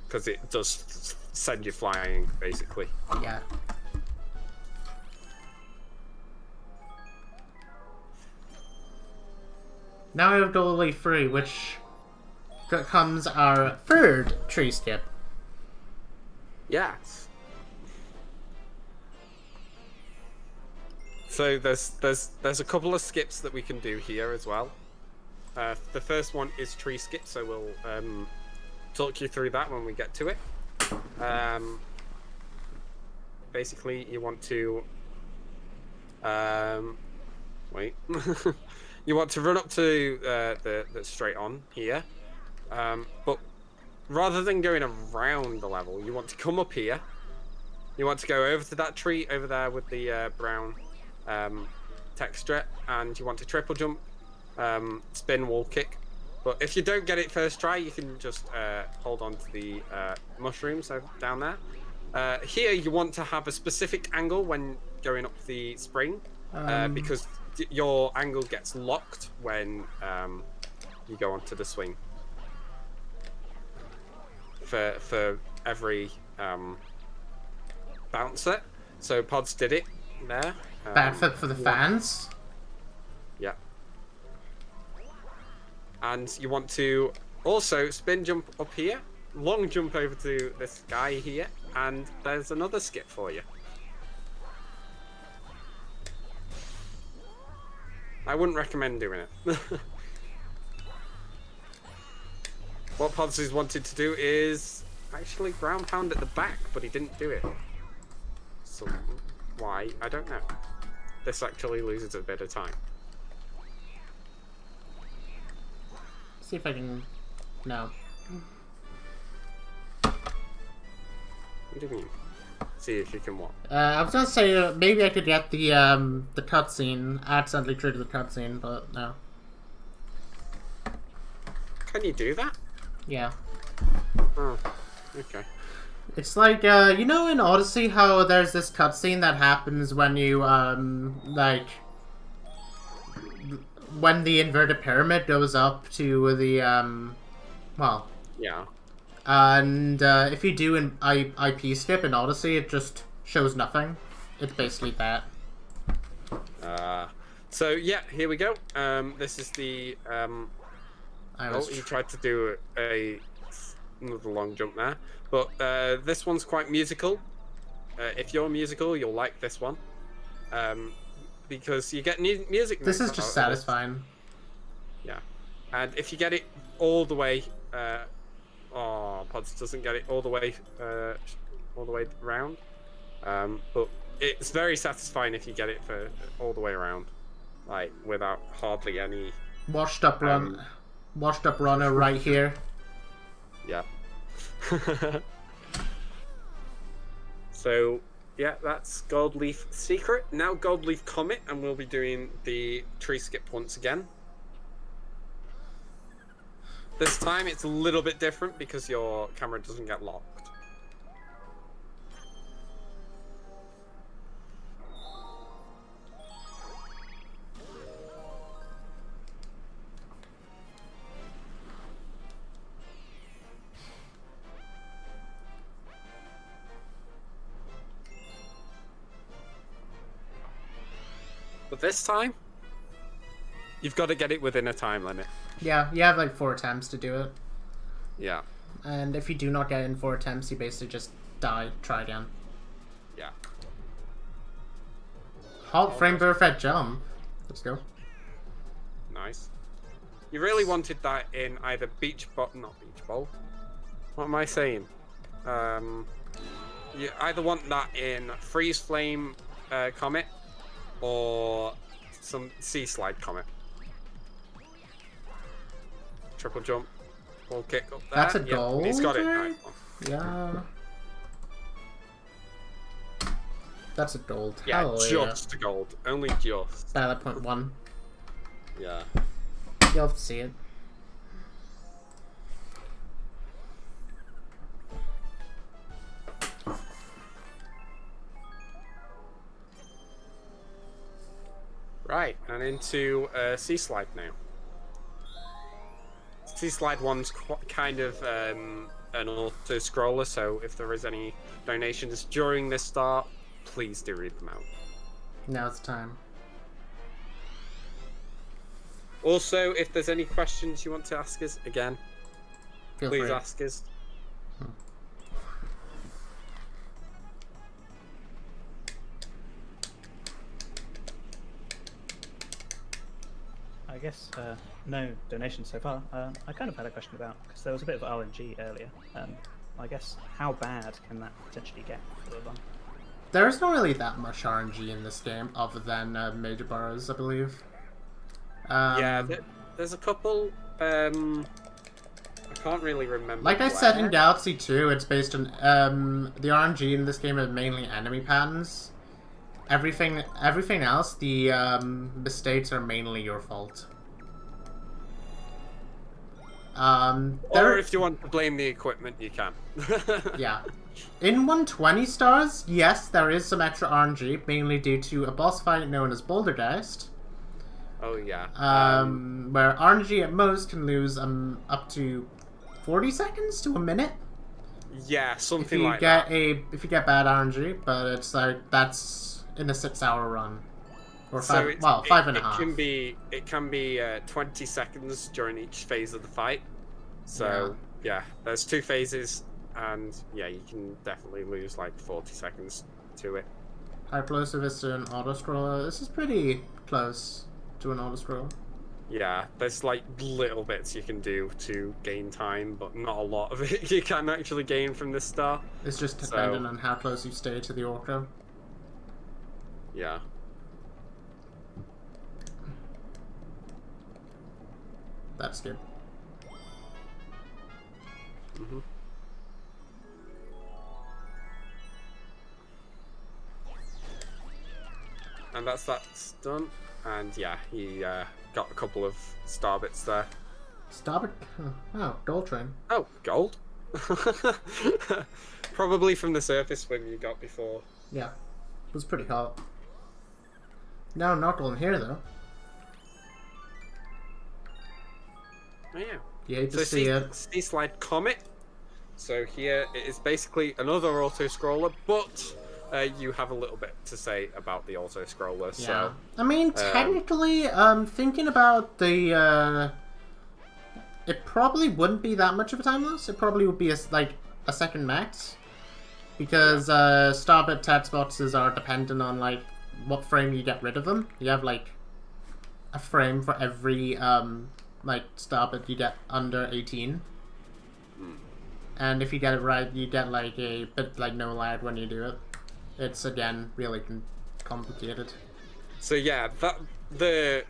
because it does send you flying, basically. Yeah. Now we have Dolly 3, which becomes our third tree skip. Yes. So there's a couple of skips that we can do here as well. The first one is tree skip, so we'll talk you through that when we get to it. Basically, you want to wait. You want to run up to the straight on here, but rather than going around the level, you want to come up here. You want to go over to that tree over there with the brown texture, and you want to triple jump, spin, wall kick. But if you don't get it first try, you can just hold on to the mushrooms down there. Here, you want to have a specific angle when going up the spring, because your angle gets locked when you go onto the swing. For every bouncer, so Podz did it there. Bad for the fans. Yeah. And you want to also spin jump up here, long jump over to this guy here, and there's another skip for you. I wouldn't recommend doing it. What Podz has wanted to do is actually ground pound at the back, but he didn't do it. So why? I don't know. This actually loses a bit of time. See if I can... No. What do you mean? See if you can what? I was gonna say maybe I could get the cutscene, accidentally trigger the cutscene, but no. Can you do that? Yeah. Oh, okay. It's like, you know in Odyssey how there's this cutscene that happens when you, like, when the inverted pyramid goes up to the well, Yeah. and if you do an IP skip in Odyssey, it just shows nothing. It's basically that. So yeah, here we go. This is the he tried to do another long jump there, but this one's quite musical. If you're musical, you'll like this one, because you get music. This is just satisfying. Yeah, and if you get it all the way, Podz doesn't get it all the way around, but it's very satisfying if you get it for all the way around, like without hardly any. Washed up runner right here. Yeah. So yeah, that's Goldleaf Secret. Now Goldleaf Comet, and we'll be doing the tree skip once again. This time it's a little bit different because your camera doesn't get locked. But this time, you've got to get it within a time limit. Yeah, you have like 4 attempts to do it. Yeah. And if you do not get it in 4 attempts, you basically just die. Try again. Yeah. Halt frame perfect jump. Let's go. Nice. You really wanted that in either not beach bowl. What am I saying? You either want that in freeze flame comet or some sea slide comet. Triple jump, full kick up there. That's a gold. He's got it. Nice one. Yeah. That's a gold. Yeah, Hell just a gold. Only just. Ballot point 1. Yeah. You'll have to see it. Right, and into Sea Slide now. Sea Slide 1's kind of an auto-scroller, so if there is any donations during this start, please do read them out. Now it's time. Also, if there's any questions you want to ask us, again, please free. ask us. I guess no donations so far. I kind of had a question about, because there was a bit of RNG earlier. I guess how bad can that potentially get for the run? There is not really that much RNG in this game, other than major boroughs, I believe. Yeah, there's a couple. I can't really remember. Like I said in Galaxy 2, it's based on the RNG in this game is mainly enemy patterns. Everything else, the mistakes are mainly your fault. Or if you want to blame the equipment, you can. Yeah. In 120 stars, yes, there is some extra RNG, mainly due to a boss fight known as Bouldergeist. Oh yeah. Where RNG at most can lose up to 40 seconds to a minute. Yeah, something like that. If you get bad RNG, but it's like that's in a 6-hour run. Or 5.5. It can be 20 seconds during each phase of the fight. So yeah, there's 2 phases, and yeah, you can definitely lose like 40 seconds to it. How close is this to an auto-scroller? This is pretty close to an auto-scroller. Yeah, there's like little bits you can do to gain time, but not a lot of it you can actually gain from this star. It's just dependent on how close you stay to the orca. Yeah. That's good. Mm-hmm. And that's done. And yeah, he got a couple of star bits there. Star bit? Oh, gold train. Oh, gold? Probably from the surface when you got before. Yeah, it was pretty hot. No, not gold in here though. Oh yeah. Yeah, to So see it. Sea Slide Comet. So here it is basically another auto-scroller, but you have a little bit to say about the auto-scroller. Yeah. So I mean, technically, thinking about the, it probably wouldn't be that much of a time loss. It probably would be like a second max. Because Starbit text boxes are dependent on like what frame you get rid of them. You have like a frame for every like Starbit you get under 18. And if you get it right, you get like a bit like no lag when you do it. It's again really complicated. So yeah, the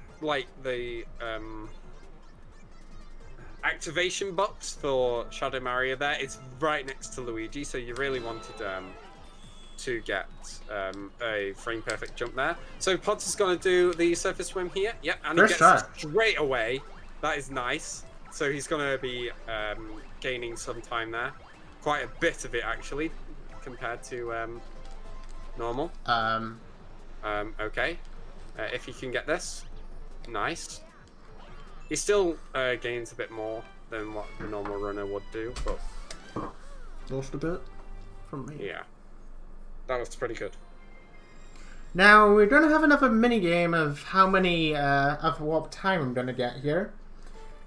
activation box for Shadow Mario there is right next to Luigi, so you really wanted to get a frame perfect jump there. So Podz is going to do the surface swim here. Yep, and he gets it straight away. That is nice. So he's going to be gaining some time there. Quite a bit of it actually, compared to normal. Okay. If he can get this, nice. He still gains a bit more than what the normal runner would do, but lost a bit from me. Yeah, that was pretty good. Now we're gonna have another mini game of how many of what time I'm gonna get here.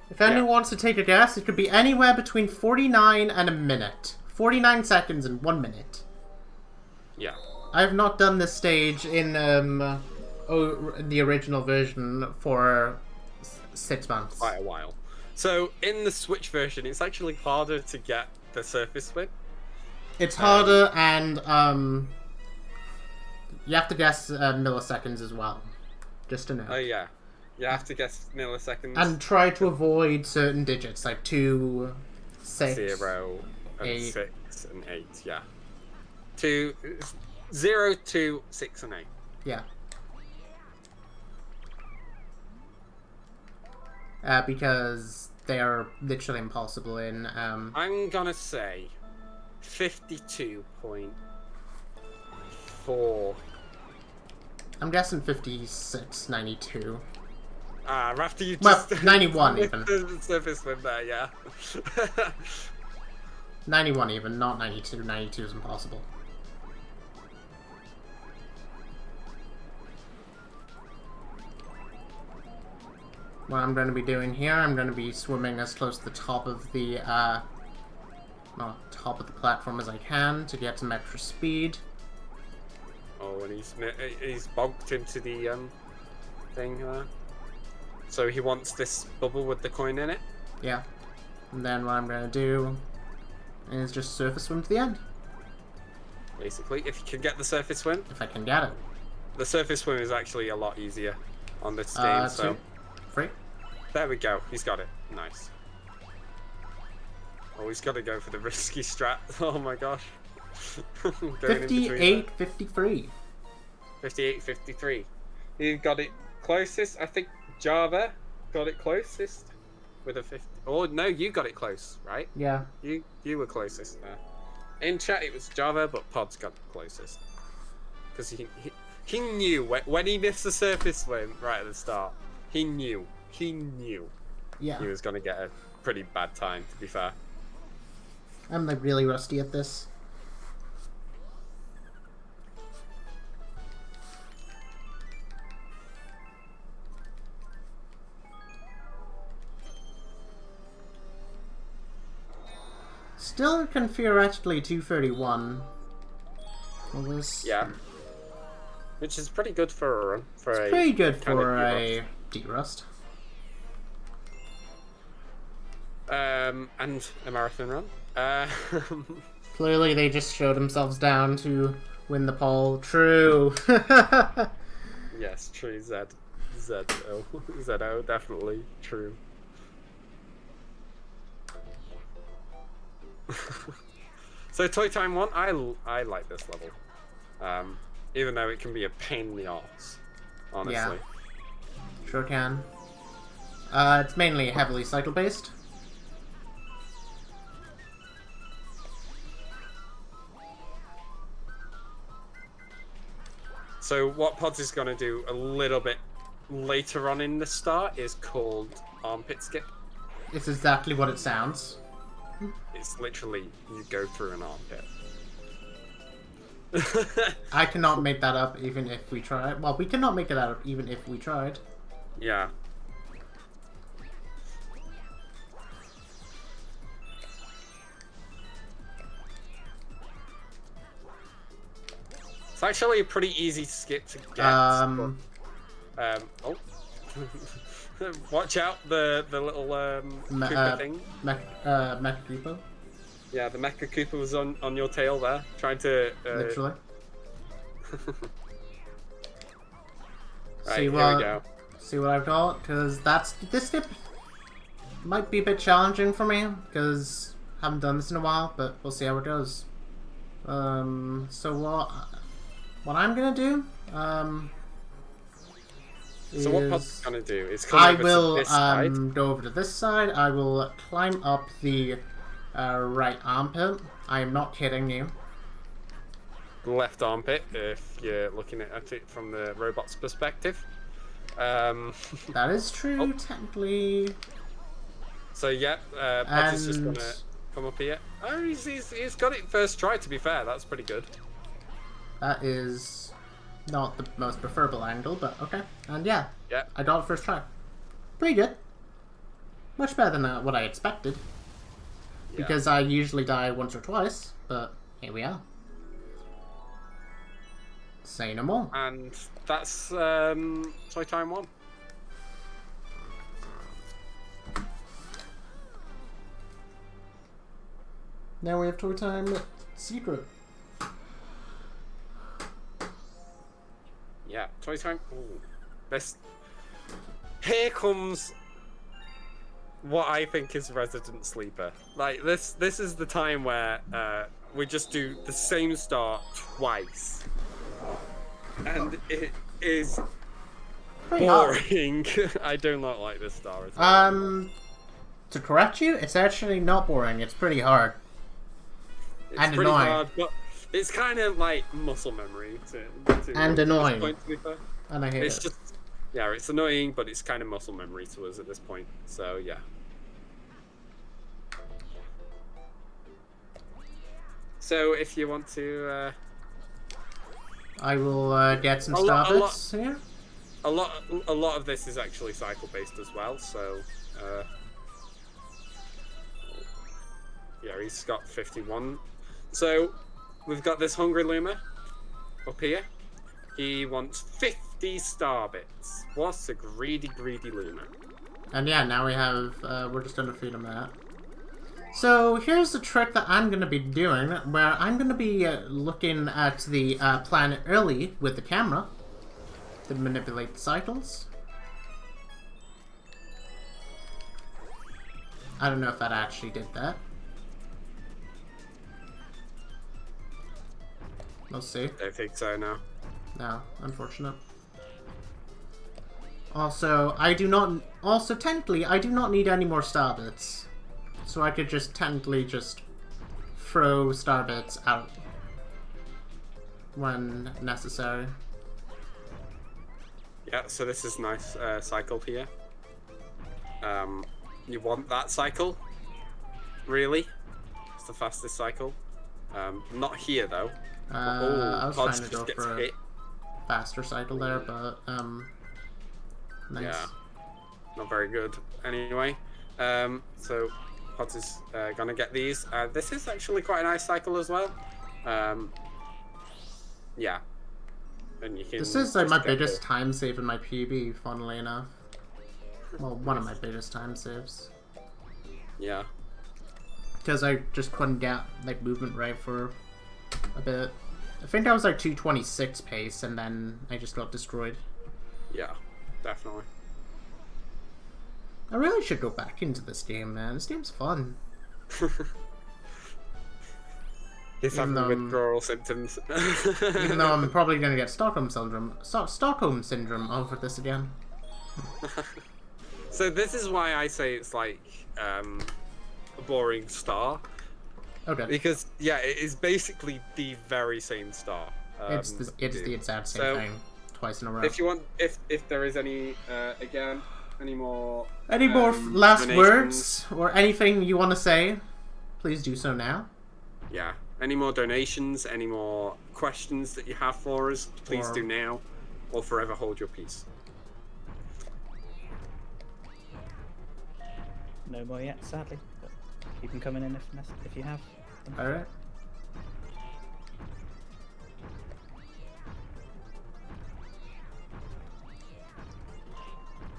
If anyone wants to take a guess, it could be anywhere between 49 and a minute. 49 seconds and 1 minute. Yeah. I have not done this stage in the original version for 6 months. Quite a while. So in the Switch version, it's actually harder to get the surface swim. It's harder, and you have to guess milliseconds as well, just to know. Oh yeah, you have to guess milliseconds. And try to avoid certain digits, like 2, 6, 0, and 8. 6, and 8. Yeah. 0, 2, 6, and 8. Yeah. Because they are literally impossible in... I'm gonna say 52.4. I'm guessing 56, 92. After you Well, just... 91 even. The surface swim there, yeah. 91 even, not 92. 92 is impossible. What I'm going to be doing here, I'm going to be swimming as close to the top of the platform as I can to get some extra speed. Oh, and he's bogged into the thing there. So he wants this bubble with the coin in it? Yeah. And then what I'm going to do is just surface swim to the end. Basically, if you can get the surface swim. If I can get it. The surface swim is actually a lot easier on this game, so... 3. There we go, he's got it. Nice. Oh, he's got to go for the risky strat. Oh my gosh. 58, 53. 58, 53. You got it closest. I think Java got it closest with a 50. Oh no, you got it close, right? Yeah. You were closest there. In chat it was Java, but Podz got it closest because he knew when he missed the surface swim right at the start. He knew. Yeah. He was gonna get a pretty bad time, to be fair. I'm like really rusty at this. Still can theoretically 231. Yeah. Which is pretty good for a run. It's pretty good for a D-Rust. And a marathon run. Clearly they just showed themselves down to win the poll. True. Yes, true. ZO, definitely true. So Toy Time 1, I like this level. Even though it can be a pain in the arse, honestly. Yeah. Sure can. It's mainly heavily cycle based. So what Podz is going to do a little bit later on in the start is called armpit skip. It's exactly what it sounds. It's literally you go through an armpit. I cannot make that up even if we tried. Well, we cannot make it up even if we tried. Yeah. It's actually a pretty easy skip to get. Oh. Watch out, the little Koopa thing. Mecha Koopa? Yeah, the Mecha Koopa was on your tail there, trying to... Literally. Right, here we go. See what I've got? Because this skip might be a bit challenging for me, because I haven't done this in a while, but we'll see how it goes. So what I'm gonna do, so what Podz gonna do is come over to this side. Go over to this side. I will climb up the right armpit. I am not kidding you. Left armpit, if you're looking at it from the robot's perspective. That is true, technically. So yeah, Podz is just gonna come up here. Oh, he's got it first try. To be fair, that's pretty good. That is not the most preferable angle, but okay. And yeah, I got it first try. Pretty good. Much better than what I expected. Yeah. Because I usually die once or twice, but here we are. Say no more. And that's toy time 1. Now we have toy time secret. Yeah, toy time. Ooh. Here comes what I think is resident sleeper. Like this is the time where we just do the same star twice, and it is boring. I do not like this star at all. To correct you, it's actually not boring. It's pretty hard. It's and pretty annoying. hard, but it's kind of like muscle memory and annoying. Point, to be fair. And I hate it's it. just, yeah, it's annoying, but it's kind of muscle memory to us at this point. So yeah. So if you want to, I will get some star bits here. A lot of this is actually cycle based as well. So yeah, he's got 51. So we've got this hungry Luma up here. He wants 50 star bits. What a greedy Luma. And yeah, now we have, we're just gonna feed him that. So here's the trick that I'm gonna be doing, where I'm gonna be looking at the planet early with the camera to manipulate the cycles. I don't know if that actually did that. We'll see. I think so now. No, unfortunate. Also, technically, I do not need any more star bits. So I could just technically just throw star bits out when necessary. Yeah, so this is nice cycle here. You want that cycle? Really? It's the fastest cycle. Not here though. I was Podz trying to go gets for hit. a faster cycle there, but nice. Yeah, not very good. Anyway, so Podz is gonna get these. This is actually quite a nice cycle as well. Yeah, and you can. This is like my biggest time save in my PB, funnily enough. Well, one of my biggest time saves. Yeah. Because I just couldn't get like movement right for a bit. I think I was like 226 pace, and then I just got destroyed. Yeah, definitely. I really should go back into this game, man. This game's fun. He's having withdrawal symptoms. Even though I'm probably gonna get Stockholm syndrome over this again. So this is why I say it's like a boring star. Okay. Because yeah, it is basically the very same star. It's the exact same thing, twice in a row. If you want, if there is any again, Any more last donations? words or anything you want to say? Please do so now. Yeah. Any more donations? Any more questions that you have for us? Please do now, or forever hold your peace. No more yet, sadly. But keep them coming in if you have. All right.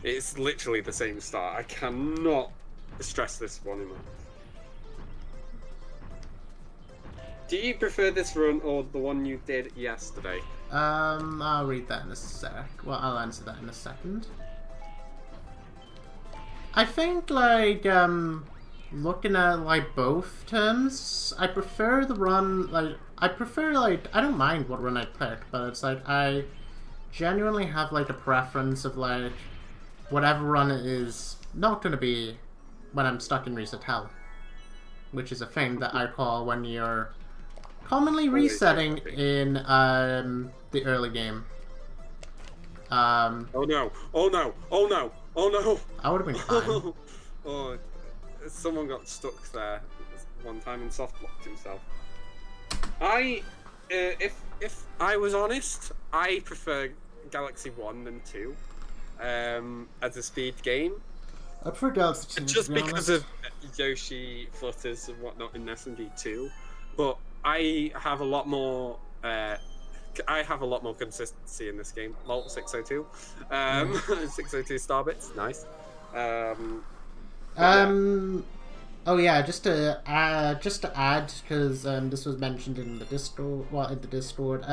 It's literally the same start. I cannot stress this one enough. Do you prefer this run or the one you did yesterday? I'll read that in a sec. Well, I'll answer that in a second. I think, like, looking at, like, both terms, I prefer the run, like, I don't mind what run I pick, but it's like, I genuinely have, like, a preference of, like, whatever run it is not going to be when I'm stuck in reset hell. Which is a thing that I call when you're commonly resetting in, the early game. Oh no! Oh no! Oh no! Oh no! I would have been fine. Oh, someone got stuck there one time and soft blocked himself. If I was honest, I prefer Galaxy 1 than 2 as a speed game. I prefer Galaxy 2. Just because of Yoshi flutters and whatnot in S&D 2, but I have a lot more. I have a lot more consistency in this game. Lol 602, 602 starbits, nice. Oh yeah, just to add, because this was mentioned in the Discord. Well, in the Discord.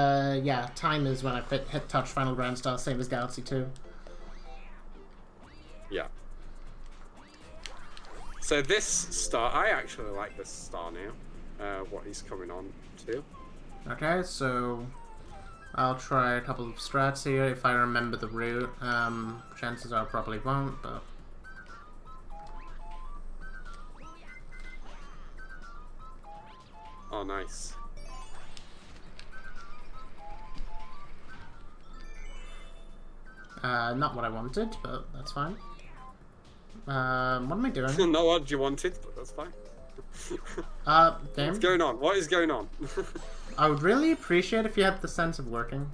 Yeah, time is when I hit touch final grand star, same as Galaxy 2. Yeah. So this star, I actually like this star now. What he's coming on to. Okay, so I'll try a couple of strats here if I remember the route. Chances are I probably won't, but. Oh, nice. Not what I wanted, but that's fine. What am I doing? Not what you wanted, but that's fine. Game? What's going on? What is going on? I would really appreciate if you had the sense of working.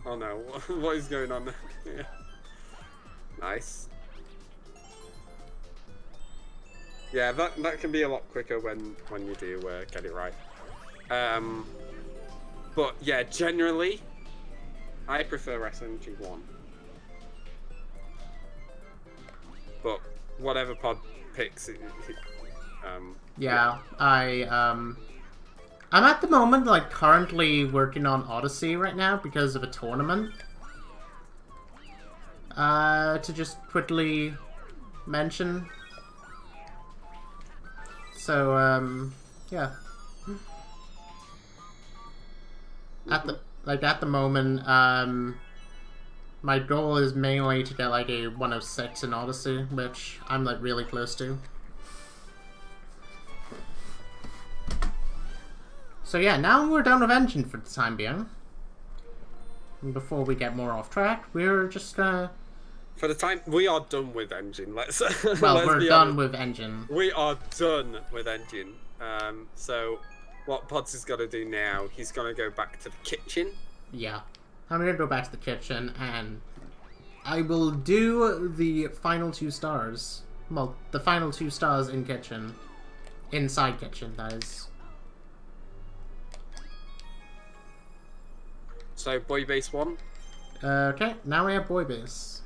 Oh no, what is going on? Yeah. Nice. Yeah, that can be a lot quicker when you do get it right. But yeah, generally, I prefer SMG 1. But whatever Pod picks, yeah, I'm at the moment, like, currently working on Odyssey right now because of a tournament. To just quickly mention. So, yeah. At the moment, my goal is mainly to get, like, a 106 in Odyssey, which I'm, like, really close to. So yeah, now we're done with engine for the time being. And before we get more off track, we're just gonna... For the time, we are done with engine. Let's. Well, let's we're be done honest. with engine. We are done with engine. So, what Podz is gonna do now? He's gonna go back to the kitchen. Yeah, I'm gonna go back to the kitchen and I will do the final 2 stars. Well, the final 2 stars in kitchen, inside kitchen, that is. So, boy base 1. Okay, now we have boy base.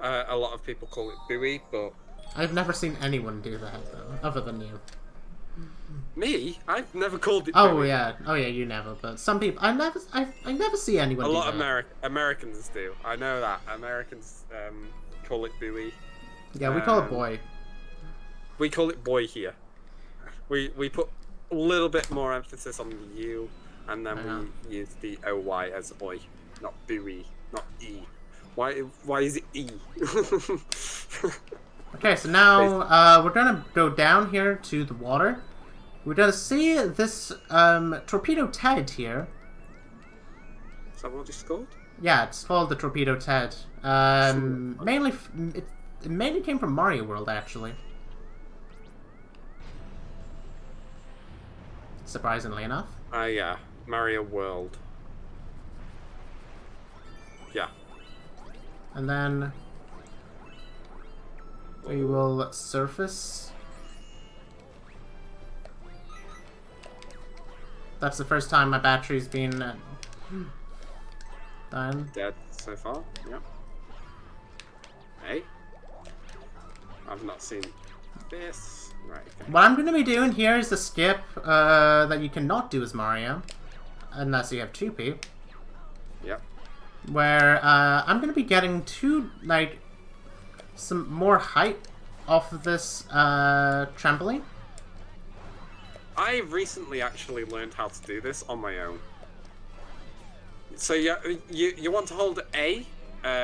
A lot of people call it buoy, but I've never seen anyone do that though, other than you. me, I've never called it. Oh buoy. yeah, you never. But some people, I never see anyone. A do lot that. of Americans do. I know that Americans call it buoy. Yeah, we call it boy. We call it boy here. We put a little bit more emphasis on the U, and then we use the OY as oi, not buoy, not E. Why is it E? Okay, so now we're gonna go down here to the water. We're gonna see this torpedo Ted here. Is that what it's called? Yeah, it's called the Torpedo Ted. It mainly came from Mario World, actually. Surprisingly enough. Yeah. Mario World. Yeah. And then we will surface. That's the first time my battery's been done. Dead so far. Yeah. Hey. I've not seen this. Right. Okay. What I'm going to be doing here is the skip that you cannot do as Mario, unless you have 2P. Yep. Where I'm going to be getting some more height off of this trampoline. I recently actually learned how to do this on my own. So you want to hold A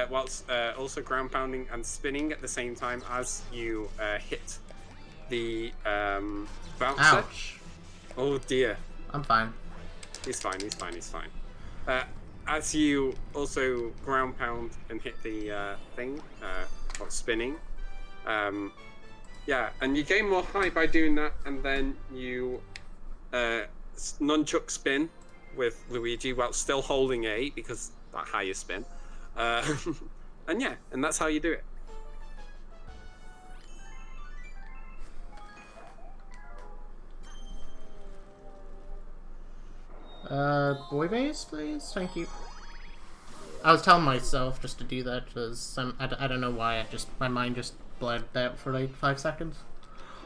whilst also ground pounding and spinning at the same time as you hit the bouncer. Ouch. Oh dear. I'm fine. He's fine. As you also ground pound and hit the thing, or spinning, yeah, and you gain more height by doing that, and then you nunchuck spin with Luigi while still holding A because that higher spin, and yeah, and that's how you do it. Boy base, please? Thank you. I was telling myself just to do that because I don't know why, my mind just blared out for like 5 seconds.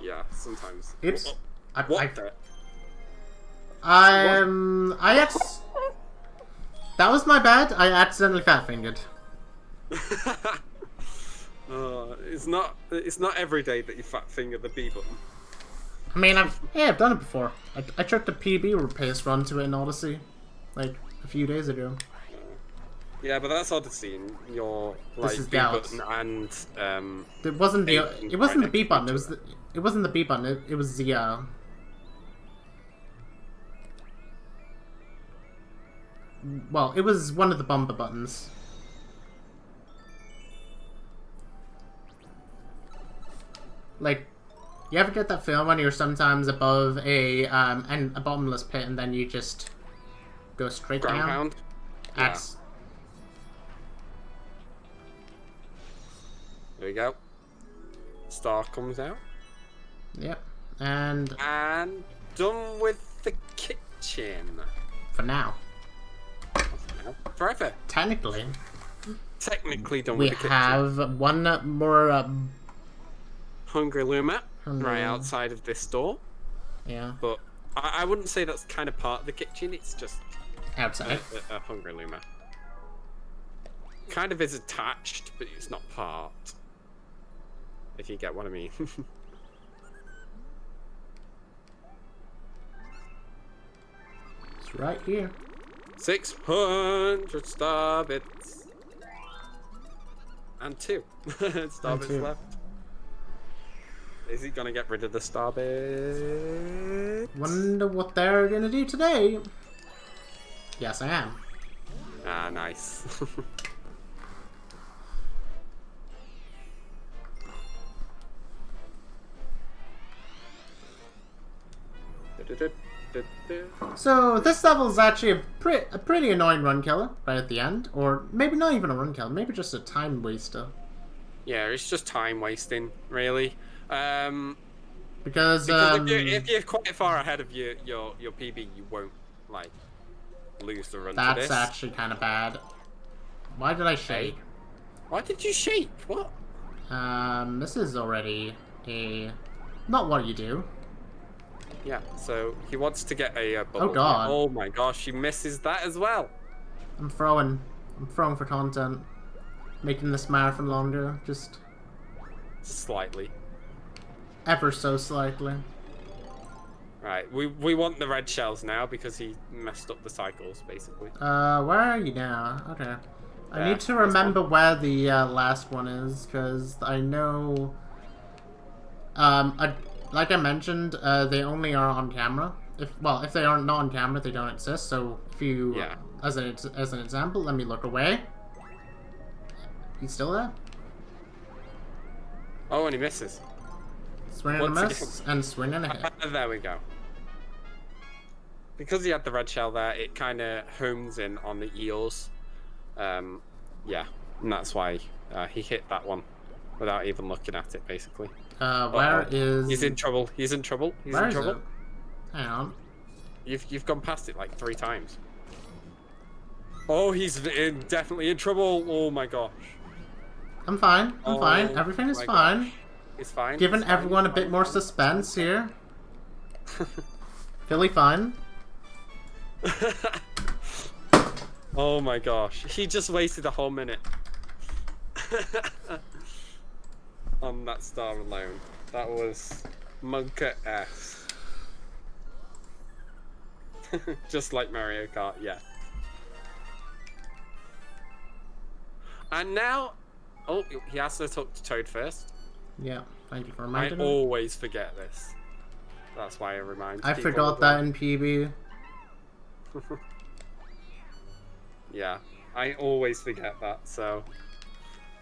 Yeah, sometimes. It's... What the? That was my bad. I accidentally fat fingered. It's not every day that you fat finger the B button. I mean, I've done it before. I took the PB pace run to it in Odyssey, like a few days ago. Yeah, but that's Odyssey, and your like B button and It wasn't the B button. It wasn't the B button. It was the well, it was one of the bumper buttons. Like, you ever get that feeling when you're sometimes above a bottomless pit and then you just go straight ground down? pound? That's... There we go. Star comes out. Yep. And done with the kitchen. for now. Forever. Technically. Technically done We with the kitchen. have one more Hungry Luma Hungry right Luma. outside of this door. yeah, But I wouldn't say that's kind of part of the kitchen. It's just outside. a Hungry Luma. Kind of is attached, but it's not part. If you get what I mean. It's right here. 600 star bits. And 2 star bits two. left. Is he gonna get rid of the star bits? Wonder what they're gonna do today. Yes, I am. Ah, nice. So this level is actually a pretty annoying run killer right at the end, or maybe not even a run killer, maybe just a time waster. Yeah, it's just time wasting, really. Because if you're quite far ahead of your PB, you won't like lose the run to that's this. actually kind of bad. Why did I shake? Why did you shake? What? This is already not what you do. Yeah, so he wants to get a bubble. Oh god. Oh my gosh, he misses that as well. I'm throwing for content, making this marathon longer, just Slightly. ever so slightly. Right, we want the red shells now because he messed up the cycles, basically. Where are you now? Okay. I Yeah, need to remember where the last one is, because I know... like I mentioned, they only are on camera, if they aren't not on camera, they don't exist. So if you, Yeah. as an example, let me look away. He's still there. Oh, and he misses. Swing and a Once miss, and swing and a hit. There we go. Because he had the red shell there, it kind of homes in on the eels. Yeah, and that's why he hit that one without even looking at it, basically. Where is... He's in trouble. He's in trouble. He's Where in is trouble. it? Hang on. You've gone past it like 3 times. Oh, he's definitely in trouble. Oh my gosh. I'm fine. I'm fine. Oh Everything is my fine. gosh. It's fine. Giving it's fine, everyone a it's bit fine, more fine. suspense here. Philly fine. Oh my gosh. He just wasted a whole minute. On that star alone. That was Monka-esque. Just like Mario Kart, yeah. And now... Oh, he has to talk to Toad first. Yeah, thank you for I reminding me. always forget this. That's why I remind I people forgot as that well. in PB. Yeah, I always forget that, so...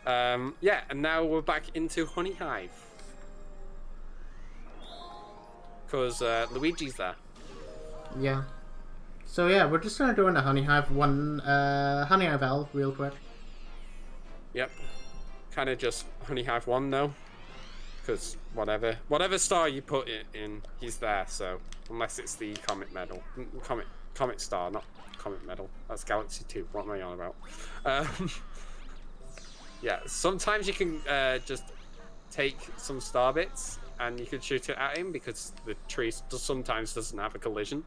yeah, and now we're back into Honey Hive. Because Luigi's there. Yeah. So yeah, we're just gonna do in a Honey Hive Honey Hive L real quick. Yep. Kind of just Honey Hive 1 though. Because whatever star you put it in, he's there, so... Unless it's the Comet Medal. Comet Star, not Comet Medal. That's Galaxy 2, what am I on about? Yeah, sometimes you can just take some star bits and you can shoot it at him because the tree sometimes doesn't have a collision.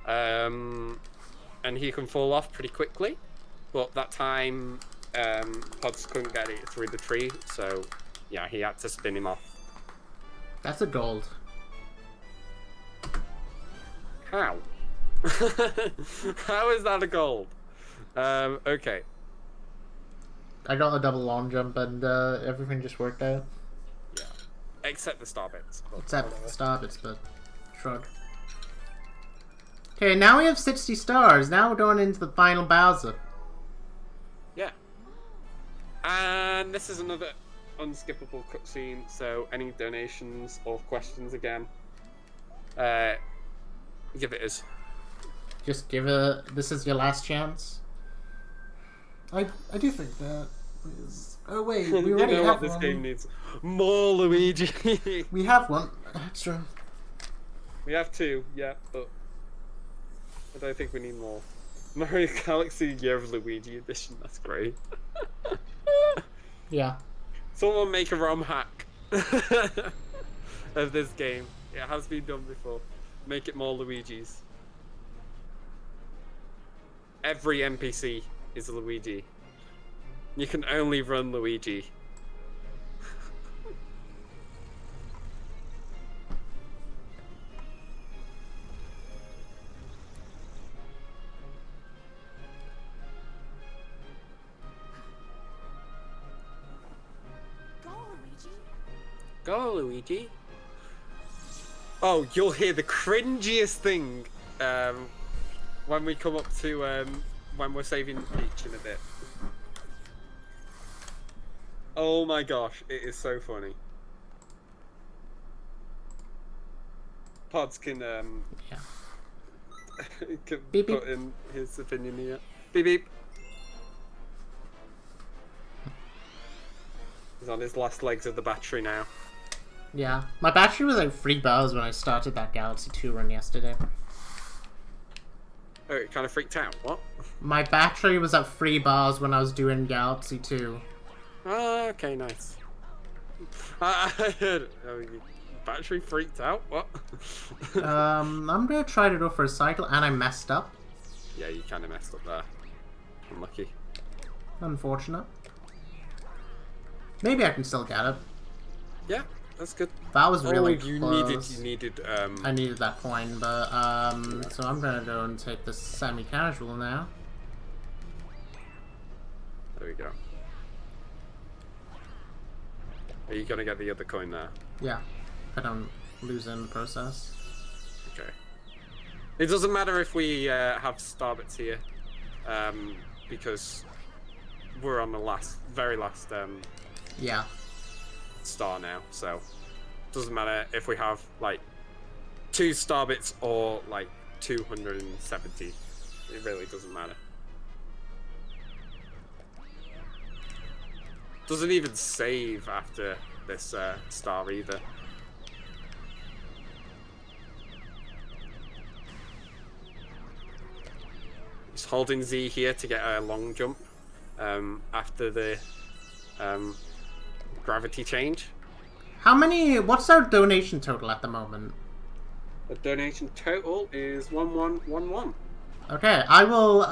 And he can fall off pretty quickly. But that time, Podz couldn't get it through the tree, so yeah, he had to spin him off. That's a gold. How? How is that a gold? Okay. I got a double long jump and everything just worked out. Yeah. Except the star bits. but Except whatever. star bits, but shrug. Okay, now we have 60 stars. Now we're going into the final Bowser. Yeah. And this is another unskippable cutscene, so any donations or questions again, give it us. Just give it. This is your last chance. I do think that is. Oh wait, we You already know have what this one. game needs? More Luigi. We have one extra. We have 2, yeah, but I don't think we need more. Mario Galaxy Year of Luigi edition, that's great. Yeah. Someone make a ROM hack of this game. It has been done before. Make it more Luigis. Every NPC is a Luigi. You can only run Luigi. Go, Luigi. Oh, you'll hear the cringiest thing when we come up to when we're saving Peach in a bit. Oh my gosh, it is so funny. Podz can Yeah. can Beep, put beep. in his opinion here. Beep beep. He's on his last legs of the battery now. Yeah. My battery was like 3 bars when I started that Galaxy 2 run yesterday. Oh, it kind of freaked out. What? My battery was at 3 bars when I was doing Galaxy 2. Oh, okay, nice. I heard your battery freaked out. What? I'm gonna try to go for a cycle, and I messed up. Yeah, you kind of messed up there. Unlucky. Unfortunate. Maybe I can still get it. Yeah, that's good. That was really you close. needed. I needed that coin, but so I'm gonna go and take the semi-casual now. There we go. Are you gonna get the other coin there? Yeah, I don't lose in the process. Okay. It doesn't matter if we have starbits here, because we're on the very last Yeah. star now. So doesn't matter if we have like 2 starbits or like 270. It really doesn't matter. Doesn't even save after this star either. Just holding Z here to get a long jump after the gravity change. What's our donation total at the moment? The donation total is 1111. Okay, I will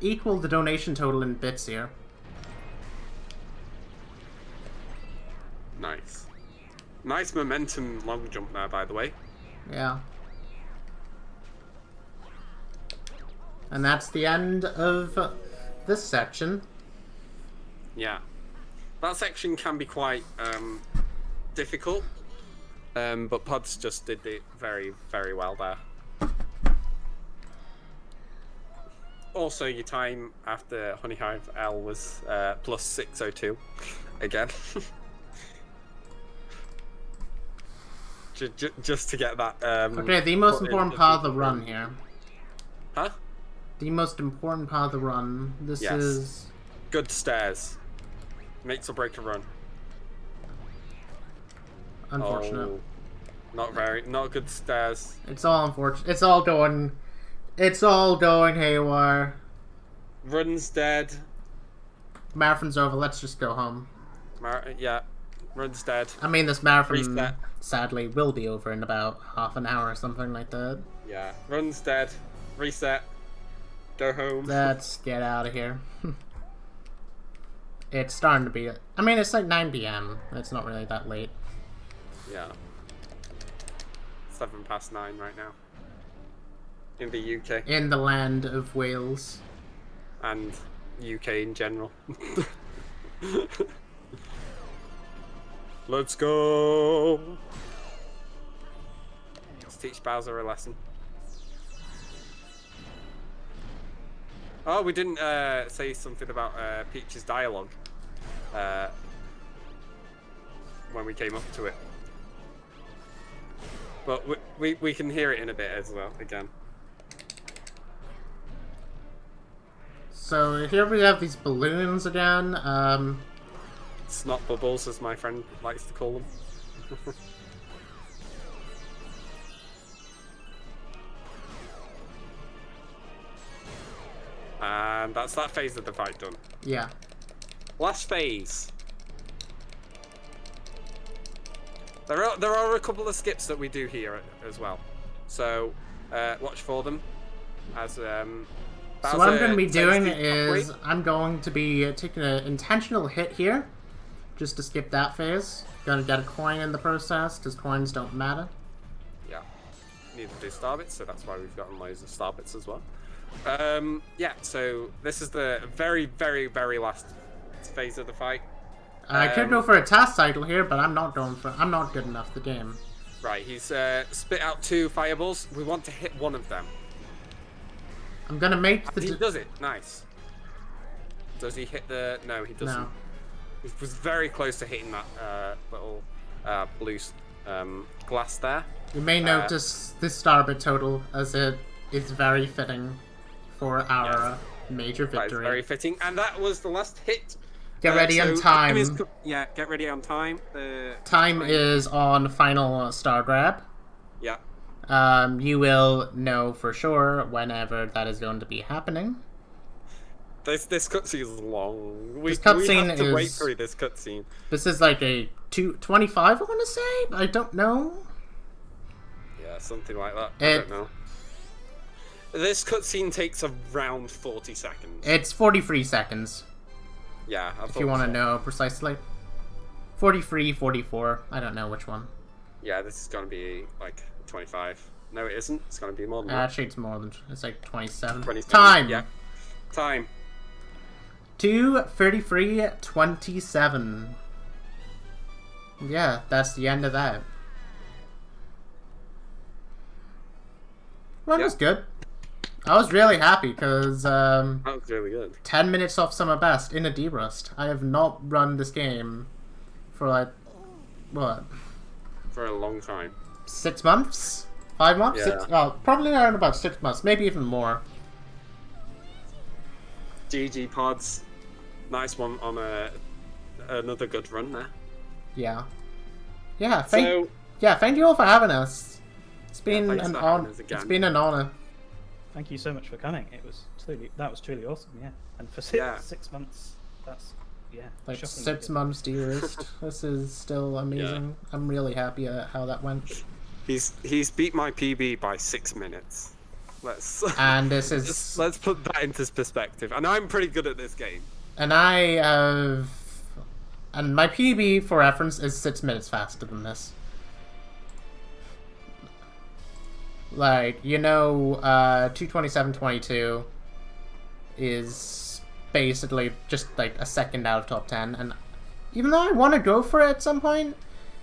equal the donation total in bits here. Nice. Nice momentum long jump there, by the way. Yeah. And that's the end of this section. Yeah. That section can be quite difficult, but Podz just did it very, very well there. Also, your time after Honeyhive L was plus 602 again. Just to get that. Okay, the most important part of the run here. Huh? The most important part of the run. This Yes. is... Good stairs. Makes or break a run. unfortunate. Oh, not good stairs. It's all unfortunate. It's all going haywire. Run's dead. Marathon's over. Let's just go home. Yeah, Run's dead. I mean, this marathon, Reset. sadly, will be over in about half an hour or something like that. Yeah, Run's dead. Reset. Go home. Let's get out of here. It's starting to be... I mean, it's like 9 p.m. It's not really that late. Yeah. 9:07 right now. In the UK. In the land of Wales. And UK in general. Let's go! Let's teach Bowser a lesson. Oh, we didn't say something about Peach's dialogue when we came up to it. But we can hear it in a bit as well, again. So here we have these balloons again. Snot bubbles, as my friend likes to call them. And that's that phase of the fight done. Yeah. Last phase. There are a couple of skips that we do here as well, so watch for them. As So what I'm going to be doing is upgrade. I'm going to be taking an intentional hit here, just to skip that phase. Gonna get a coin in the process, because coins don't matter. Yeah, need to do starbits, so that's why we've gotten loads of starbits as well. Yeah, so this is the very, very, very last phase of the fight. I could go for a task title here, but I'm not good enough for the game. Right, he's spit out 2 fireballs. We want to hit one of them. I'm gonna make the... He does it. Nice. Does he hit the... No, he doesn't. No. He was very close to hitting that little blue glass there. You may notice this starbit total, as it is very fitting for our major That is victory. very fitting. And that was the last hit. Get ready so on time. Yeah, get ready on time. Time is on final star grab. Yeah. You will know for sure whenever that is going to be happening. This cutscene is long. This We cutscene have to wait is- through this cutscene. This is like a 2:25, I want to say? I don't know. Yeah, something like that. I It- don't know. This cutscene takes around 40 seconds. It's 43 seconds, Yeah, I if thought you want to so. know precisely. 43, 44, I don't know which one. Yeah, this is going to be like 25. No, it isn't. It's going to be more than that. Actually, it's more than... It's like 27. 27. Time! Yeah. Time. 2:33:27. Yeah, that's the end of that. Run was good. I was really happy because That was really good. 10 minutes off summer best in a derust. I have not run this game for like what? For a long time. 6 months? 5 months? Yeah. Probably around about 6 months, maybe even more. GG Pods. Nice one on another good run there. Yeah. Yeah, So, thank you all for having us. It's been thanks an for having honor. us again. It's been an honor. Thank you so much for coming. That was truly awesome. Yeah, and for Yeah. 6 months, that's Like shockingly 6 good. months derust. This is still amazing. I'm really happy at how that went. he's beat my PB by 6 minutes. And this is Let's put that into perspective. And I'm pretty good at this game. and my PB for reference is 6 minutes faster than this. Like, 227.22 is basically just like a second out of top 10, and even though I want to go for it at some point,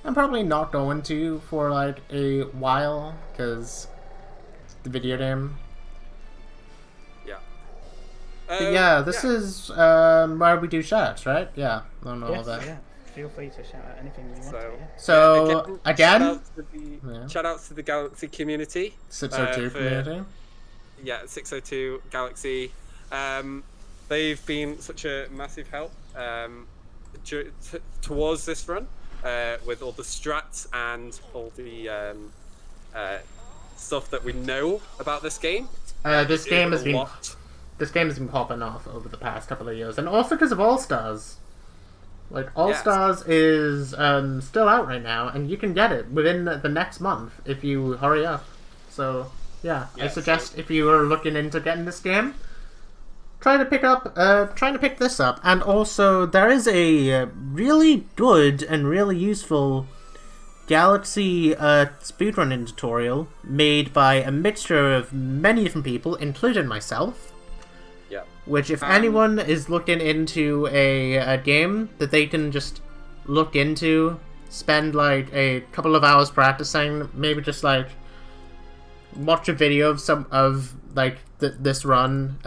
I'm probably not going to for like a while because the video game. Yeah. But yeah, this is where we do shoutouts, right? Yeah, I don't know all Yes, that. yeah. Feel free to shout out anything you want to. Yeah. So again, shout outs to the Galaxy community. 602 community. Yeah, 602 Galaxy. They've been such a massive help towards this run with all the strats and all the stuff that we know about this game. This game has been lot. This game has been popping off over the past couple of years, and also because of All Stars. Like, All Stars is still out right now, and you can get it within the next month if you hurry up. So, yeah, I suggest if you are looking into getting this game, trying to pick this up. And also, there is a really good and really useful Galaxy speedrunning tutorial made by a mixture of many different people, including myself. Yeah. Which, if anyone is looking into a game that they can just look into, spend like a couple of hours practicing, maybe just like watch a video of this run,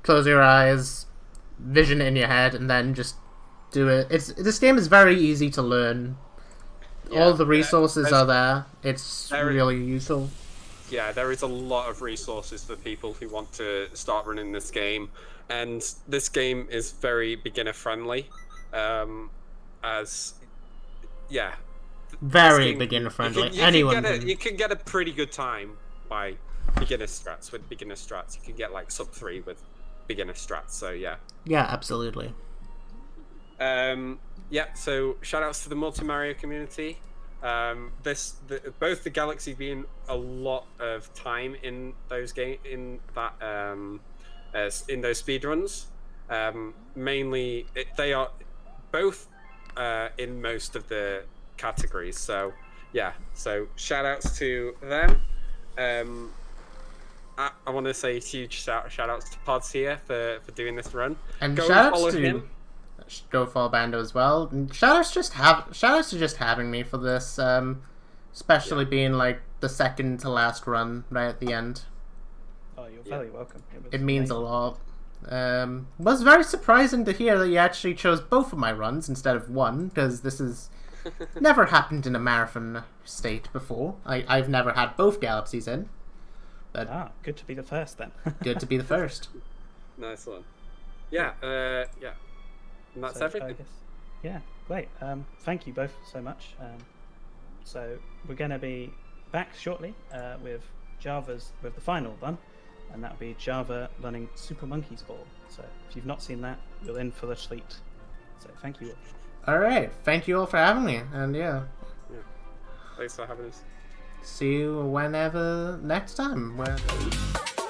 close your eyes, vision in your head, and then just do it. This game is very easy to learn. Yeah, all the resources are there. It's really useful. Yeah, there is a lot of resources for people who want to start running this game, and this game is very beginner friendly. Very beginner friendly. You can get a pretty good time by beginner strats. With beginner strats, you can get like sub 3 with beginner strats. So yeah. Yeah, absolutely. Yeah. So shout outs to the Multi Mario community. Both the Galaxy being a lot of time in those in those speedruns. Mainly, they are both in most of the categories. So yeah, so shout outs to them. I want to say huge shout outs to Podz here for doing this run. And go shout follow outs to him. Go follow Bando as well. And shout outs to just having me for this, especially being like the second to last run right at the end. Oh, you're very welcome. It means a lot. Was very surprising to hear that you actually chose both of my runs instead of one, because this has never happened in a marathon state before. I've never had both galaxies in. But good to be the first then. Good to be the first. Nice one. Yeah, yeah. And that's everything. Yeah, great. Thank you both so much. So we're going to be back shortly with the final run, and that'll be Java running Super Monkey's Ball. So if you've not seen that, you're in for the treat. So thank you all. Alright, thank you all for having me, and yeah. Thanks for having us. See you whenever next time.